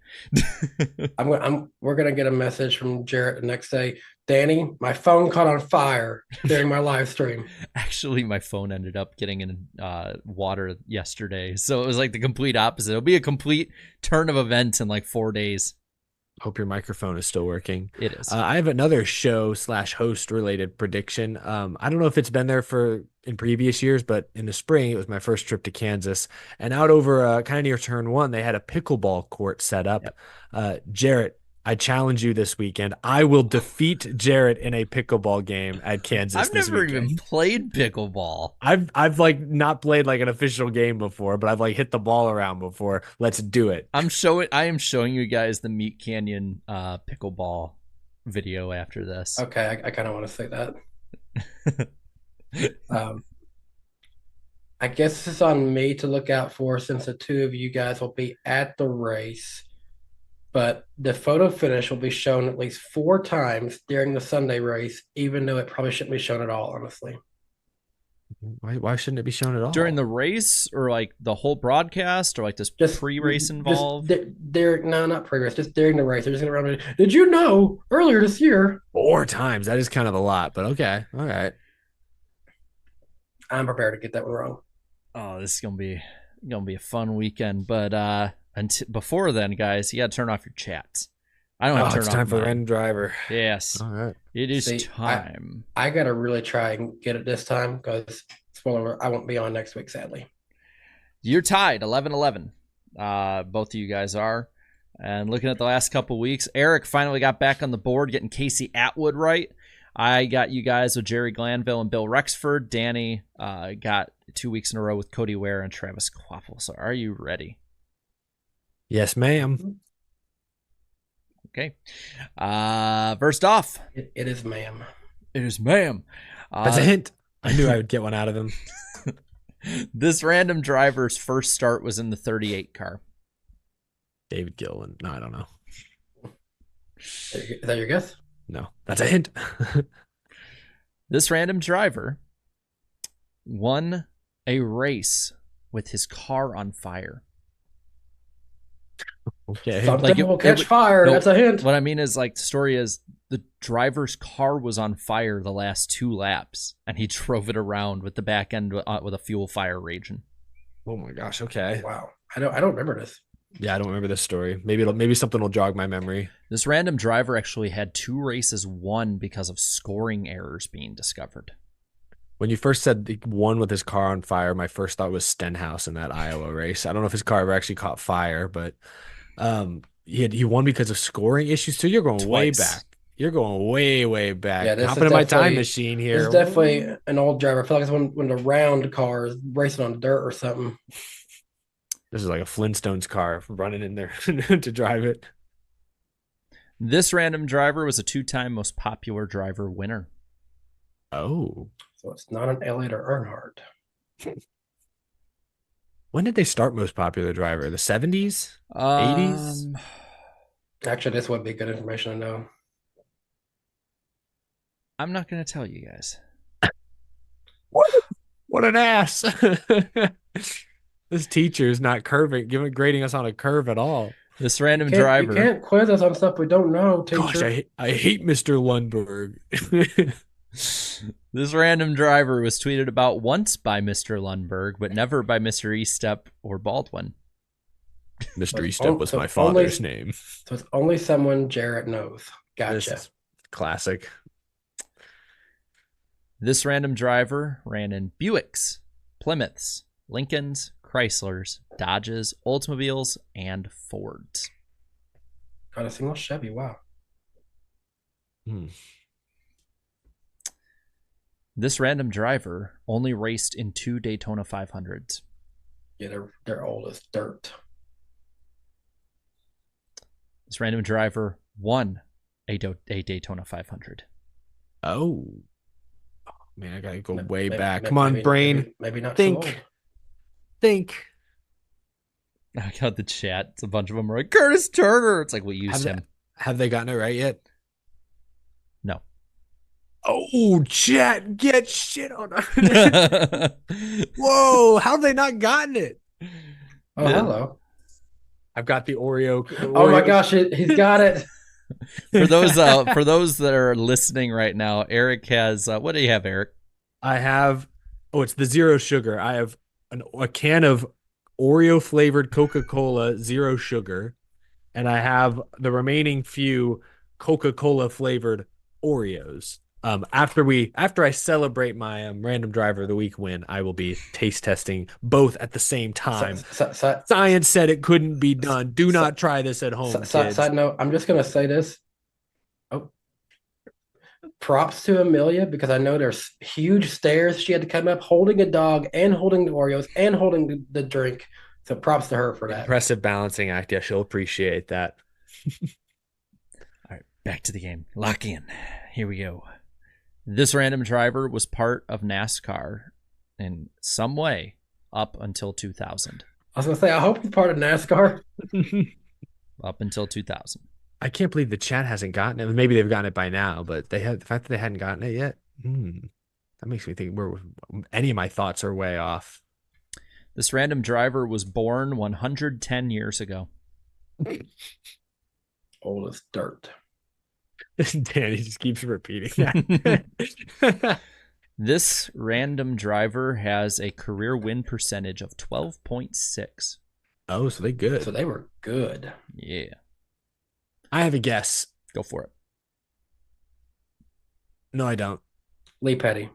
S4: We're gonna get a message from Jarrett the next day. Danny, my phone caught on fire during my live stream.
S2: Actually, my phone ended up getting in water yesterday, so it was like the complete opposite. It'll be a complete turn of events in like 4 days.
S1: Hope your microphone is still working.
S2: It is.
S1: I have another show/host related prediction. I don't know if it's been there in previous years, but in the spring, it was my first trip to Kansas, and out over kind of near turn 1, they had a pickleball court set up. Yep. Jarrett, I challenge you this weekend. I will defeat Jarrett in a pickleball game at Kansas.
S2: I've never even played pickleball.
S1: I've like not played like an official game before, but I've like hit the ball around before. Let's do it.
S2: I am showing you guys the Meat Canyon pickleball video after this.
S4: Okay, I kind of want to say that. I guess this is on me to look out for, since the two of you guys will be at the race. But the photo finish will be shown at least 4 times during the Sunday race, even though it probably shouldn't be shown at all, honestly.
S1: Why shouldn't it be shown at all?
S2: During the race, or like the whole broadcast, or like just pre-race involved?
S4: No, not pre-race, just during the race. They're just going to run. Did you know earlier this year?
S1: 4 times. That is kind of a lot, but okay. All right.
S4: I'm prepared to get that one wrong.
S2: Oh, this is gonna be a fun weekend, but before then, guys, you got to turn off your chats. I don't have to turn off.
S1: It's time for the random driver.
S2: Yes.
S1: All right.
S2: It is time.
S4: I got to really try and get it this time, because, spoiler alert, I won't be on next week, sadly.
S2: You're tied, 11-11. Both of you guys are. And looking at the last couple weeks, Eric finally got back on the board, getting Casey Atwood right. I got you guys with Jerry Glanville and Bill Rexford. Danny got 2 weeks in a row with Cody Ware and Travis Quaffle. So are you ready?
S1: Yes, ma'am.
S2: Okay. First off.
S4: It is ma'am.
S2: It is ma'am.
S1: That's a hint. I knew I would get one out of him.
S2: This random driver's first start was in the 38 car.
S1: David Gillen. No, I don't know.
S4: Is that your guess?
S1: No, that's a hint.
S2: This random driver won a race with his car on fire.
S1: Okay.
S4: Something will catch fire. That's a hint.
S2: What I mean is, like, the story is the driver's car was on fire the last 2 laps, and he drove it around with the back end with a fuel fire raging.
S1: Oh my gosh. Okay.
S4: Wow. I don't remember this.
S1: Yeah, I don't remember this story. Maybe something will jog my memory.
S2: This random driver actually had 2 races won because of scoring errors being discovered.
S1: When you first said he won with his car on fire, my first thought was Stenhouse in that Iowa race. I don't know if his car ever actually caught fire, but he won because of scoring issues too. You're going way back. You're going way back.
S4: Yeah,
S1: hopping in my time machine here.
S4: It's definitely an old driver. I feel like it's when the round car is racing on dirt or something.
S1: This is like a Flintstones car running in there to drive it.
S2: This random driver was a 2-time most popular driver winner.
S1: Oh.
S4: So it's not an Elliott or Earnhardt.
S1: When did they start most popular driver? The 70s? 80s?
S4: Actually, this would be good information to know.
S2: I'm not going to tell you guys.
S1: What an ass. This teacher is not grading us on a curve at all.
S2: This random driver.
S4: You can't quiz us on stuff we don't know, teacher.
S1: Gosh, I hate Mr. Lundberg.
S2: This random driver was tweeted about once by Mr. Lundberg, but never by Mr. Eastep or Baldwin.
S1: Mr. Eastep was my father's name.
S4: So it's only someone Jarrett knows. Gotcha.
S1: Classic.
S2: This random driver ran in Buicks, Plymouths, Lincolns, Chryslers, Dodges, Oldsmobiles, and Fords.
S4: Got a single Chevy. Wow.
S2: This random driver only raced in 2 Daytona 500s.
S4: Yeah, they're old as dirt.
S2: This random driver won a Daytona 500.
S1: Oh. Man, I gotta go way back. Come on, brain.
S4: Maybe not
S1: think.
S4: so old.
S1: Think.
S2: I got the chat. It's a bunch of them are like, Curtis Turner. It's like, we used him.
S1: Have they gotten it right yet?
S2: No.
S1: Oh, chat, get shit on. Whoa, how have they not gotten it?
S4: Oh, hello.
S1: I've got the Oreo.
S4: Oh my
S1: Oreo.
S4: gosh, he's got it.
S2: For those that are listening right now, Eric has what do you have, Eric?
S1: I have, it's the zero sugar. I have a can of Oreo flavored Coca-Cola zero sugar, and I have the remaining few Coca-Cola flavored Oreos. After I celebrate my random driver of the week win, I will be taste testing both at the same time. Science said it couldn't be done. Do not try this at home, kids.
S4: Side note, I'm just gonna say this. Oh, props to Amelia, because I know there's huge stairs she had to come up holding a dog and holding the Oreos and holding the drink. So props to her for that.
S1: Impressive balancing act. Yeah, she'll appreciate that.
S2: All right, back to the game. Lock in. Here we go. This random driver was part of NASCAR in some way up until 2000.
S4: I was gonna say, I hope he's part of NASCAR.
S2: Up until 2000.
S1: I can't believe the chat hasn't gotten it. Maybe they've gotten it by now, but the fact that they hadn't gotten it yet, that makes me think any of my thoughts are way off.
S2: This random driver was born 110 years ago.
S4: Old as dirt.
S1: Danny just keeps repeating that.
S2: This random driver has a career win percentage of 12.6.
S1: Oh, so they good.
S4: So they were good.
S2: Yeah.
S1: I have a guess.
S2: Go for it.
S1: No, I don't.
S4: Lee Petty.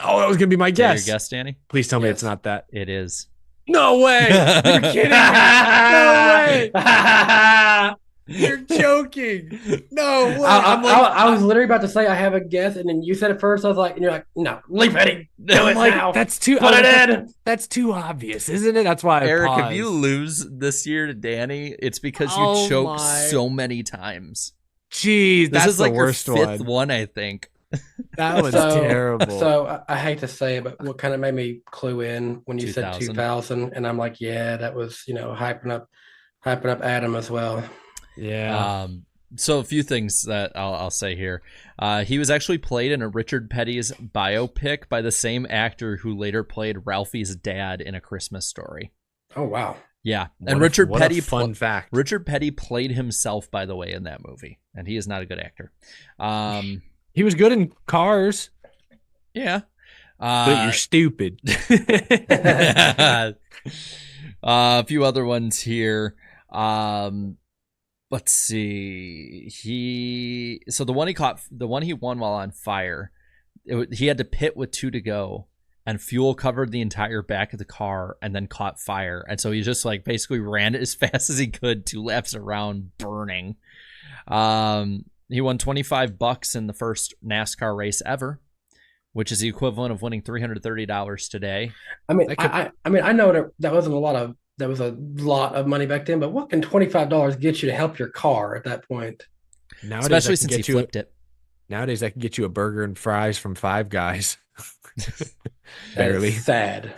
S1: Oh, that was going to be my guess.
S2: Your guess, Danny?
S1: Please tell me
S4: Yes.
S1: it's not that.
S2: It is.
S1: No way. You're kidding me. No way. You're joking. No way.
S4: I was literally about to say I have a guess, and then you said it first. I was like, and you're like, no, Lee Petty. Do it now.
S1: That's too.
S4: Put it in.
S1: That's too obvious, isn't it? That's why I
S2: Eric,
S1: paused.
S2: if you lose this year to Danny, it's because you
S1: Oh
S2: choked
S1: my.
S2: so many times.
S1: Jeez,
S2: This
S1: that's
S2: is like
S1: the
S2: your
S1: worst
S2: fifth
S1: one.
S2: one, I think.
S1: That was terrible.
S4: So I hate to say it, but what kind of made me clue in when you said
S2: 2000.
S4: 2000, and I'm like, yeah, that was hyping up Adam as well.
S1: Yeah.
S2: So a few things that I'll say here. He was actually played in a Richard Petty's biopic by the same actor who later played Ralphie's dad in A Christmas Story.
S4: Oh wow.
S2: Yeah,
S1: What
S2: and
S1: a-
S2: Richard
S1: what
S2: Petty.
S1: a fun fact.
S2: Richard Petty played himself, by the way, in that movie, and he is not a good actor.
S1: He was good in Cars,
S2: Yeah.
S1: but you're stupid.
S2: A few other ones here. Let's see. The one he won while on fire, he had to pit with 2 to go, and fuel covered the entire back of the car and then caught fire. And so he just like basically ran as fast as he could 2 laps around, burning. He won $25 in the first NASCAR race ever, which is the equivalent of winning $330 today.
S4: I mean,
S1: That could-
S4: I know that wasn't a lot of money back then, but what can $25 get you to help your car at that point?
S1: Nowadays,
S2: Especially
S1: I can
S2: since he
S1: get you
S2: flipped it.
S1: Nowadays, I can get you a burger and fries from Five Guys.
S4: That is
S1: Barely.
S4: sad.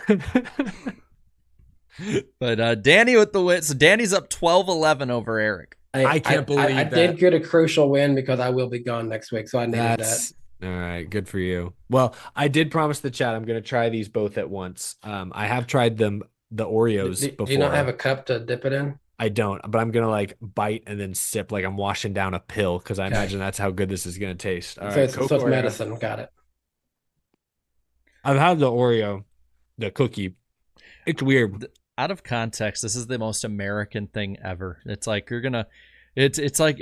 S2: But Danny with the win. So Danny's up 12-11 over Eric.
S1: I can't believe
S4: I
S1: that.
S4: did get a crucial win because I will be gone next week, so I needed that.
S1: All right. Good for you. Well, I did promise the chat I'm going to try these both at once. I have tried the Oreos before.
S4: Do you not have a cup to dip it in?
S1: I don't, but I'm going to like bite and then sip like I'm washing down a pill because I imagine that's how good this is going to taste. All
S4: So
S1: right.
S4: it's
S1: Coke Oreo.
S4: medicine. Got it.
S1: I've had the Oreo, the cookie. It's weird.
S2: Out of context, this is the most American thing ever. It's like you're gonna, it's like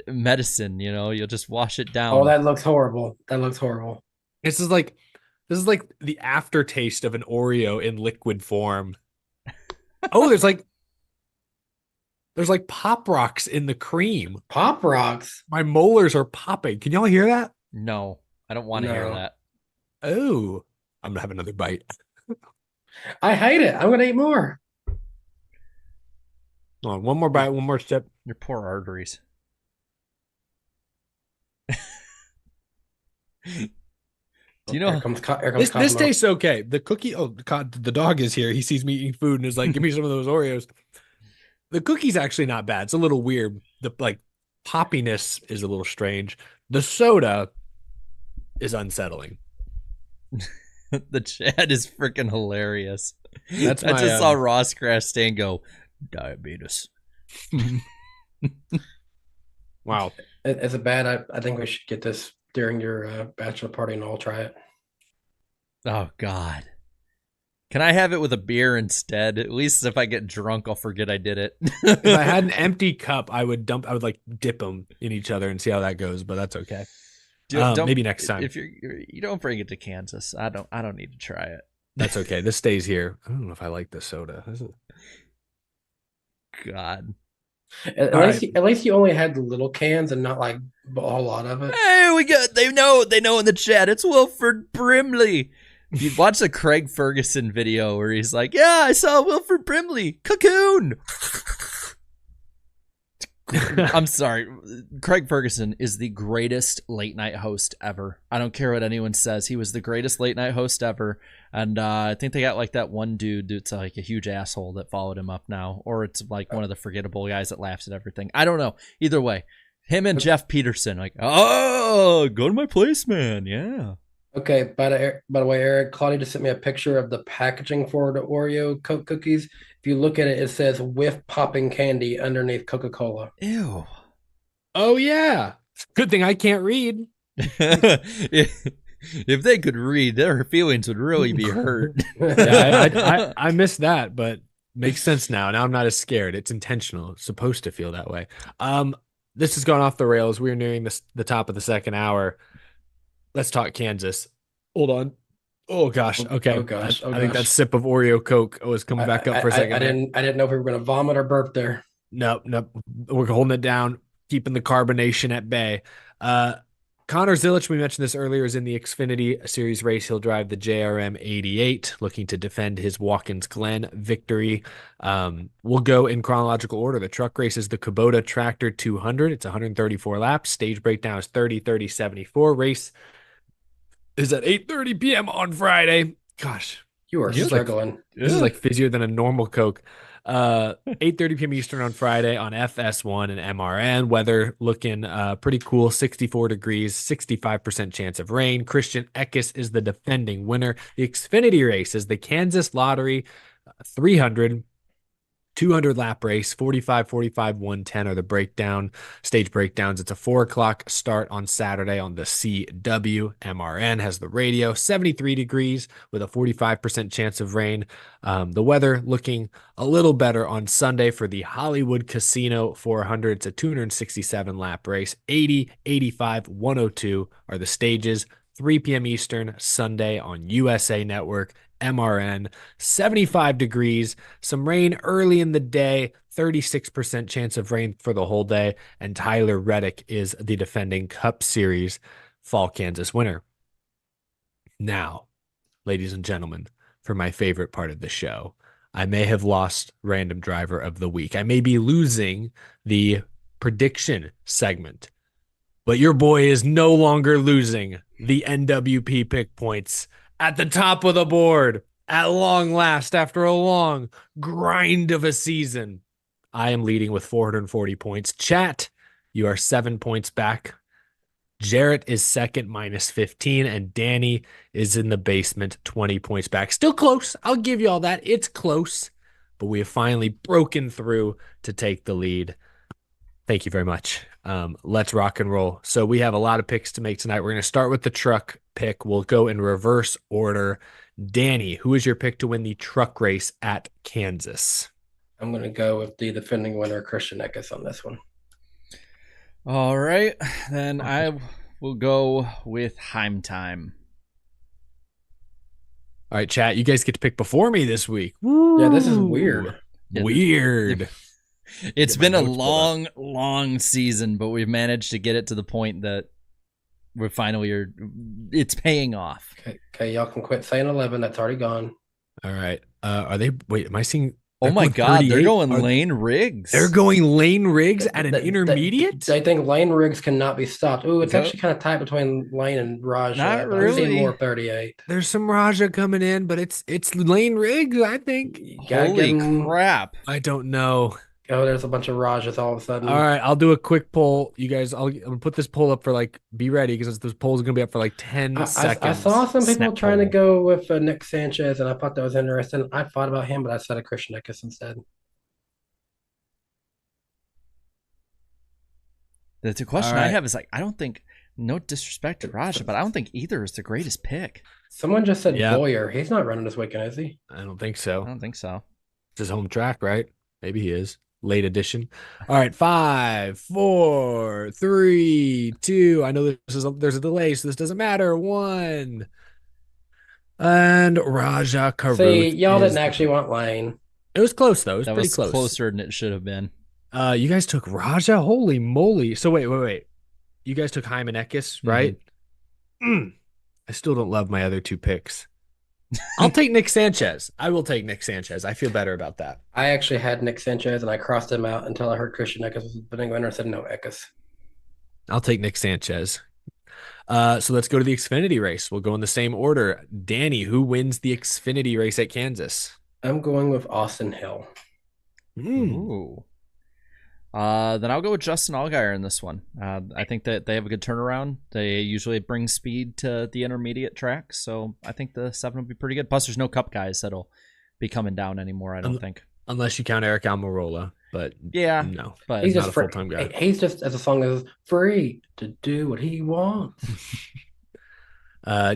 S2: medicine. You know, you'll just wash it down.
S4: Oh, that looks horrible. That looks horrible.
S1: This is like the aftertaste of an Oreo in liquid form. Oh, there's like Pop Rocks in the cream.
S4: Pop Rocks.
S1: My molars are popping. Can y'all hear that?
S2: No, I don't want to hear
S4: No.
S2: that.
S1: Oh, I'm gonna have another bite.
S4: I hate it. I'm gonna eat more.
S1: Hold on, one more bite, one more sip.
S2: Your poor arteries. Do you know?
S4: Here comes
S1: This
S4: Cosmo.
S1: tastes okay. The cookie. Oh, God, the dog is here. He sees me eating food and is like, "Give me some of those Oreos." The cookie's actually not bad. It's a little weird. The like poppiness is a little strange. The soda is unsettling.
S2: The chat is freaking hilarious.
S1: That's
S2: I
S1: my,
S2: just saw Ross crash stand go, diabetes.
S1: Wow.
S4: Is it bad? I think we should get this during your bachelor party and I'll try it.
S2: Oh, God. Can I have it with a beer instead? At least if I get drunk, I'll forget I did it.
S1: If I had an empty cup, I would like dip them in each other and see how that goes, but that's okay. Maybe next time.
S2: If you don't bring it to Kansas, I don't need to try it.
S1: That's okay. This stays here. I don't know if I like this soda.
S2: God.
S4: At least you only had the little cans and not like a whole lot of it.
S2: Hey, they know in the chat. It's Wilford Brimley. You watch the Craig Ferguson video where he's like, "Yeah, I saw Wilford Brimley cocoon." I'm sorry. Craig Ferguson is the greatest late night host ever. I don't care what anyone says. He was the greatest late night host ever. And I think they got like that one dude that's like a huge asshole that followed him up now. Or it's like one of the forgettable guys that laughs at everything. I don't know. Either way, him and Jeff Peterson, like, oh, go to my place, man. Yeah.
S4: Okay, by the way, Eric, Claudia just sent me a picture of the packaging for the Oreo Coke cookies. If you look at it, it says whiff popping candy underneath Coca-Cola.
S2: Ew.
S1: Oh, yeah. Good thing I can't read.
S2: If they could read, their feelings would really be hurt.
S1: Yeah, I missed that, but makes sense now. Now I'm not as scared. It's intentional. It's supposed to feel that way. This has gone off the rails. We're nearing the top of the second hour. Let's talk Kansas. Hold on. Oh gosh. Okay.
S4: Oh gosh.
S1: I think that sip of Oreo Coke was coming back up for a second.
S4: I didn't know if we were going to vomit or burp there.
S1: Nope. We're holding it down, keeping the carbonation at bay. Connor Zilich, we mentioned this earlier, is in the Xfinity Series race. He'll drive the JRM 88, looking to defend his Watkins Glen victory. We'll go in chronological order. The truck race is the Kubota Tractor 200. It's 134 laps. Stage breakdown is 30-30-74. Race is at 8:30 p.m. on Friday. Gosh.
S4: You are struggling.
S1: This is like fizzier than a normal Coke. 8:30 p.m. Eastern on Friday on FS1 and MRN. Weather looking pretty cool. 64 degrees, 65% chance of rain. Christian Eckes is the defending winner. The Xfinity race is the Kansas Lottery 300. 200 lap race, 45, 110 are the stage breakdowns. It's a 4:00 start on Saturday on the CW. MRN has the radio, 73 degrees with a 45% chance of rain. The weather looking a little better on Sunday for the Hollywood Casino 400. It's a 267 lap race, 80, 85, 102 are the stages. 3 p.m. Eastern Sunday on USA Network. MRN, 75 degrees, some rain early in the day, 36% chance of rain for the whole day, and Tyler Reddick is the defending Cup Series Fall Kansas winner. Now, ladies and gentlemen, for my favorite part of the show, I may have lost Random Driver of the Week. I may be losing the prediction segment, but your boy is no longer losing the NWP pick points. At the top of the board, at long last, after a long grind of a season, I am leading with 440 points. Chat, you are 7 points back. Jarrett is second, minus 15, and Danny is in the basement, 20 points back. Still close. I'll give you all that. It's close, but we have finally broken through to take the lead. Thank you very much. Let's rock and roll. So we have a lot of picks to make tonight. We're going to start with the truck pick. We'll go in reverse order. Danny, who is your pick to win the truck race at Kansas?
S4: I'm going to go with the defending winner, Christian Eckes, on this one.
S2: All right. Then I will go with Heim Time.
S1: All right, chat. You guys get to pick before me this week. Woo.
S4: Yeah, this is weird.
S1: Weird.
S2: It's been a long season, but we've managed to get it to the point that we're finally it's paying off.
S4: Okay, y'all can quit saying 11. That's already gone.
S1: All right. Are they? Wait, am I seeing?
S2: Oh my God, they're going Lane Riggs.
S1: They're going Lane Riggs at an intermediate?
S4: They think Lane Riggs cannot be stopped. Ooh, it's actually kind of tight between Lane and Raja.
S2: Not really.
S4: I've seen more 38.
S1: There's some Raja coming in, but it's Lane Riggs, I think.
S2: Holy crap.
S1: I don't know.
S4: Oh, there's a bunch of Rajas all of a sudden.
S1: All right, I'll do a quick poll. You guys, I'm gonna put this poll up for like, be ready because this poll is gonna be up for like 10
S4: I saw
S1: seconds.
S4: some people
S2: Snap
S4: trying to
S2: poll.
S4: go with Nick Sanchez, and I thought that was interesting. I thought about him, but I said a Christian Eckes instead.
S2: The question
S1: All
S2: I
S1: right.
S2: have is like, I don't think, no disrespect to Raja, but I don't think either is the greatest pick.
S4: Someone just said
S1: Yeah.
S4: Boyer. He's not running this weekend, is he?
S1: I don't think
S2: I
S1: so.
S2: don't think so.
S1: It's his home track, right? Maybe he is. Late edition. All right, 5, 4, 3, 2. I know there's a delay, so this doesn't matter. 1. And Raja
S4: See,
S1: Karuth
S4: y'all
S1: is
S4: didn't actually want Lane.
S1: It was close though. It was
S2: That
S1: pretty
S2: was
S1: close.
S2: closer than it should have been.
S1: You guys took Raja? Holy moly. So wait. You guys took Hyman Eckes, right? I still don't love my other 2 picks. I'll take Nick Sanchez. I will take Nick Sanchez. I feel better about that.
S4: I actually had Nick Sanchez, and I crossed him out until I heard Christian Eckes was the winner, and I said no Eckes.
S1: I'll take Nick Sanchez. So let's go to the Xfinity race. We'll go in the same order. Danny, who wins the Xfinity race at Kansas?
S4: I'm going with Austin Hill.
S2: Ooh. Then I'll go with Justin Allgaier in this one. I think that they have a good turnaround. They usually bring speed to the intermediate tracks, so I think the 7 will be pretty good. Plus, there's no Cup guys that'll be coming down anymore, I don't think.
S1: Unless you count Eric Almirola, but
S2: Yeah,
S1: no,
S2: but
S1: he's
S4: He's
S1: not
S4: just
S1: a full-time guy.
S4: He's just, as a song is, free to do what he wants.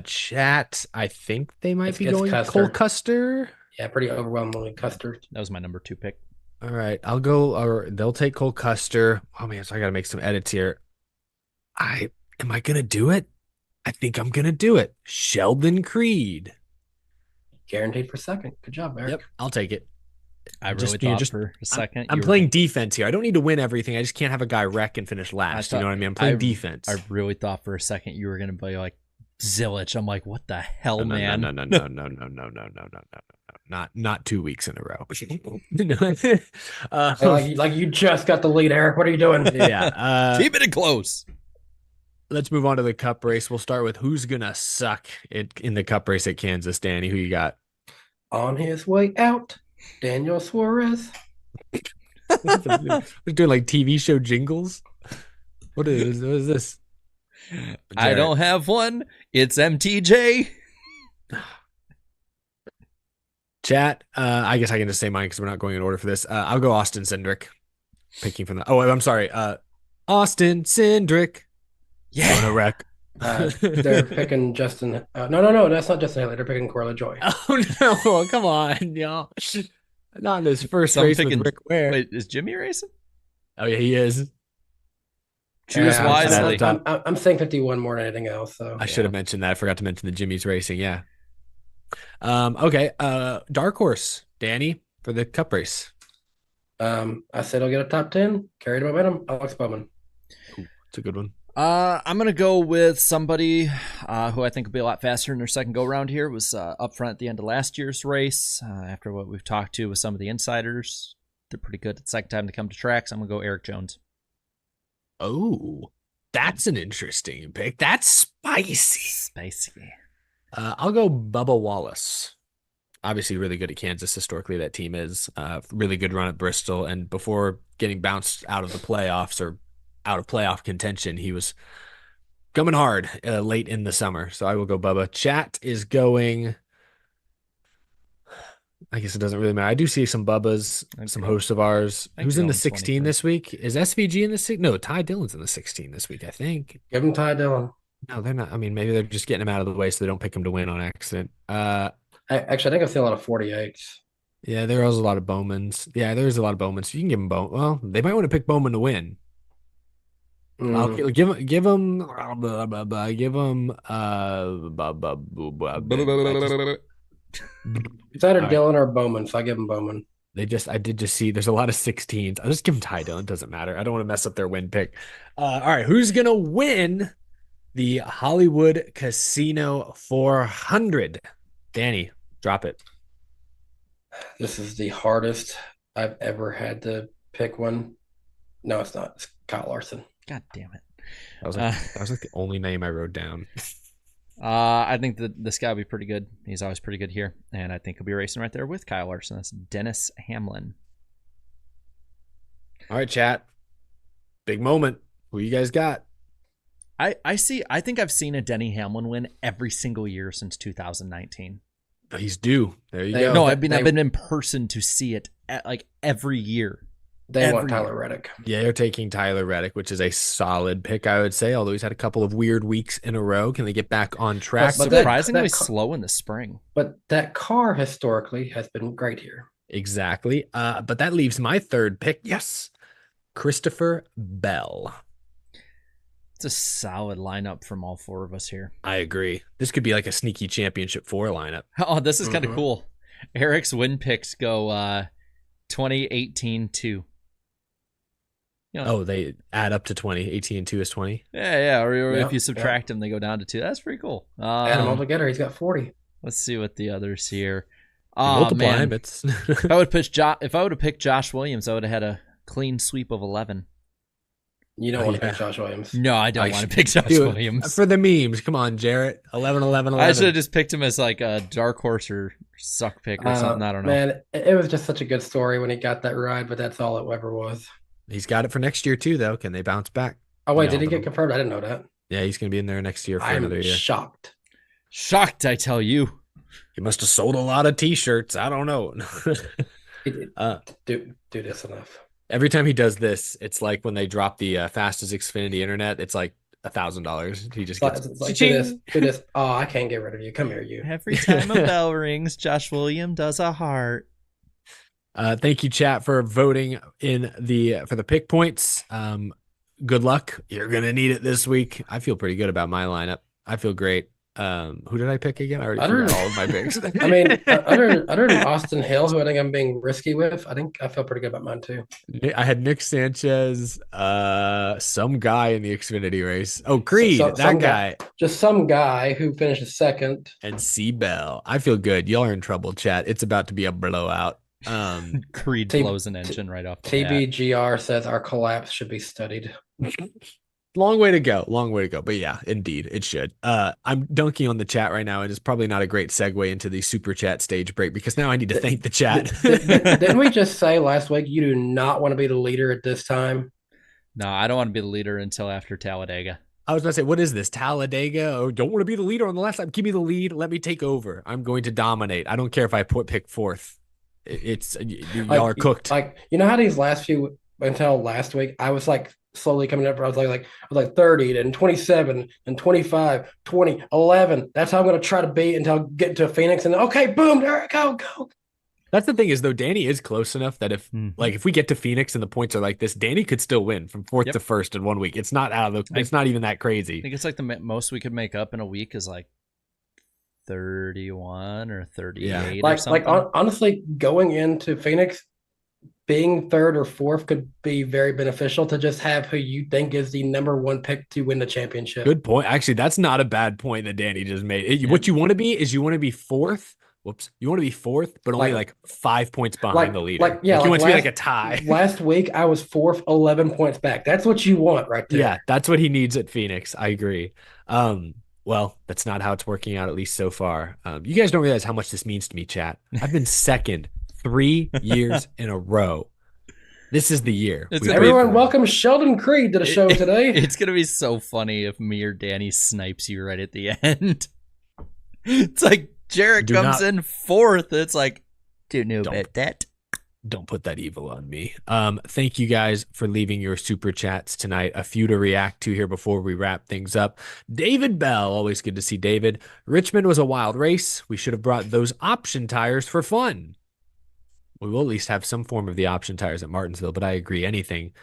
S1: Chat, I think they might be
S4: It's
S1: going
S4: Kuster.
S1: Cole Custer.
S4: Yeah, pretty overwhelmingly Custer.
S2: that was my number 2 pick.
S1: All right, I'll go, or they'll take Cole Custer. Oh man, so I gotta make some edits here. Am I gonna do it? I think I'm gonna do it. Sheldon Creed.
S4: Guaranteed for second. Good job, Eric.
S1: Yep, I'll take it.
S2: I
S1: Just-
S2: really
S1: you know,
S2: thought
S1: just-
S2: for a second.
S1: I'm
S2: you were-
S1: playing defense here. I don't need to win everything. I just can't have a guy wreck and finish last. You know what I mean? I'm playing defense.
S2: I really thought for a second you were going to be like Zillage. I'm like, what the hell, man?
S1: No. Not 2 weeks in a row.
S4: Like you just got the lead, Eric. What are you doing?
S1: Yeah.
S2: Keep it close.
S1: Let's move on to the Cup race. We'll start with who's gonna suck in the Cup race at Kansas. Danny, who you got?
S4: On his way out, Daniel Suarez.
S1: We're doing like TV show jingles. What is this?
S2: I don't have one. It's MTJ.
S1: Chat. I guess I can just say mine because we're not going in order for this. I'll go Austin Cindric. Picking from the. Oh, I'm sorry. Austin Cindric.
S2: Yeah.
S1: On a wreck.
S4: They're picking Justin. No, that's not Justin Haley. They're picking LaJoie.
S1: Oh no! Come on, y'all. Not in his first
S2: So I'm
S1: race
S2: thinking-
S1: with Rick Ware.
S2: Wait, is Jimmy racing?
S1: Oh yeah, he is.
S2: Choose
S1: Yeah,
S2: wisely.
S4: I'm saying 51 more than anything else. So
S1: I should have mentioned that. I forgot to mention the Jimmy's racing. Yeah. Okay. Dark horse, Danny, for the Cup race.
S4: I said I'll get a top 10. Carried momentum. Alex Bowman.
S1: It's a good one.
S2: I'm gonna go with somebody who I think will be a lot faster in their second go round here. It was up front at the end of last year's race. After what we've talked to with some of the insiders, they're pretty good at the second time to come to tracks. I'm gonna go Eric Jones.
S1: Oh, that's an interesting pick. That's spicy.
S2: Spicy.
S1: I'll go Bubba Wallace. Obviously, really good at Kansas. Historically, that team is really good run at Bristol, and before getting bounced out of the playoffs or out of playoff contention, he was coming hard late in the summer. So I will go Bubba. Chat is going. I guess it doesn't really matter. I do see some Bubbas, some hosts of ours.
S2: think
S1: Who's
S2: they're
S1: in the
S2: going
S1: 16
S2: 21st.
S1: this week? Is SVG in the 6? No, Ty Dillon's in the 16 this week, I think.
S4: Give him Ty Dillon.
S1: No, they're not. I mean, maybe they're just getting him out of the way so they don't pick him to win on accident.
S4: Actually, I think I've seen a lot of 48s.
S1: Yeah, there was a lot of Bowmans. Yeah, there's a lot of Bowmans. You can give them Bowman. Well, they might want to pick Bowman to win. I'll give him. Give him.
S4: It's either
S1: All right.
S4: Dillon or Bowman, so I give him Bowman.
S1: I did just see there's a lot of 16s. I'll just give them Ty Dillon. It doesn't matter. I don't want to mess up their win pick. All right, who's gonna win the Hollywood Casino 400? Danny, drop it.
S4: This is the hardest I've ever had to pick one. No, it's not. It's Kyle Larson.
S2: God damn it.
S1: That was like the only name I wrote down.
S2: I think that this guy will be pretty good. He's always pretty good here, and I think he'll be racing right there with Kyle Larson. That's Dennis Hamlin.
S1: All right, chat. Big moment. Who you guys got?
S2: I think I've seen a Denny Hamlin win every single year since 2019.
S1: He's due. There you
S4: They-
S1: go.
S2: No,
S4: they-
S2: I've been in person to see it like every year.
S4: They want
S2: Every
S4: Tyler
S2: year.
S4: Reddick.
S1: Yeah, you're taking Tyler Reddick, which is a solid pick, I would say, although he's had a couple of weird weeks in a row. Can they get back on track?
S4: But
S2: Surprisingly
S4: that-
S2: slow in the spring.
S4: But that car historically has been great here.
S1: Exactly. But that leaves my third pick. Yes. Christopher Bell.
S2: It's a solid lineup from all four of us here.
S1: I agree. This could be like a sneaky championship 4 lineup.
S2: Oh, this is kind of
S4: Mhm.
S2: cool. Eric's win picks go 2018-2. You know,
S1: Oh, they add up to 20. 18 and 2 is 20.
S2: yeah. Or
S4: Yeah,
S2: if you subtract them, they go down to 2. That's pretty cool.
S4: Add them all together, he's got 40.
S2: Let's see what the others here.
S1: You
S2: Oh
S1: multiply
S2: man,
S1: them, it's
S2: if I would have picked Josh Williams, I would have had a clean sweep of 11.
S4: You don't want to
S1: Yeah.
S4: pick Josh Williams.
S2: No, I don't
S1: I
S2: want
S1: should
S2: to pick Josh
S1: do it
S2: Williams.
S1: for the memes. Come on, Jarrett. 11, 11,
S2: I
S1: 11.
S2: should have just picked him as like a dark horse or suck pick or something. I don't know.
S4: Man, it was just such a good story when he got that ride, but that's all it ever was.
S1: He's got it for next year, too, though. Can they bounce back?
S4: Oh, wait,
S1: No,
S4: did he
S1: but-
S4: get confirmed? I didn't know that.
S1: Yeah, he's going to be in there next year for
S4: I'm
S1: another year.
S4: shocked.
S2: Shocked, I tell you.
S1: He must have sold a lot of T-shirts. I don't know.
S4: Do this enough.
S1: Every time he does this, it's like when they drop the fastest Xfinity internet. It's like $1,000. He just gets
S4: It's like,
S1: cha-ching.
S4: do this. Oh, I can't get rid of you. Come here, you.
S2: Every time a bell rings, Josh Williams does a heart.
S1: Thank you, chat, for voting in for the pick points. Good luck. You're gonna need it this week. I feel pretty good about my lineup. I feel great. Who did I pick again? I already forgot all of my picks.
S4: I mean, other than Austin Hill, who I think I'm being risky with, I think I feel pretty good about mine too.
S1: I had Nick Sanchez, some guy in the Xfinity race. Oh, Creed,
S4: Some
S1: that guy.
S4: Just some guy who finished second.
S1: And C Bell. I feel good. Y'all are in trouble, chat. It's about to be a blowout.
S2: Creed
S4: T-
S2: blows an engine right off the bat.
S4: TBGR says our collapse should be studied.
S1: Long way to go. Long way to go. But yeah, indeed, it should. I'm dunking on the chat right now, and it's probably not a great segue into the super chat stage break because now I need to thank the chat.
S4: Didn't we just say last week you do not want to be the leader at this time?
S2: No, I don't want to be the leader until after Talladega.
S1: I was going to say, what is this? Talladega? Oh, don't want to be the leader on the last lap. Give me the lead. Let me take over. I'm going to dominate. I don't care if I pick fourth. Y'all are cooked.
S4: Like, you know how these last few until last week, I was like slowly coming up. I was like 30, then 27, then 25, 20, 11. That's how I'm going to try to be until I get to Phoenix. And okay, boom, there I go.
S1: That's the thing is, though, Danny is close enough that if we get to Phoenix and the points are like this, Danny could still win from fourth to first in 1 week. It's not it's not even that
S2: I
S1: crazy.
S2: think it's like the most we could make up in a week is like 31 or 38 or something.
S4: Honestly, going into Phoenix, being third or fourth could be very beneficial to just have who you think is the number one pick to win the championship.
S1: Good point. Actually, that's not a bad point that Danny just made. What you want to be is you want to be fourth. Whoops. You want to be fourth, but only like 5 points behind the leader. You want to be like a tie.
S4: Last week, I was fourth, 11 points back. That's what you want right there.
S1: Yeah, that's what he needs at Phoenix. I agree. Well, that's not how it's working out, at least so far. You guys don't realize how much this means to me, chat. I've been second 3 years in a row. This is the year.
S4: Everyone, welcome Sheldon Creed to the show today.
S2: It's going to be so funny if me or Danny snipes you right at the end. It's like Jarrett comes in fourth. It's like, don't know about that.
S1: Don't put that evil on me. Thank you guys for leaving your super chats tonight. A few to react to here before we wrap things up. David Bell, always good to see David. Richmond was a wild race. We should have brought those option tires for fun. We will at least have some form of the option tires at Martinsville, but I agree. Anything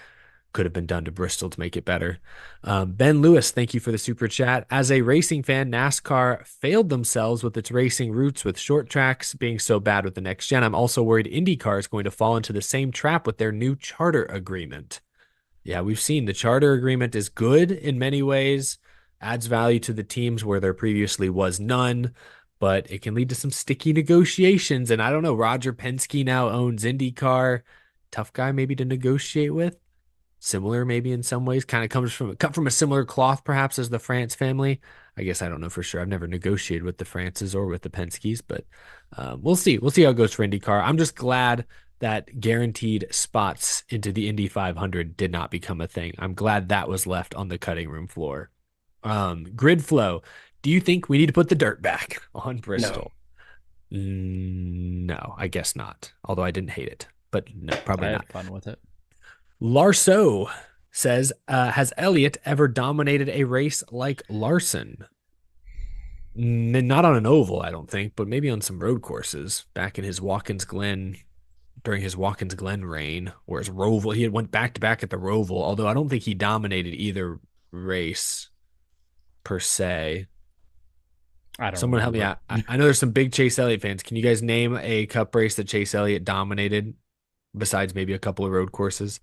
S1: could have been done to Bristol to make it better. Ben Lewis, thank you for the super chat. As a racing fan, NASCAR failed themselves with its racing roots with short tracks being so bad with the next gen. I'm also worried IndyCar is going to fall into the same trap with their new charter agreement. Yeah, we've seen the charter agreement is good in many ways, adds value to the teams where there previously was none, but it can lead to some sticky negotiations. And I don't know, Roger Penske now owns IndyCar. Tough guy maybe to negotiate with. Similar maybe in some ways, kind of cut from a similar cloth perhaps as the France family. I guess I don't know for sure. I've never negotiated with the Frances or with the Penskes, but we'll see. We'll see how it goes for IndyCar. I'm just glad that guaranteed spots into the Indy 500 did not become a thing. I'm glad that was left on the cutting room floor. Grid flow. Do you think we need to put the dirt back on Bristol? No, I guess not. Although I didn't hate it, but no, probably
S2: I
S1: not.
S2: had fun with it.
S1: Larso says, has Elliott ever dominated a race like Larson? Not on an oval, I don't think, but maybe on some road courses back in his Watkins Glen, during his Watkins Glen reign, or his Roval. He had went back to back at the Roval, although I don't think he dominated either race per se.
S2: I don't
S1: Someone help me out. I know there's some big Chase Elliott fans. Can you guys name a cup race that Chase Elliott dominated besides maybe a couple of road courses?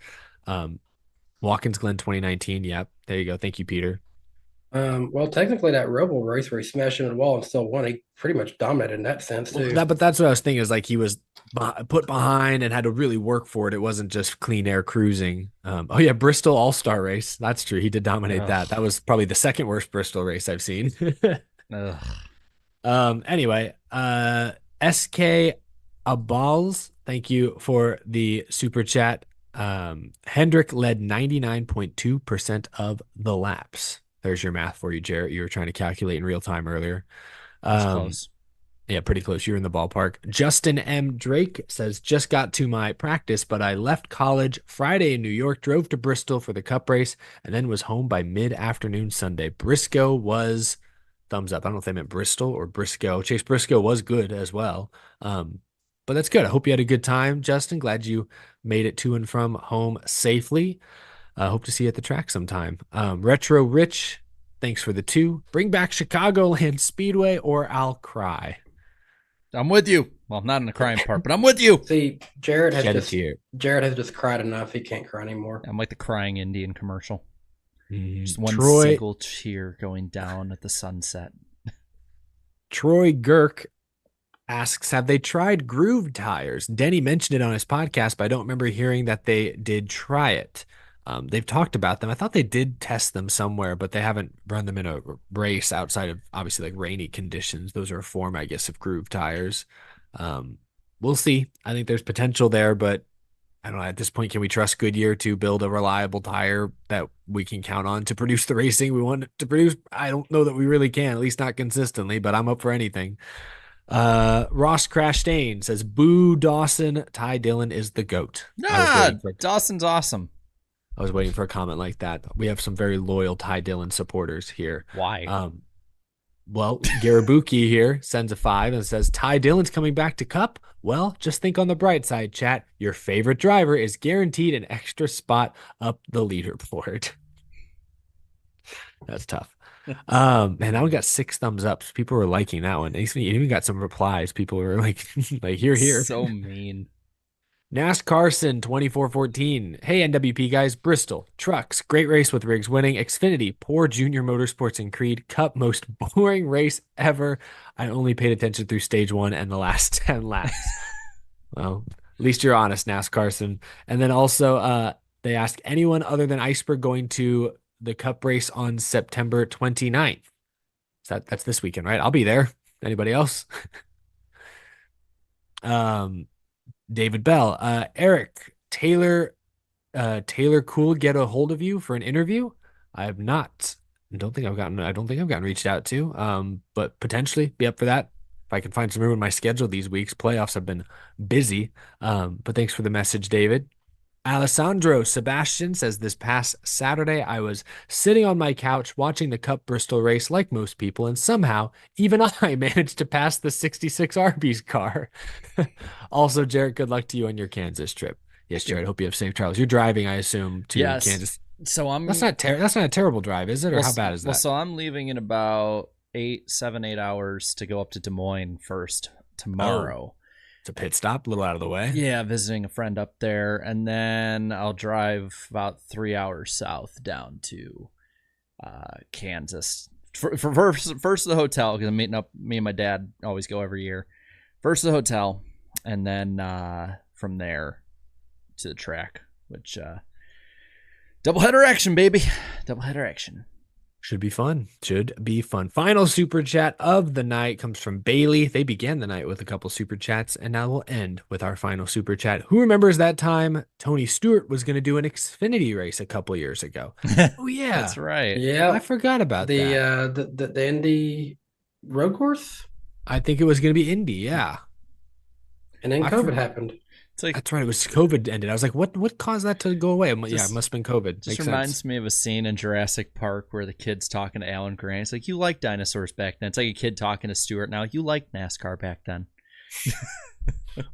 S1: Watkins Glen 2019. Yep. There you go. Thank you, Peter.
S4: Well, technically, that Roval race where he smashed into the wall and still won, he pretty much dominated in that sense too.
S1: But that's what I was thinking. Is like he was put behind and had to really work for it. It wasn't just clean air cruising. Oh yeah, Bristol All-Star race. That's true. He did dominate that. That was probably the second worst Bristol race I've seen. Anyway, SK Abals, thank you for the super chat. Hendrick led 99.2% of the laps. There's your math for you, Jarrett. You were trying to calculate in real time earlier.
S2: That's close.
S1: Yeah, pretty close. You're in the ballpark. Justin M. Drake says, just got to my practice, but I left college Friday in New York, drove to Bristol for the cup race, and then was home by mid-afternoon Sunday. Briscoe was thumbs up. I don't know if they meant Bristol or Briscoe. Chase Briscoe was good as well. But that's good. I hope you had a good time, Justin. Glad you made it to and from home safely. Hope to see you at the track sometime. Retro Rich, thanks for the 2. Bring back Chicagoland Speedway or I'll cry.
S2: I'm with you. Well, not in the crying part, but I'm with you.
S4: See, Jared has just cried enough. He can't cry anymore.
S2: I'm like the crying Indian commercial. Just one
S1: Troy,
S2: single tear going down at the sunset.
S1: Troy Girk asks, have they tried groove tires? Denny mentioned it on his podcast, but I don't remember hearing that they did try it. They've talked about them. I thought they did test them somewhere, but they haven't run them in a race outside of obviously like rainy conditions. Those are a form, I guess, of groove tires. We'll see. I think there's potential there, but I don't know. At this point, can we trust Goodyear to build a reliable tire that we can count on to produce the racing we want it to produce? I don't know that we really can, at least not consistently, but I'm up for anything. Ross Crashtain says, boo Dawson. Ty Dillon is the GOAT.
S2: Dawson's awesome.
S1: I was waiting for a comment like that. We have some very loyal Ty Dillon supporters here.
S2: Why?
S1: Well, Garabuki here sends a 5 and says, Ty Dillon's coming back to Cup? Well, just think on the bright side, chat. Your favorite driver is guaranteed an extra spot up the leaderboard. That's tough. Man, that one got 6 thumbs up. People were liking that one. You even got some replies. People were like, here.
S2: So mean.
S1: NASCARson 2414. Hey, NWP guys, Bristol, trucks, great race with Riggs winning. Xfinity, poor Junior Motorsports and Creed. Cup, most boring race ever. I only paid attention through stage 1 and the last 10 laps. Well, at least you're honest, NASCARson. And then also, they ask anyone other than Iceberg going to the Cup race on September 29th. So that's this weekend, right? I'll be there. Anybody else? David Bell, Eric Taylor Cool get a hold of you for an interview? I have not. I don't think I've gotten reached out to. But potentially be up for that if I can find some room in my schedule these weeks. Playoffs have been busy. But thanks for the message, David. Alessandro Sebastian says, this past Saturday, I was sitting on my couch watching the Cup Bristol race like most people, and somehow even I managed to pass the 66 Arby's car. Also, Jared, good luck to you on your Kansas trip. Yes, Jared, hope you have safe travels. You're driving, I assume, to Kansas.
S2: So
S1: that's not a terrible drive, is it? Or how bad is that?
S2: Well, so I'm leaving in about 8 hours to go up to Des Moines first tomorrow.
S1: It's a pit stop, a little out of the way.
S2: Yeah, visiting a friend up there, and then I'll drive about 3 hours south down to Kansas. For first the hotel, because I'm meeting up. Me and my dad always go every year. First the hotel, and then from there to the track, which doubleheader action, baby, doubleheader action.
S1: Should be fun. Should be fun. Final super chat of the night comes from Bailey. They began the night with a couple super chats, and now we'll end with our final super chat. Who remembers that time Tony Stewart was going to do an Xfinity race a couple years ago? Oh yeah,
S2: That's right.
S4: Yeah,
S1: I forgot about that.
S4: The Indy road course,
S1: I think it was going to be Indy. Yeah,
S4: and then COVID happened.
S2: It's like,
S1: that's right. It was COVID ended. I was like, what caused that to go away? Yeah, it must have been COVID.
S2: just
S1: Makes
S2: reminds
S1: sense.
S2: me of a scene in Jurassic Park where the kid's talking to Alan Grant. It's like, you liked dinosaurs back then. It's like a kid talking to Stewart now. You liked NASCAR back then.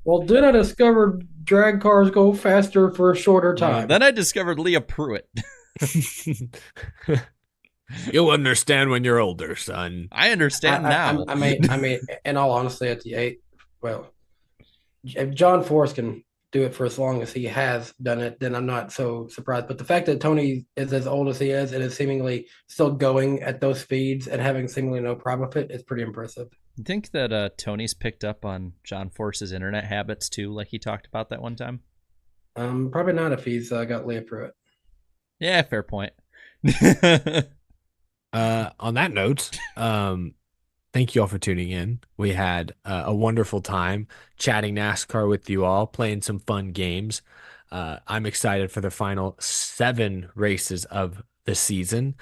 S4: Well, then I discovered drag cars go faster for a shorter time.
S2: Then I discovered Leah Pruitt.
S1: You'll understand when you're older, son.
S2: I understand now.
S4: I mean, in all honesty, at the if John Force can do it for as long as he has done it, then I'm not so surprised. But the fact that Tony is as old as he is and is seemingly still going at those speeds and having seemingly no problem with it is pretty impressive.
S2: You think that Tony's picked up on John Force's internet habits too, like he talked about that one time?
S4: Probably not if he's got Leah Pruitt.
S2: Yeah, fair point.
S1: On that note, thank you all for tuning in. We had a wonderful time chatting NASCAR with you all, playing some fun games. I'm excited for the final 7 races of the season.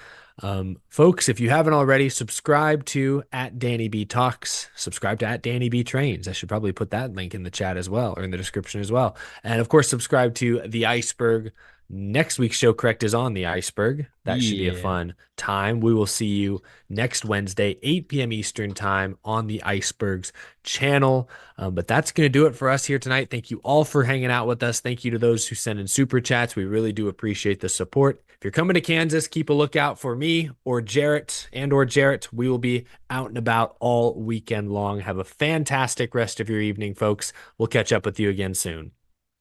S1: Folks, if you haven't already, subscribe to @DannyB Talks, subscribe to @DannyB Trains. I should probably put that link in the chat as well, or in the description as well. And of course, subscribe to The Iceberg. Next week's show, correct, is on the Iceberg. That should be a fun time. We will see you next Wednesday, 8 p.m. Eastern time on the Iceberg's channel. But that's going to do it for us here tonight. Thank you all for hanging out with us. Thank you to those who send in super chats. We really do appreciate the support. If you're coming to Kansas, keep a lookout for me or Jarrett Jarrett. We will be out and about all weekend long. Have a fantastic rest of your evening, folks. We'll catch up with you again soon.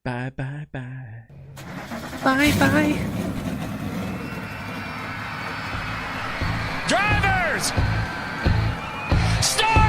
S2: Bye, bye, bye.
S1: Bye, bye.
S5: Drivers! Start!